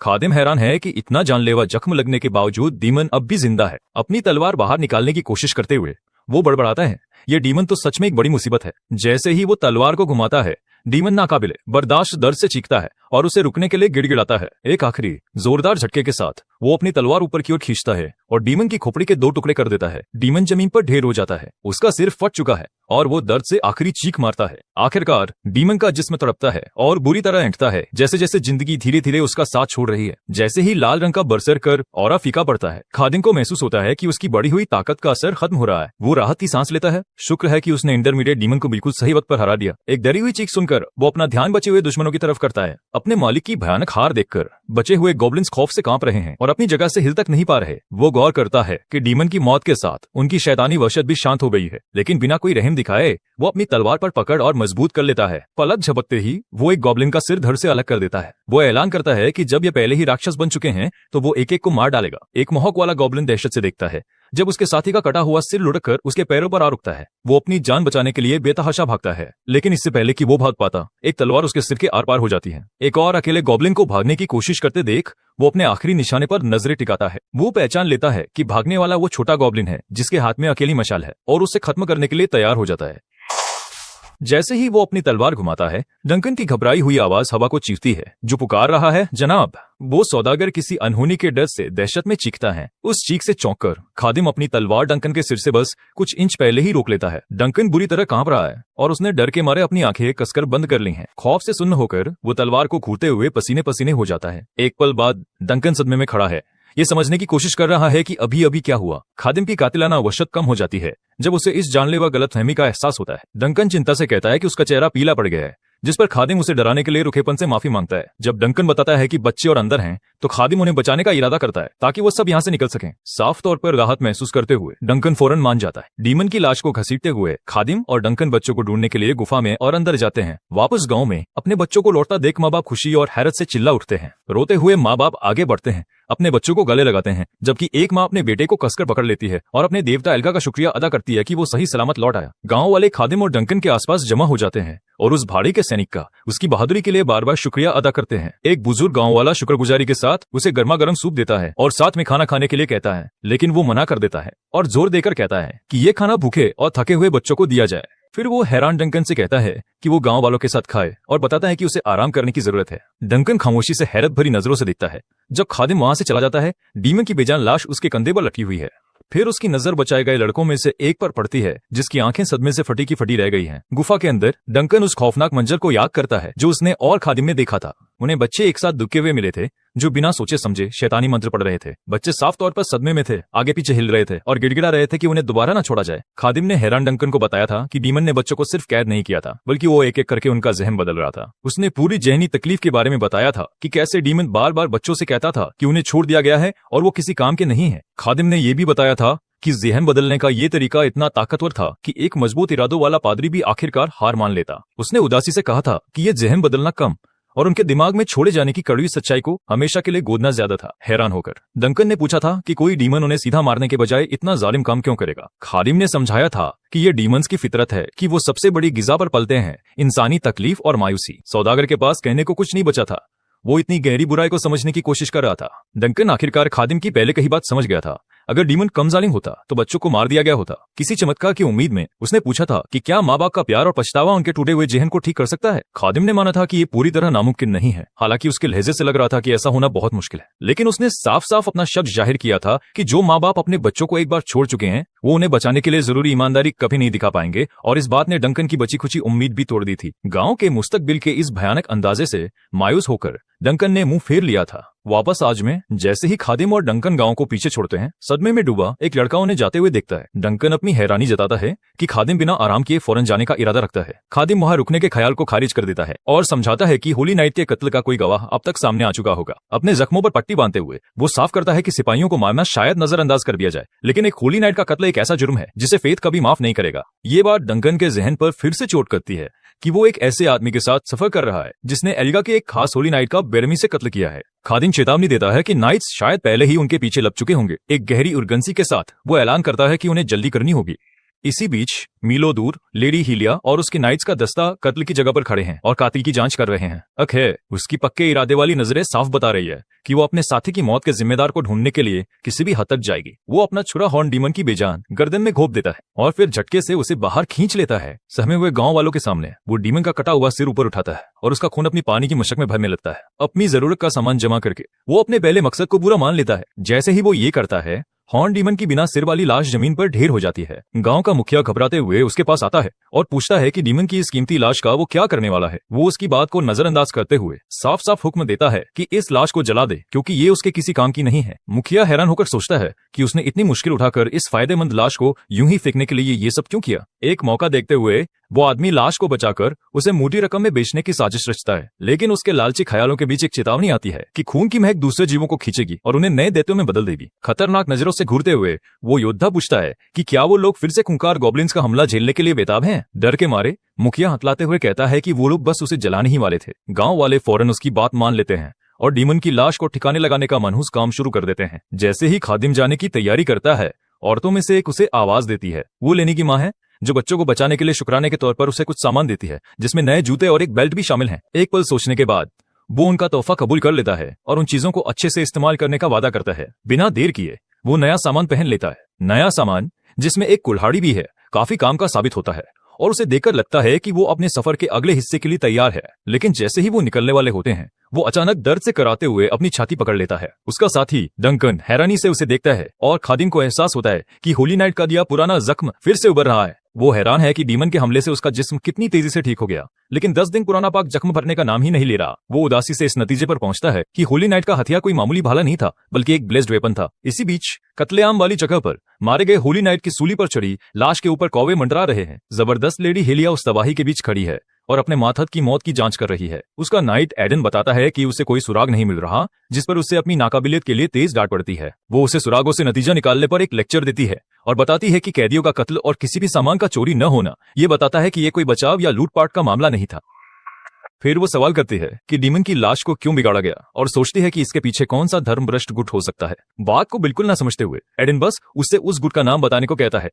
खादिम हैरान है कि इतना जानलेवा जख्म लगने के बावजूद डीमन अब भी जिंदा है। अपनी तलवार बाहर निकालने की कोशिश करते हुए वो बड़बड़ाता है, ये डीमन तो सच में एक बड़ी मुसीबत है। जैसे ही वो तलवार को घुमाता है, डीमन नाकाबिले बर्दाश्त दर्द से चीखता है और उसे रुकने के लिए गिड़गिड़ाता है। एक आखिरी जोरदार झटके के साथ वो अपनी तलवार ऊपर की ओर खींचता है और डीमन की खोपड़ी के 2 टुकड़े कर देता है। डीमन जमीन पर ढेर हो जाता है, उसका सिर फट चुका है और वो दर्द से आखिरी चीख मारता है। आखिरकार डीमन का जिस्म तड़पता है और बुरी तरह ऐंठता है, जैसे जैसे जिंदगी धीरे धीरे उसका साथ छोड़ रही है। जैसे ही लाल रंग का बरसरकर ऑरा फीका पड़ता है, खादिम को महसूस होता है कि उसकी बढ़ी हुई ताकत का असर खत्म हो रहा है। वो राहत की सांस लेता है। शुक्र है कि उसने इंटरमीडिएट डीमन को बिल्कुल सही वक्त पर हरा दिया। एक डरी हुई चीख सुनकर वो अपना ध्यान बचे हुए दुश्मनों की तरफ करता है। अपने मालिक की भयानक हार देखकर बचे हुए गॉब्लिन्स खौफ से कांप रहे हैं और अपनी जगह से हिल तक नहीं पा रहे। वो गौर करता है कि डीमन की मौत के साथ उनकी शैतानी वहशत भी शांत हो गई है, लेकिन बिना कोई रहम दिखाए वो अपनी तलवार पर पकड़ और मजबूत कर लेता है। पलक झपकते ही वो एक गॉब्लिन का सिर धड़ से अलग कर देता है। वो ऐलान करता है कि जब ये पहले ही राक्षस बन चुके हैं तो वो एक एक को मार डालेगा। एक मोहक वाला गॉब्लिन दहशत से देखता है जब उसके साथी का कटा हुआ सिर लुढ़क उसके पैरों पर आ रुकता है। वो अपनी जान बचाने के लिए बेतहाशा भागता है, लेकिन इससे पहले कि वो भाग पाता, एक तलवार उसके सिर के आर पार हो जाती है। एक और अकेले गॉब्लिन को भागने की कोशिश करते देख वो अपने आखिरी निशाने पर नजरें टिकाता है। वो पहचान लेता है कि भागने वाला वो छोटा गॉब्लिन है जिसके हाथ में अकेली मशाल है और उसे खत्म करने के लिए तैयार हो जाता है। जैसे ही वो अपनी तलवार घुमाता है, डंकन की घबराई हुई आवाज हवा को चीरती है, जो पुकार रहा है, जनाब। वो सौदागर किसी अनहोनी के डर से दहशत में चीखता है। उस चीख से चौंककर खादिम अपनी तलवार डंकन के सिर से बस कुछ इंच पहले ही रोक लेता है। डंकन बुरी तरह कांप रहा है और उसने डर के मारे अपनी आंखें कसकर बंद कर ली हैं। खौफ से सुन्न होकर वो तलवार को घूरते हुए पसीने पसीने हो जाता है। एक पल बाद डंकन सदमे में खड़ा है, ये समझने की कोशिश कर रहा है कि अभी अभी क्या हुआ। खादिम की कातिलाना वहशत कम हो जाती है जब उसे इस जानलेवा गलतफहमी का एहसास होता है। डंकन चिंता से कहता है कि उसका चेहरा पीला पड़ गया है, जिस पर खादिम उसे डराने के लिए रुखेपन से माफी मांगता है। जब डंकन बताता है कि बच्चे और अंदर हैं, तो खादिम उन्हें बचाने का इरादा करता है ताकि वो सब यहाँ से निकल सकें। साफ तौर पर राहत महसूस करते हुए डंकन फौरन मान जाता है। डीमन की लाश को घसीटते हुए खादिम और डंकन बच्चों को ढूंढने के लिए गुफा में और अंदर जाते हैं। वापस गाँव में अपने बच्चों को लौटता देख माँ बाप खुशी और हैरत से चिल्ला उठते हैं। रोते हुए माँ बाप आगे बढ़ते हैं, अपने बच्चों को गले लगाते हैं, जबकि एक माँ अपने बेटे को कसकर पकड़ लेती है और अपने देवता एल्गा का शुक्रिया अदा करती है कि वो सही सलामत लौट आया। गांव वाले खादिम और डंकन के आसपास जमा हो जाते हैं और उस भाड़े के सैनिक का उसकी बहादुरी के लिए बार बार शुक्रिया अदा करते हैं। एक बुजुर्ग गांव वाला शुक्रगुजारी के साथ उसे गर्मा गर्म सूप देता है और साथ में खाना खाने के लिए कहता है, लेकिन वो मना कर देता है और जोर देकर कहता है कि ये खाना भूखे और थके हुए बच्चों को दिया जाए। फिर वो हैरान डंकन से कहता है कि वो गांव वालों के साथ खाए और बताता है कि उसे आराम करने की जरूरत है। डंकन खामोशी से हैरत भरी नजरों से देखता है। जब खादिम वहां से चला जाता है, डीमन की बेजान लाश उसके कंधे पर लटकी हुई है। फिर उसकी नजर बचाए गए लड़कों में से एक पर पड़ती है जिसकी आंखें सदमे से फटी की फटी रह गई हैं। गुफा के अंदर डंकन उस खौफनाक मंजर को याद करता है जो उसने और खादिम ने देखा था। उन्हें बच्चे एक साथ दुखे हुए मिले थे जो बिना सोचे समझे शैतानी मंत्र पढ़ रहे थे। बच्चे साफ तौर पर सदमे में थे, आगे पीछे हिल रहे थे और गिड़गिड़ा रहे थे कि उन्हें दोबारा न छोड़ा जाए। खादिम ने हैरान डंकन को बताया था कि डीमन ने बच्चों को सिर्फ कैद नहीं किया था, बल्कि वो एक एक करके उनका जहन बदल रहा था। उसने पूरी जहनी तकलीफ के बारे में बताया था कि कैसे डीमन बार बार बच्चों से कहता था कि उन्हें छोड़ दिया गया है और वो किसी काम के नहीं है। खादिम ने यह भी बताया था कि जहन बदलने का ये तरीका इतना ताकतवर था कि एक मजबूत इरादों वाला पादरी भी आखिरकार हार मान लेता। उसने उदासी से कहा था कि ये जहन बदलना कम और उनके दिमाग में छोड़े जाने की कड़वी सच्चाई को हमेशा के लिए गोदना ज्यादा था। हैरान होकर डंकन ने पूछा था कि कोई डीमन उन्हें सीधा मारने के बजाय इतना जालिम काम क्यों करेगा। खादिम ने समझाया था कि ये डीमंस की फितरत है कि वो सबसे बड़ी गिजा पर पलते हैं, इंसानी तकलीफ और मायूसी। सौदागर के पास कहने को कुछ नहीं बचा था, वो इतनी गहरी बुराई को समझने की कोशिश कर रहा था। डंकन आखिरकार खादिम की पहले कही बात समझ गया था। अगर डीमन कम जालिम होता तो बच्चों को मार दिया गया होता। किसी चमत्कार की उम्मीद में उसने पूछा था कि क्या माँ बाप का प्यार और पछतावा उनके टूटे हुए जहन को ठीक कर सकता है। खादिम ने माना था कि ये पूरी तरह नामुमकिन नहीं है, हालांकि उसके लहजे से लग रहा था कि ऐसा होना बहुत मुश्किल है। लेकिन उसने साफ साफ अपना शक जाहिर किया था कि जो माँ बाप अपने बच्चों को एक बार छोड़ चुके हैं वो उन्हें बचाने के लिए जरूरी ईमानदारी कभी नहीं दिखा पाएंगे, और इस बात ने डंकन की बची खुची उम्मीद भी तोड़ दी थी। गाँव के मुस्तकबिल के इस भयानक अंदाजे से मायूस होकर डंकन ने मुंह फेर लिया था। वापस आज में जैसे ही खादिम और डंकन गांव को पीछे छोड़ते हैं, सदमे में डूबा एक लड़का उन्हें जाते हुए देखता है। डंकन अपनी हैरानी जताता है कि खादिम बिना आराम किए फौरन जाने का इरादा रखता है। खादिम वहां रुकने के ख्याल को खारिज कर देता है और समझाता है कि होली नाइट के कत्ल का कोई गवाह अब तक सामने आ चुका होगा। अपने जख्मों पर पट्टी बांधते हुए वो साफ करता है कि सिपाहियों को मारना शायद नजरअंदाज कर दिया जाए, लेकिन एक होली नाइट का कत्ल एक ऐसा जुर्म है जिसे फेथ कभी माफ नहीं करेगा। ये बात डंकन के जहन पर फिर से चोट करती है कि वो एक ऐसे आदमी के साथ सफर कर रहा है जिसने एल्गा के एक खास होली नाइट का बेरहमी से कत्ल किया है। खादिम चेतावनी देता है कि नाइट्स शायद पहले ही उनके पीछे लग चुके होंगे। एक गहरी उर्गंसी के साथ वो ऐलान करता है कि उन्हें जल्दी करनी होगी। इसी बीच मीलों दूर लेडी हीलिया और उसके नाइट्स का दस्ता कत्ल की जगह पर खड़े हैं और कातिल की जांच कर रहे हैं। अखे उसकी पक्के इरादे वाली नजरें साफ बता रही है कि वो अपने साथी की मौत के जिम्मेदार को ढूंढने के लिए किसी भी हद तक जाएगी। वो अपना छुरा हॉर्न डीमन की बेजान गर्दन में घोंप देता है और फिर झटके से उसे बाहर खींच लेता है। सहमे हुए गांव वालों के सामने वो डीमन का कटा हुआ सिर ऊपर उठाता है और उसका खून अपनी पानी की मशक में भरने लगता है। अपनी जरूरत का सामान जमा करके वो अपने पहले मकसद को बुरा मान लेता है। जैसे ही वो ये करता है, हॉर्न डीमन की बिना सिर वाली लाश जमीन पर ढेर हो जाती है। गांव का मुखिया घबराते हुए उसके पास आता है और पूछता है कि डीमन की इस कीमती लाश का वो क्या करने वाला है। वो उसकी बात को नजरअंदाज करते हुए साफ साफ हुक्म देता है कि इस लाश को जला दे, क्योंकि ये उसके किसी काम की नहीं है। मुखिया हैरान होकर सोचता है कि उसने इतनी मुश्किल उठाकर इस फायदेमंद लाश को यूं ही फेंकने के लिए ये सब क्यों किया। एक मौका देखते हुए वो आदमी लाश को बचाकर उसे मोटी रकम में बेचने की साजिश रचता है, लेकिन उसके लालची ख्यालों के बीच एक चेतावनी आती है कि खून की महक दूसरे जीवों को खींचेगी और उन्हें नए दैत्यों में बदल देगी। खतरनाक नजरों से घूरते हुए वो योद्धा पूछता है कि क्या वो लोग फिर से खूंखार गॉब्लिन्स का हमला झेलने के लिए बेताब हैं। डर के मारे मुखिया हतलाते हुए कहता है कि वो लोग बस उसे जलाने ही वाले थे। गांव वाले फौरन उसकी बात मान लेते हैं और डीमन की लाश को ठिकाने लगाने का मनहूस काम शुरू कर देते हैं। जैसे ही खादिम जाने की तैयारी करता है, औरतों में से एक उसे आवाज देती है। वो लेनी की माँ है जो बच्चों को बचाने के लिए शुक्राने के तौर पर उसे कुछ सामान देती है, जिसमें नए जूते और एक बेल्ट भी शामिल हैं। एक पल सोचने के बाद वो उनका तोहफा कबूल कर लेता है और उन चीजों को अच्छे से इस्तेमाल करने का वादा करता है। बिना देर किए वो नया सामान पहन लेता है। नया सामान जिसमें एक कुल्हाड़ी भी है, काफी काम का साबित होता है और उसे देखकर लगता है कि वो अपने सफर के अगले हिस्से के लिए तैयार है। लेकिन जैसे ही वो निकलने वाले होते हैं, वो अचानक दर्द से कराते हुए अपनी छाती पकड़ लेता है। उसका साथी डंकन हैरानी से उसे देखता है और खादिम को एहसास होता है कि होली नाइट का दिया पुराना जख्म फिर से उभर रहा है। वो हैरान है कि डीमन के हमले से उसका जिस्म कितनी तेजी से ठीक हो गया, लेकिन 10 दिन पुराना पाक जख्म भरने का नाम ही नहीं ले रहा। वो उदासी से इस नतीजे पर पहुंचता है कि होली नाइट का हथियार कोई मामूली भाला नहीं था, बल्कि एक ब्लेस्ड वेपन था। इसी बीच कत्लेआम वाली जगह पर मारे गए होली नाइट की सूली पर चढ़ी लाश के ऊपर कौवे मंडरा रहे हैं। जबरदस्त लेडी हेलिया उस तबाही के बीच खड़ी है और अपने माथत की मौत की जांच कर रही है। उसका नाइट एडन बताता है कि उसे कोई सुराग नहीं मिल रहा, जिस पर उसे अपनी नाकाबिलियत के लिए तेज डांट पड़ती है। वो उसे सुरागों से नतीजा निकालने पर एक लेक्चर देती है और बताती है कि कैदियों का कत्ल और किसी भी सामान का चोरी न होना ये बताता है कि ये कोई बचाव या लूटपाट का मामला नहीं था। फिर वो सवाल करती है कि डीमन की लाश को क्यों बिगाड़ा गया और सोचती है कि इसके पीछे कौन सा धर्मभ्रष्ट गुट हो सकता है। बात को बिल्कुल ना समझते हुए एडन बस उससे उस गुट का नाम बताने को कहता है।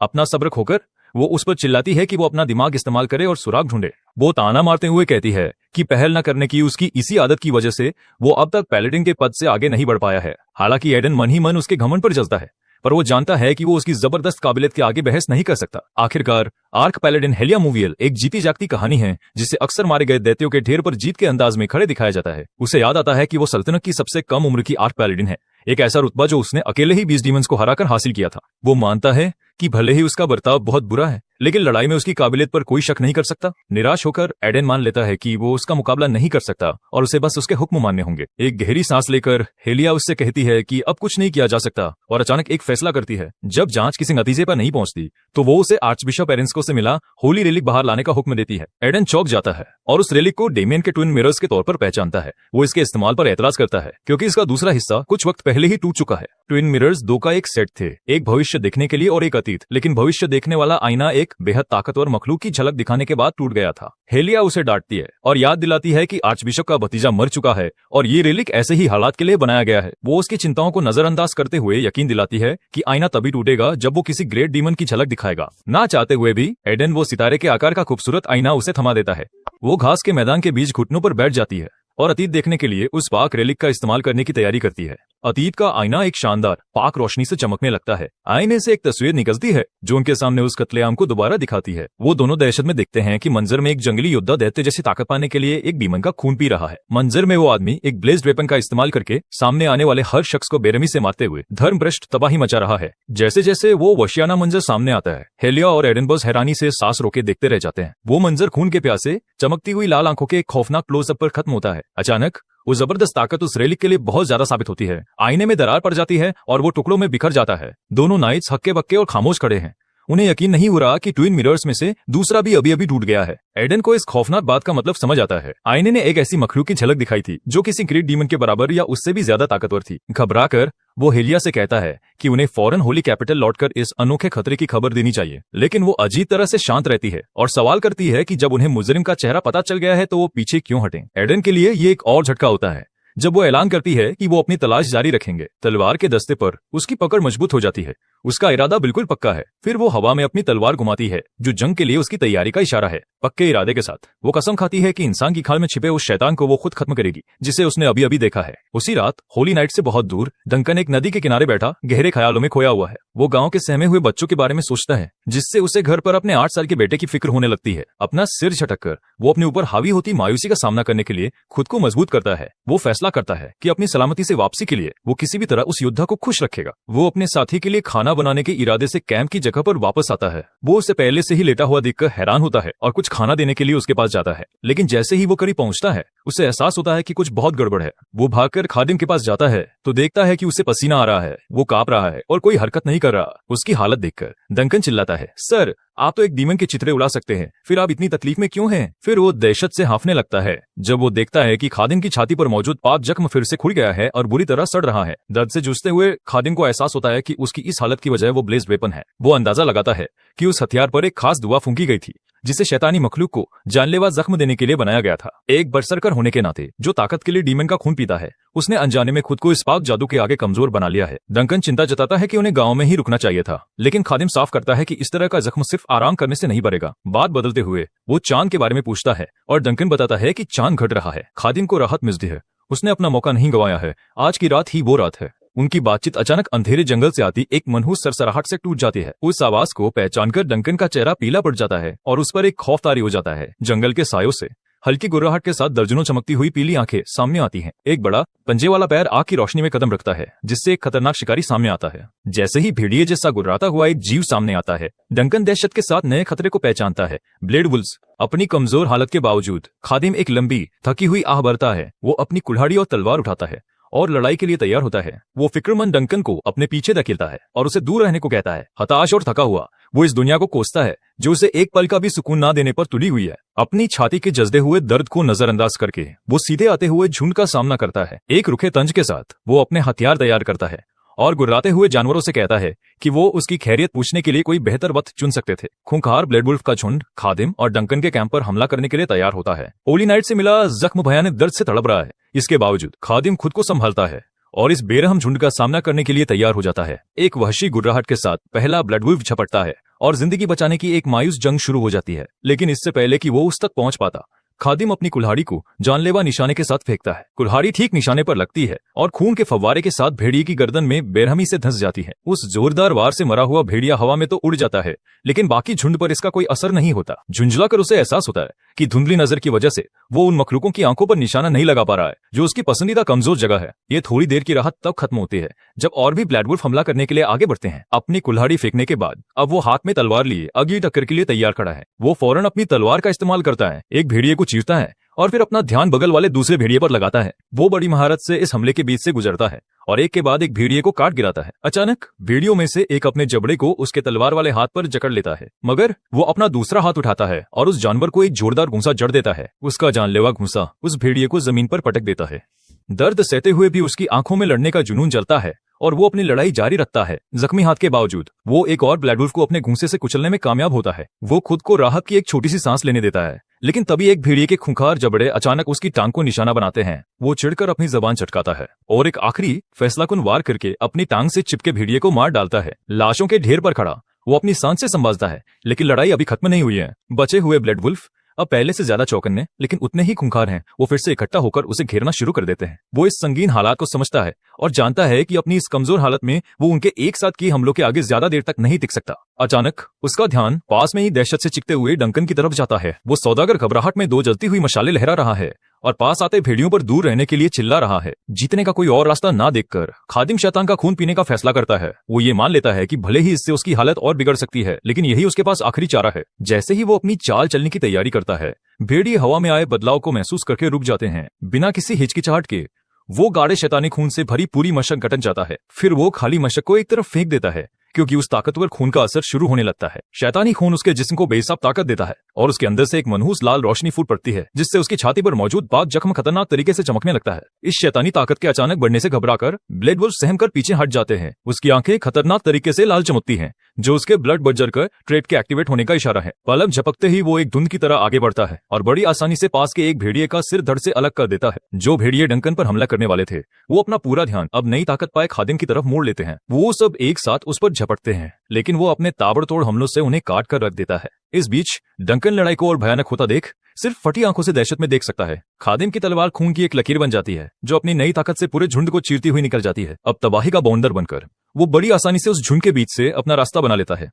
अपना सब्र खोकर वो उस पर चिल्लाती है कि वो अपना दिमाग इस्तेमाल करे और सुराग ढूंढे। वो ताना मारते हुए कहती है कि पहल न करने की उसकी इसी आदत की वजह से वो अब तक पैलेडिन के पद से आगे नहीं बढ़ पाया है। हालांकि एडन मन ही मन उसके घमंड पर जलता है, पर वो जानता है कि वो उसकी जबरदस्त काबिलियत के आगे बहस नहीं कर सकता। आखिरकार आर्क पैलेडिन हेलिया मूवियल एक जीती जागती कहानी है, जिसे अक्सर मारे गए दैत्यों के ढेर पर जीत के अंदाज में खड़े दिखाया जाता है। उसे याद आता है कि वो सल्तनत की सबसे कम उम्र की आर्क पैलेडिन है, एक ऐसा रुतबा जो उसने अकेले ही 20 डीमंस को हराकर हासिल किया था। वो मानता है कि भले ही उसका बर्ताव बहुत बुरा है, लेकिन लड़ाई में उसकी काबिलियत पर कोई शक नहीं कर सकता। निराश होकर एडन मान लेता है कि वो उसका मुकाबला नहीं कर सकता और उसे बस उसके हुक्म मानने होंगे। एक गहरी सांस लेकर हेलिया उससे कहती है कि अब कुछ नहीं किया जा सकता और अचानक एक फैसला करती है। जब जांच किसी नतीजे पर नहीं पहुंचती तो वो उसे आर्चबिशप एरेंस्को से मिला होली रेलिक बाहर लाने का हुक्म देती है। एडन चौंक जाता है और उस रेलिक को डेमियन के ट्विन मिरर्स के तौर पर पहचानता है। वो इसके इस्तेमाल पर एतराज करता है क्योंकि इसका दूसरा हिस्सा कुछ वक्त पहले ही टूट चुका है। ट्विन मिरर्स दो का एक सेट थे, एक भविष्य देखने के लिए और एक अतीत, लेकिन भविष्य देखने वाला आईना एक बेहद ताकतवर मखलूक की झलक दिखाने के बाद टूट गया था। हेलिया उसे डांटती है और याद दिलाती है कि आर्चबिशप का भतीजा मर चुका है और ये रेलिक ऐसे ही हालात के लिए बनाया गया है। वो उसकी चिंताओं को नजरअंदाज करते हुए यकीन दिलाती है कि आईना तभी टूटेगा जब वो किसी ग्रेट डीमन की झलक दिखाएगा। ना चाहते हुए भी एडन वो सितारे के आकार का खूबसूरत आईना उसे थमा देता है। वो घास के मैदान के बीच घुटनों पर बैठ जाती है और अतीत देखने के लिए उस पाक रेलिक का इस्तेमाल करने की तैयारी करती है। अतीत का आईना एक शानदार पाक रोशनी से चमकने लगता है। आईने से एक तस्वीर निकलती है जो उनके सामने उस कत्लेआम को दोबारा दिखाती है। वो दोनों दहशत में देखते हैं कि मंजर में एक जंगली योद्धा दैत्य जैसी ताकत पाने के लिए एक डीमन का खून पी रहा है। मंजर में वो आदमी एक ब्लेज्ड वेपन का इस्तेमाल करके सामने आने वाले हर शख्स को बेरहमी से मारते हुए धर्मभ्रष्ट तबाही मचा रहा है। जैसे जैसे वो वशियाना मंजर सामने आता है, हेलिया और एडन बस हैरानी से सांस रोके देखते रह जाते हैं। वो मंजर खून के प्यासे चमकती हुई लाल आंखों के एक खौफनाक क्लोजअप पर खत्म होता है। अचानक वो जबरदस्त ताकत उस रेलिक के लिए बहुत ज्यादा साबित होती है। आईने में दरार पड़ जाती है और वो टुकड़ों में बिखर जाता है। दोनों नाइट्स हक्के बक्के और खामोश खड़े हैं। उन्हें यकीन नहीं हो रहा कि ट्विन मिरर्स में से दूसरा भी अभी अभी टूट गया है। एडन को इस खौफनाक बात का मतलब समझ आता है। आईने ने एक ऐसी मखलूक की झलक दिखाई थी जो किसी ग्रेट डीमन के बराबर या उससे भी ज्यादा ताकतवर थी। घबराकर वो हेलिया से कहता है कि उन्हें फौरन होली कैपिटल लौटकर इस अनोखे खतरे की खबर देनी चाहिए, लेकिन वो अजीब तरह से शांत रहती है और सवाल करती है कि जब उन्हें मुजरिम का चेहरा पता चल गया है तो वो पीछे क्यों हटें। एडन के लिए ये एक और झटका होता है जब वो ऐलान करती है कि वो अपनी तलाश जारी रखेंगे, तलवार के दस्ते पर उसकी पकड़ मजबूत हो जाती है। उसका इरादा बिल्कुल पक्का है। फिर वो हवा में अपनी तलवार घुमाती है, जो जंग के लिए उसकी तैयारी का इशारा है। पक्के इरादे के साथ वो कसम खाती है कि इंसान की खाल में छिपे उस शैतान को वो खुद खत्म करेगी, जिसे उसने अभी अभी देखा है। उसी रात होली नाइट से बहुत दूर डंकन एक नदी के किनारे बैठा गहरे ख्यालों में खोया हुआ है। वो गांव के सहमे हुए बच्चों के बारे में सोचता है, जिससे उसे घर पर अपने 8 साल के बेटे की फिक्र होने लगती है। अपना सिर झटककर वो अपने ऊपर हावी होती मायूसी का सामना करने के लिए खुद को मजबूत करता है। वो फैसला करता है कि अपनी सलामती से वापसी के लिए वो किसी भी तरह उस योद्धा को खुश रखेगा। वो अपने साथी के लिए खाना बनाने के इरादे से कैंप की जगह पर वापस आता है। वो उसे पहले से ही लेटा हुआ देखकर हैरान होता है और कुछ खाना देने के लिए उसके पास जाता है। लेकिन जैसे ही वो करीब पहुंचता है, उसे एहसास होता है कि कुछ बहुत गड़बड़ है। वो भागकर खादिम के पास जाता है तो देखता है कि उसे पसीना आ रहा है, वो कांप रहा है और कोई हरकत नहीं कर रहा। उसकी हालत देखकर डंकन चिल्लाता है, सर, आप तो एक डीमन के चित्रे उड़ा सकते हैं, फिर आप इतनी तकलीफ में क्यों हैं? फिर वो दहशत से हांफने लगता है जब वो देखता है कि खादिम की छाती पर मौजूद पाक जख्म फिर से खुल गया है और बुरी तरह सड़ रहा है। दर्द से जूझते हुए खादिम को एहसास होता है कि उसकी इस हालत की वजह वो ब्लेज वेपन है। वो अंदाजा लगाता है कि उस हथियार पर एक खास दुआ फूंकी गई थी, जिसे शैतानी मखलूक को जानलेवा जख्म देने के लिए बनाया गया था। एक बरसरकर होने के नाते जो ताकत के लिए डीमन का खून पीता है, उसने अनजाने में खुद को इस पाक जादू के आगे कमजोर बना लिया है। डंकन चिंता जताता है कि उन्हें गांव में ही रुकना चाहिए था, लेकिन खादिम साफ करता है कि इस तरह का जख्म सिर्फ आराम करने से नहीं भरेगा। बात बदलते हुए वो चांद के बारे में पूछता है और डंकन बताता है कि चांद घट रहा है। खादिम को राहत मिलती है, उसने अपना मौका नहीं गंवाया है। आज की रात ही वो रात है। उनकी बातचीत अचानक अंधेरे जंगल से आती एक मनहूस सरसराहट से टूट जाती है। उस आवाज को पहचानकर डंकन का चेहरा पीला पड़ जाता है और उस पर एक खौफ तारी हो जाता है। जंगल के सायों से हल्की गुर्राहट के साथ दर्जनों चमकती हुई पीली आंखें सामने आती हैं। एक बड़ा पंजे वाला पैर आग की रोशनी में कदम रखता है, जिससे एक खतरनाक शिकारी सामने आता है। जैसे ही भेड़िए जैसा गुर्राता हुआ एक जीव सामने आता है, डंकन दहशत के साथ नए खतरे को पहचानता है। Blade Wolves. अपनी कमजोर हालत के बावजूद खादिम एक लंबी थकी हुई आह भरता है। वो अपनी कुल्हाड़ी और तलवार उठाता है और लड़ाई के लिए तैयार होता है। वो फिक्रमंद डंकन को अपने पीछे धकेलता है और उसे दूर रहने को कहता है। हताश और थका हुआ वो इस दुनिया को कोसता है जो उसे एक पल का भी सुकून ना देने पर तुली हुई है। अपनी छाती के जजदे हुए दर्द को नजरअंदाज करके वो सीधे आते हुए झुंड का सामना करता है। एक रुखे तंज के साथ वो अपने हथियार तैयार करता है और गुर्राते हुए जानवरों से कहता है कि वो उसकी खैरियत पूछने के लिए कोई बेहतर वक्त चुन सकते थे। खूंखार ब्लेड वुल्फ का झुंड खादिम और डंकन के कैंप पर हमला करने के लिए तैयार होता है। होली नाइट से मिला जख्म भयानक दर्द से तड़प रहा है। इसके बावजूद खादिम खुद को संभालता है और इस बेरहम झुंड का सामना करने के लिए तैयार हो जाता है। एक वहशी गुर्राहट के साथ पहला ब्लेड वुल्फ झपटता है और जिंदगी बचाने की एक मायूस जंग शुरू हो जाती है। लेकिन इससे पहले कि वो उस तक पहुंच पाता, खादिम अपनी कुल्हाड़ी को जानलेवा निशाने के साथ फेंकता है। कुल्हाड़ी ठीक निशाने पर लगती है और खून के फव्वारे के साथ भेड़िए की गर्दन में बेरहमी से धंस जाती है। उस जोरदार वार से मरा हुआ भेड़िया हवा में तो उड़ जाता है, लेकिन बाकी झुंड पर इसका कोई असर नहीं होता। झुंझलाकर उसे एहसास होता है कि धुंधली नजर की वजह से वो उन मखलूकों की आंखों पर निशाना नहीं लगा पा रहा है, जो उसकी पसंदीदा कमजोर जगह है। ये थोड़ी देर की राहत तब खत्म होती है जब और भी ब्लेड वुल्फ हमला करने के लिए आगे बढ़ते हैं। अपनी कुल्हाड़ी फेंकने के बाद अब वो हाथ में तलवार लिए अगली टक्कर के लिए तैयार खड़ा है। वो फौरन अपनी तलवार का इस्तेमाल करता है, एक भेड़िए को चीरता है और फिर अपना ध्यान बगल वाले दूसरे भेड़िए पर लगाता है। वो बड़ी महारत से इस हमले के बीच से गुजरता है और एक के बाद एक भेड़िए को काट गिराता है। अचानक भेड़ियों में से एक अपने जबड़े को उसके तलवार वाले हाथ पर जकड़ लेता है, मगर वो अपना दूसरा हाथ उठाता है और उस जानवर को एक जोरदार घूंसा जड़ देता है। उसका जानलेवा घूंसा उस भेड़िए को जमीन पर पटक देता है। दर्द सहते हुए भी उसकी आंखों में लड़ने का जुनून जलता है और वो अपनी लड़ाई जारी रखता है। जख्मी हाथ के बावजूद वो एक और ब्लेड वुल्फ को अपने घूंसे से कुचलने में कामयाब होता है। वो खुद को राहत की एक छोटी सी सांस लेने देता है, लेकिन तभी एक भेड़िए के खूंखार जबड़े अचानक उसकी टांग को निशाना बनाते हैं। वो चिढ़कर अपनी जबान चटकाता है और एक आखिरी फैसलाकुन वार करके अपनी टांग से चिपके भेड़िए को मार डालता है। लाशों के ढेर पर खड़ा वो अपनी सांस से संभालता है, लेकिन लड़ाई अभी खत्म नहीं हुई है। बचे हुए ब्लेड वुल्फ अब पहले से ज्यादा चौकन्ने लेकिन उतने ही खूंखार हैं। वो फिर से इकट्ठा होकर उसे घेरना शुरू कर देते हैं। वो इस संगीन हालात को समझता है और जानता है कि अपनी इस कमजोर हालत में वो उनके एक साथ किए हमलों के आगे ज्यादा देर तक नहीं टिक सकता। अचानक उसका ध्यान पास में ही दहशत से चिकते हुए डंकन की तरफ जाता है। वो सौदागर घबराहट में दो जलती हुई मशाले लहरा रहा है और पास आते भेड़ियों पर दूर रहने के लिए चिल्ला रहा है। जीतने का कोई और रास्ता ना देखकर खादिम शैतान का खून पीने का फैसला करता है। वो ये मान लेता है कि भले ही इससे उसकी हालत और बिगड़ सकती है, लेकिन यही उसके पास आखिरी चारा है। जैसे ही वो अपनी चाल चलने की तैयारी करता है, भेड़िए हवा में आए बदलाव को महसूस करके रुक जाते हैं। बिना किसी हिचकिचाहट के वो गाढ़े शैतानी खून से भरी पूरी मशक गटक जाता है। फिर वो खाली मशक को एक तरफ फेंक देता है, क्योंकि उस ताकतवर खून का असर शुरू होने लगता है। शैतानी खून उसके जिस्म को बेहिसाब ताकत देता है और उसके अंदर से एक मनहूस लाल रोशनी फूट पड़ती है, जिससे उसकी छाती पर मौजूद पाक जख्म खतरनाक तरीके से चमकने लगता है। इस शैतानी ताकत के अचानक बढ़ने से घबराकर ब्लेड वुल्फ सहम कर पीछे हट जाते हैं। उसकी आंखें खतरनाक तरीके से लाल चमकती हैं, जो उसके ब्लड बजर ट्रेड के एक्टिवेट होने का इशारा है। पलक झपकते ही वो एक धुंध की तरह आगे बढ़ता है और बड़ी आसानी से पास के एक भेड़िए का सिर धड़ से अलग कर देता है। जो भेड़िए डंकन पर हमला करने वाले थे वो अपना पूरा ध्यान अब नई ताकत पाए खादिम की तरफ मोड़ लेते हैं। वो सब एक साथ उस पर झपटते हैं, लेकिन वो अपने ताबड़तोड़ हमलों से उन्हें काट कर रख देता है। इस बीच डंकन लड़ाई को और भयानक होता देख सिर्फ फटी आंखों से दहशत में देख सकता है। खादिम की तलवार खून की एक लकीर बन जाती है जो अपनी नई ताकत से पूरे झुंड को चीरती हुई निकल जाती है। अब तबाही का बौंदर बनकर वो बड़ी आसानी से उस झुंड के बीच से अपना रास्ता बना लेता है।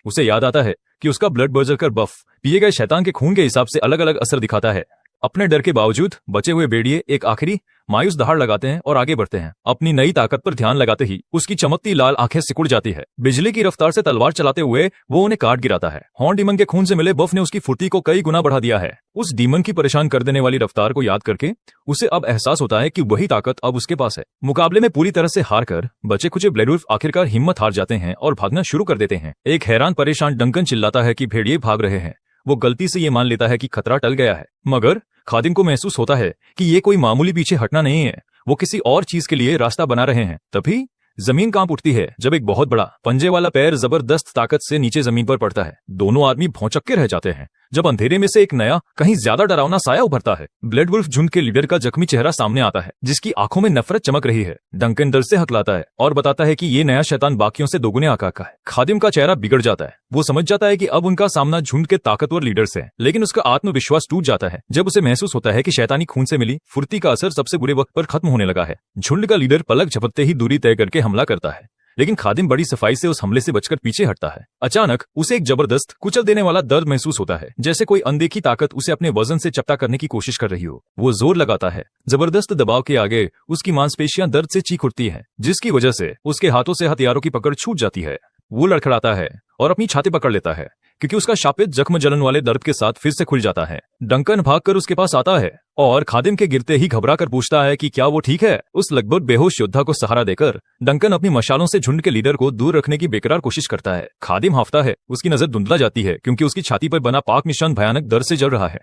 उसे याद आता है कि उसका ब्लड बर्जरकर बफ पिए गए शैतान के खून के हिसाब से अलग अलग असर दिखाता है। अपने डर के बावजूद बचे हुए भेड़िए एक आखिरी मायूस दहाड़ लगाते हैं और आगे बढ़ते हैं। अपनी नई ताकत पर ध्यान लगाते ही उसकी चमकती लाल आंखें सिकुड़ जाती है। बिजली की रफ्तार से तलवार चलाते हुए वो उन्हें काट गिराता है। हॉर्न डीमन के खून से मिले बफ ने उसकी फुर्ती को कई गुना बढ़ा दिया है। उस डीमन की परेशान कर देने वाली रफ्तार को याद करके उसे अब एहसास होता है कि वही ताकत अब उसके पास है। मुकाबले में पूरी तरह से हार कर बचे खुचे ब्लेडवुल्फ आखिरकार हिम्मत हार जाते हैं और भागना शुरू कर देते हैं। एक हैरान परेशान डंकन चिल्लाता है कि भेड़िए भाग रहे हैं। वो गलती से ये मान लेता है कि खतरा टल गया है, मगर खादिम को महसूस होता है कि ये कोई मामूली पीछे हटना नहीं है, वो किसी और चीज के लिए रास्ता बना रहे हैं। तभी जमीन कांप उठती है जब एक बहुत बड़ा पंजे वाला पैर जबरदस्त ताकत से नीचे जमीन पर पड़ता है। दोनों आदमी भौचक्के रह जाते हैं जब अंधेरे में से एक नया कहीं ज्यादा डरावना साया उभरता है। ब्लेडवुल्फ झुंड के लीडर का जख्मी चेहरा सामने आता है जिसकी आंखों में नफरत चमक रही है। डंकन डर से हकलाता है और बताता है कि ये नया शैतान बाकियों से दोगुने आकार का है। खादिम का चेहरा बिगड़ जाता है। वो समझ जाता है कि अब उनका सामना झुंड के ताकतवर लीडर से है, लेकिन उसका आत्मविश्वास टूट जाता है जब उसे महसूस होता है कि शैतानी खून से मिली फुर्ती का असर सबसे बुरे वक्त पर खत्म होने लगा है। झुंड का लीडर पलक झपकते ही दूरी तय करके हमला करता है, लेकिन खादिम बड़ी सफाई से उस हमले से बचकर पीछे हटता है। अचानक उसे एक जबरदस्त कुचल देने वाला दर्द महसूस होता है, जैसे कोई अनदेखी ताकत उसे अपने वजन से चपटा करने की कोशिश कर रही हो। वो जोर लगाता है। जबरदस्त दबाव के आगे उसकी मांसपेशियां दर्द से चीख उठती हैं, जिसकी वजह से उसके हाथों से हथियारों की पकड़ छूट जाती है। वो लड़खड़ाता है और अपनी छाती पकड़ लेता है क्योंकि उसका शापित जख्म जलन वाले दर्द के साथ फिर से खुल जाता है। डंकन भागकर उसके पास आता है और खादिम के गिरते ही घबरा कर पूछता है कि क्या वो ठीक है। उस लगभग बेहोश योद्धा को सहारा देकर डंकन अपनी मशालों से झुंड के लीडर को दूर रखने की बेकरार कोशिश करता है। खादिम हांफता है। उसकी नजर धुंधला जाती है क्योंकि उसकी छाती पर बना पाक निशान भयानक दर्द से जल रहा है।